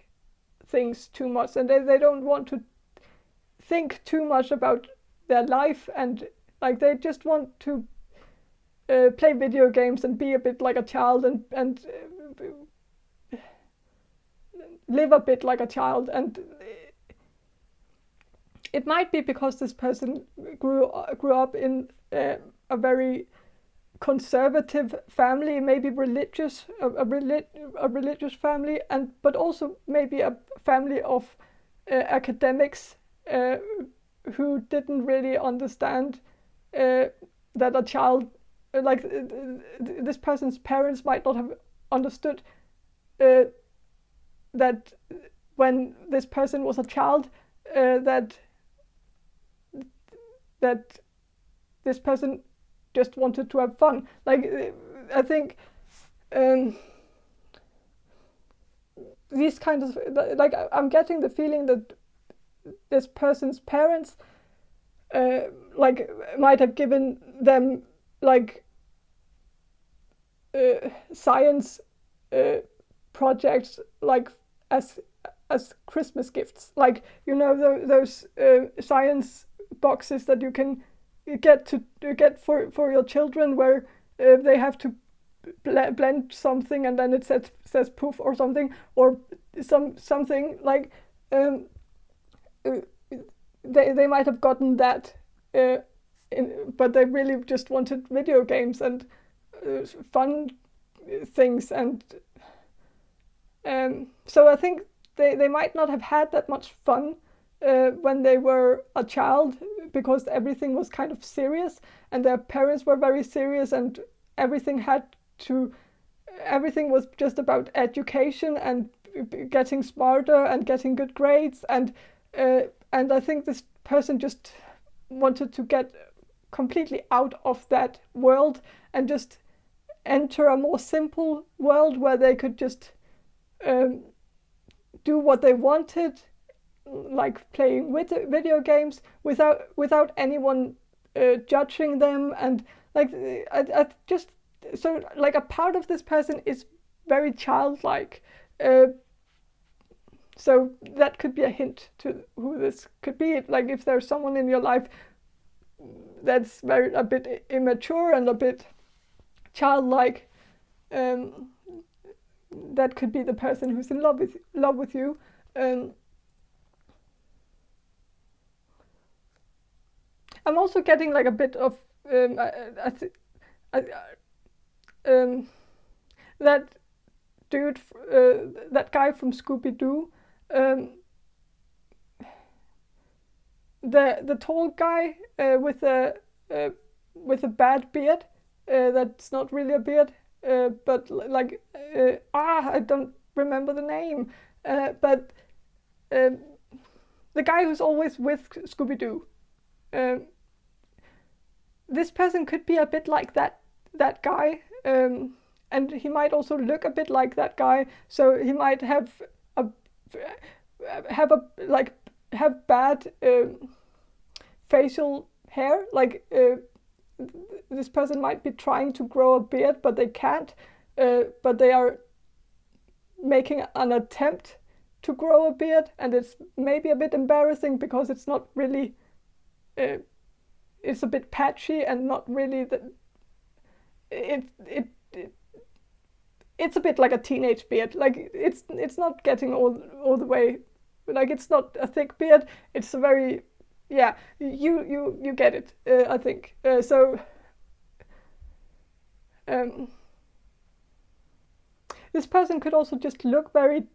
things too much, and they don't want to think too much about their life, and like they just want to play video games and be a bit like a child and live a bit like a child. And it might be because this person grew up in a very conservative family, maybe religious, a religious family, but also maybe a family of academics who didn't really understand that a child, like this person's parents might not have understood that when this person was a child, that this person just wanted to have fun. Like I think these kinds of, like I'm getting the feeling that this person's parents like might have given them like science projects like as Christmas gifts, like you know those science boxes that you can get for your children, where they have to blend something and then it says poof or something, or something like they might have gotten that, but they really just wanted video games and fun things, and so I think they might not have had that much fun when they were a child, because everything was kind of serious and their parents were very serious, and everything was just about education and getting smarter and getting good grades, and I think this person just wanted to get completely out of that world and just enter a more simple world where they could just do what they wanted, like playing with video games without anyone judging them. And like I just, so like a part of this person is very childlike, So that could be a hint to who this could be. Like if there's someone in your life that's a bit immature and a bit childlike, that could be the person who's in love with you. I'm also getting like a bit of that dude, that guy from Scooby-Doo, the tall guy with a bad beard, that's not really a beard, but like I don't remember the name, but the guy who's always with Scooby-Doo. This person could be a bit like that guy, and he might also look a bit like that guy. So he might have bad facial hair. Like this person might be trying to grow a beard, but they can't. But they are making an attempt to grow a beard, and it's maybe a bit embarrassing because it's not really. It's a bit patchy and not really it's a bit like a teenage beard. Like it's not getting all the way. Like it's not a thick beard. It's a very you get it. I think so. This person could also just look very.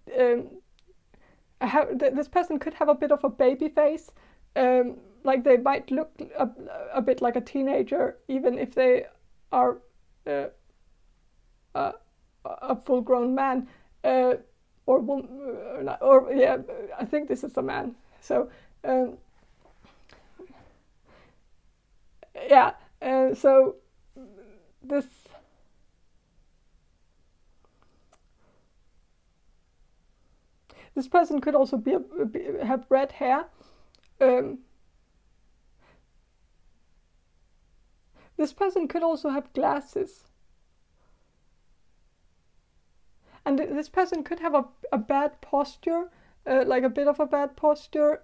This person could have a bit of a baby face. Like they might look a bit like a teenager, even if they are a full-grown man, or woman, or yeah, I think this is a man. So yeah, so this. This person could also have red hair. This person could also have glasses. And this person could have a bad posture, like a bit of a bad posture.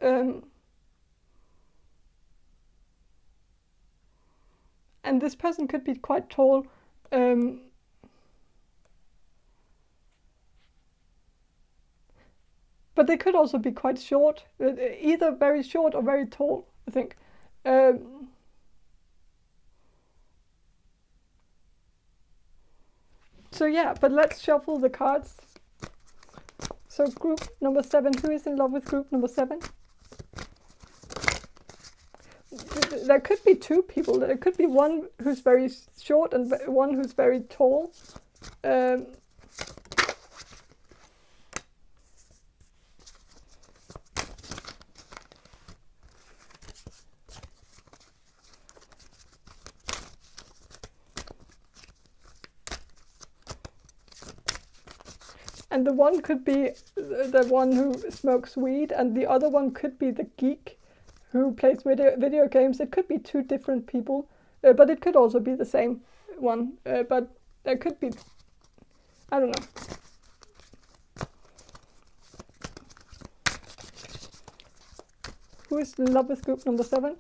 And this person could be quite tall. But they could also be quite short, either very short or very tall, I think. So yeah, but let's shuffle the cards. So group number 7, who is in love with group number 7? There could be 2 people. There could be one who's very short and one who's very tall. And the one could be the one who smokes weed, and the other one could be the geek who plays video games. It could be 2 different people, but it could also be the same one. But there could be, I don't know. Who is in love with group number 7?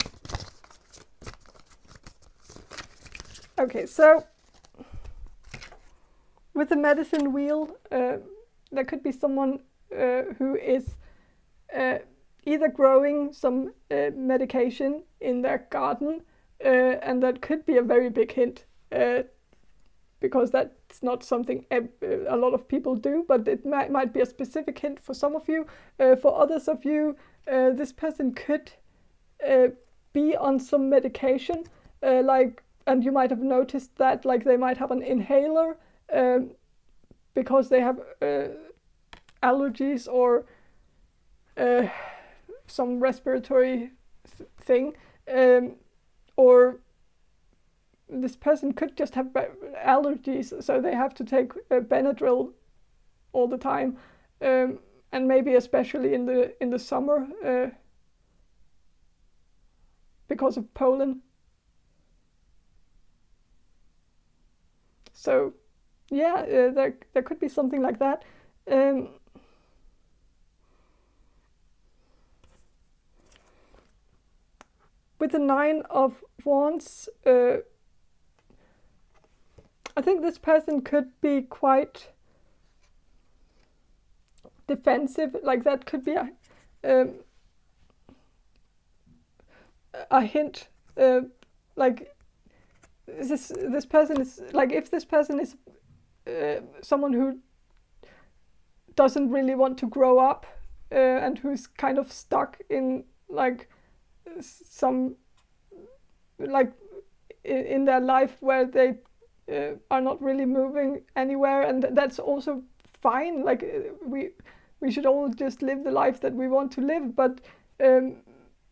Okay, so with the medicine wheel, there could be someone who is either growing some medication in their garden, and that could be a very big hint, because that's not something a lot of people do, but it might be a specific hint for some of you. For others of you, this person could be on some medication, and you might have noticed that, like they might have an inhaler, because they have allergies or some respiratory thing, or this person could just have allergies, so they have to take Benadryl all the time, and maybe especially in the summer, because of pollen. So yeah, there could be something like that. with the 9 of Wands, I think this person could be quite defensive. Like that could be a hint. Like this person is like, if this person is someone who doesn't really want to grow up and who's kind of stuck in like some like in their life where they are not really moving anywhere, and that's also fine. Like we should all just live the life that we want to live, but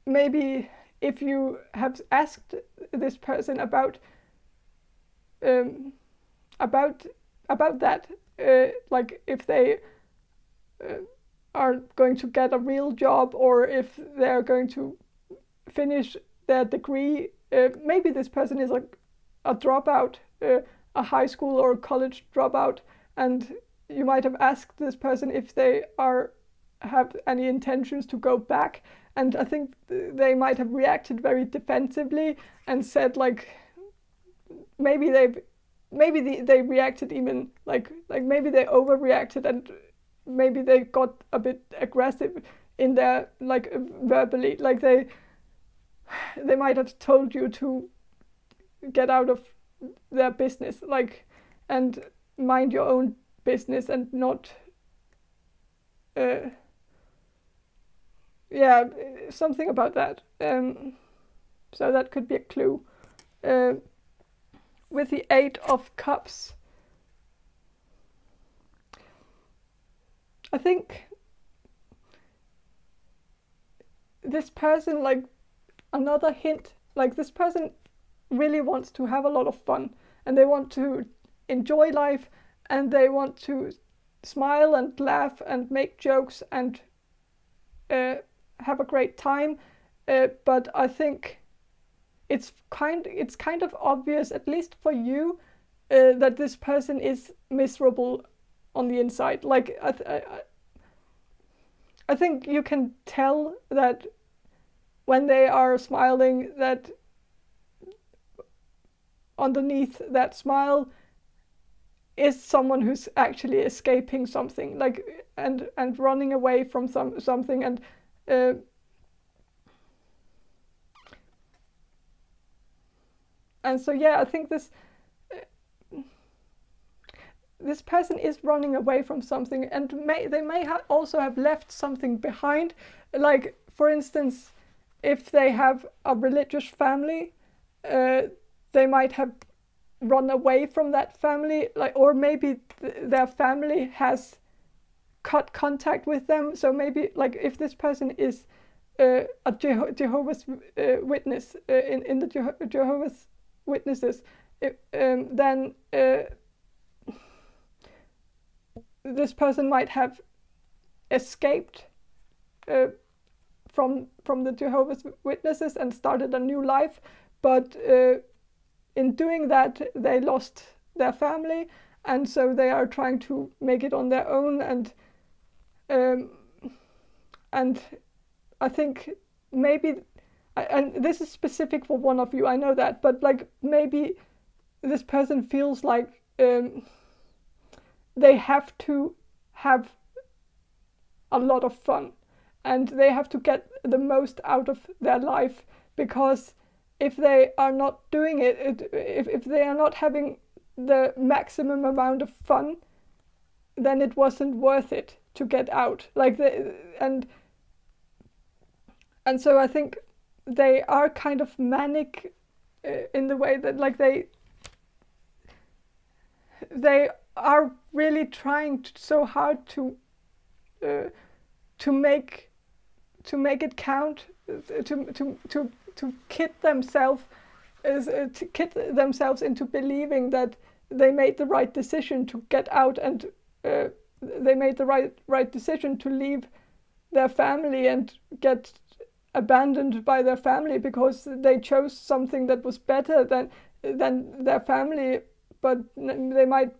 maybe if you have asked this person about that, like if they are going to get a real job, or if they're going to finish their degree, maybe this person is like a dropout, a high school or college dropout, and you might have asked this person if they have any intentions to go back, and I think they might have reacted very defensively and said like maybe they reacted even like maybe they overreacted, and maybe they got a bit aggressive in their like verbally, like they might have told you to get out of their business, like, and mind your own business and not yeah, something about that. So that could be a clue. With the 8 of Cups, I think this person, like another hint, like this person really wants to have a lot of fun, and they want to enjoy life, and they want to smile and laugh and make jokes and have a great time, but I think it's kind of obvious, at least for you, that this person is miserable on the inside. Like I think you can tell that when they are smiling, that underneath that smile is someone who's actually escaping something, like and running away from something, and so yeah, I think this person is running away from something, and they may also have left something behind. Like for instance, if they have a religious family, they might have run away from that family, like, or maybe their family has cut contact with them. So maybe like if this person is a Jehovah's Witness, in the Jehovah's Witnesses, then this person might have escaped from the Jehovah's Witnesses and started a new life, but in doing that they lost their family, and so they are trying to make it on their own, and I think maybe, and this is specific for one of you, I know that, but like maybe this person feels like they have to have a lot of fun, and they have to get the most out of their life, because if they are not doing it, if they are not having the maximum amount of fun, then it wasn't worth it to get out. Like and so I think they are kind of manic in the way that like they are really trying so hard to make it count, to kid themselves into believing that they made the right decision to get out, and they made the right decision to leave their family and get abandoned by their family because they chose something that was better than their family, but they might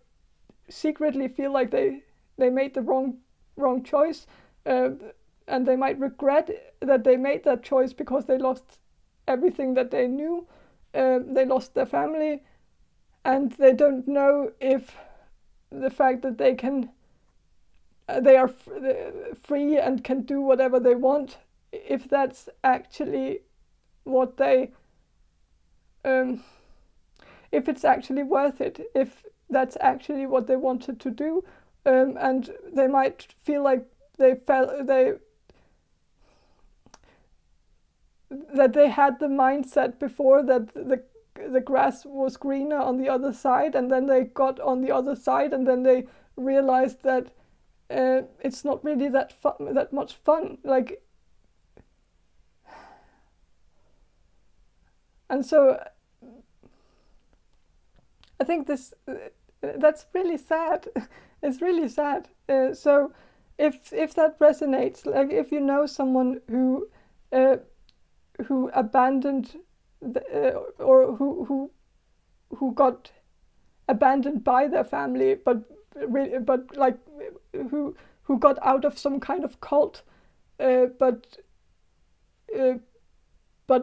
secretly feel like they made the wrong choice, and they might regret that they made that choice because they lost everything that they knew. They lost their family, and they don't know if the fact that they are free and can do whatever they want, if that's actually what they, if it's actually worth it, if that's actually what they wanted to do, and they might feel like that they had the mindset before that the grass was greener on the other side, and then they got on the other side, and then they realized that it's not really that much fun. Like, and so I think that's really sad. It's really sad. So if that resonates, like if you know someone who abandoned or who got abandoned by their family, but like who got out of some kind of cult, but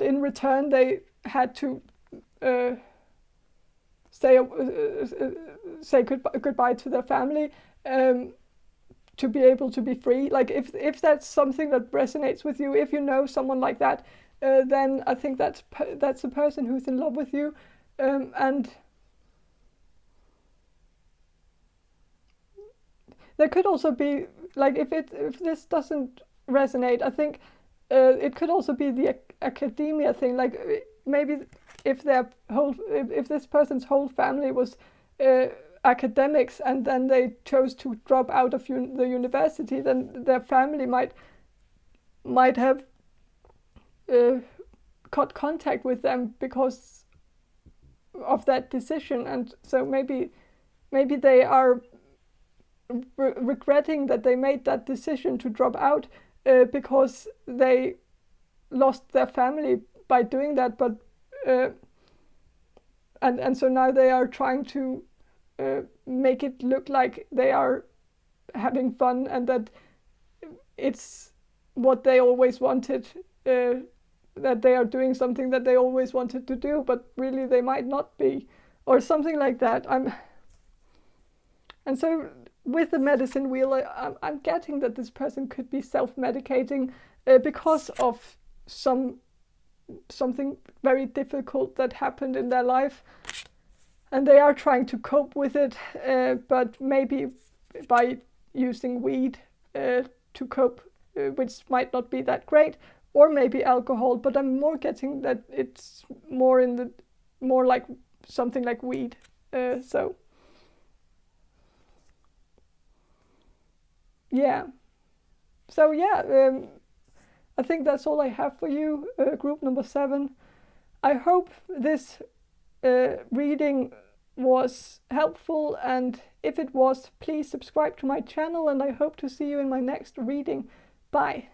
in return they had to say goodbye to their family to be able to be free. Like if that's something that resonates with you, if you know someone like that, then I think that's a person who's in love with you, and there could also be, like, if this doesn't resonate, I think it could also be the academia thing. Like maybe if this person's whole family was academics, and then they chose to drop out of the university, then their family might have cut contact with them because of that decision, and so maybe they are regretting that they made that decision to drop out because they lost their family by doing that, but and so now they are trying to make it look like they are having fun and that it's what they always wanted, that they are doing something that they always wanted to do, but really they might not be, or something like that. And so with the medicine wheel, I'm getting that this person could be self-medicating because of something very difficult that happened in their life, and they are trying to cope with it, but maybe by using weed to cope, which might not be that great, or maybe alcohol, but I'm more getting that it's more like something like weed. So yeah. So yeah, I think that's all I have for you, group number 7. I hope this reading was helpful, and if it was, please subscribe to my channel, and I hope to see you in my next reading. Bye.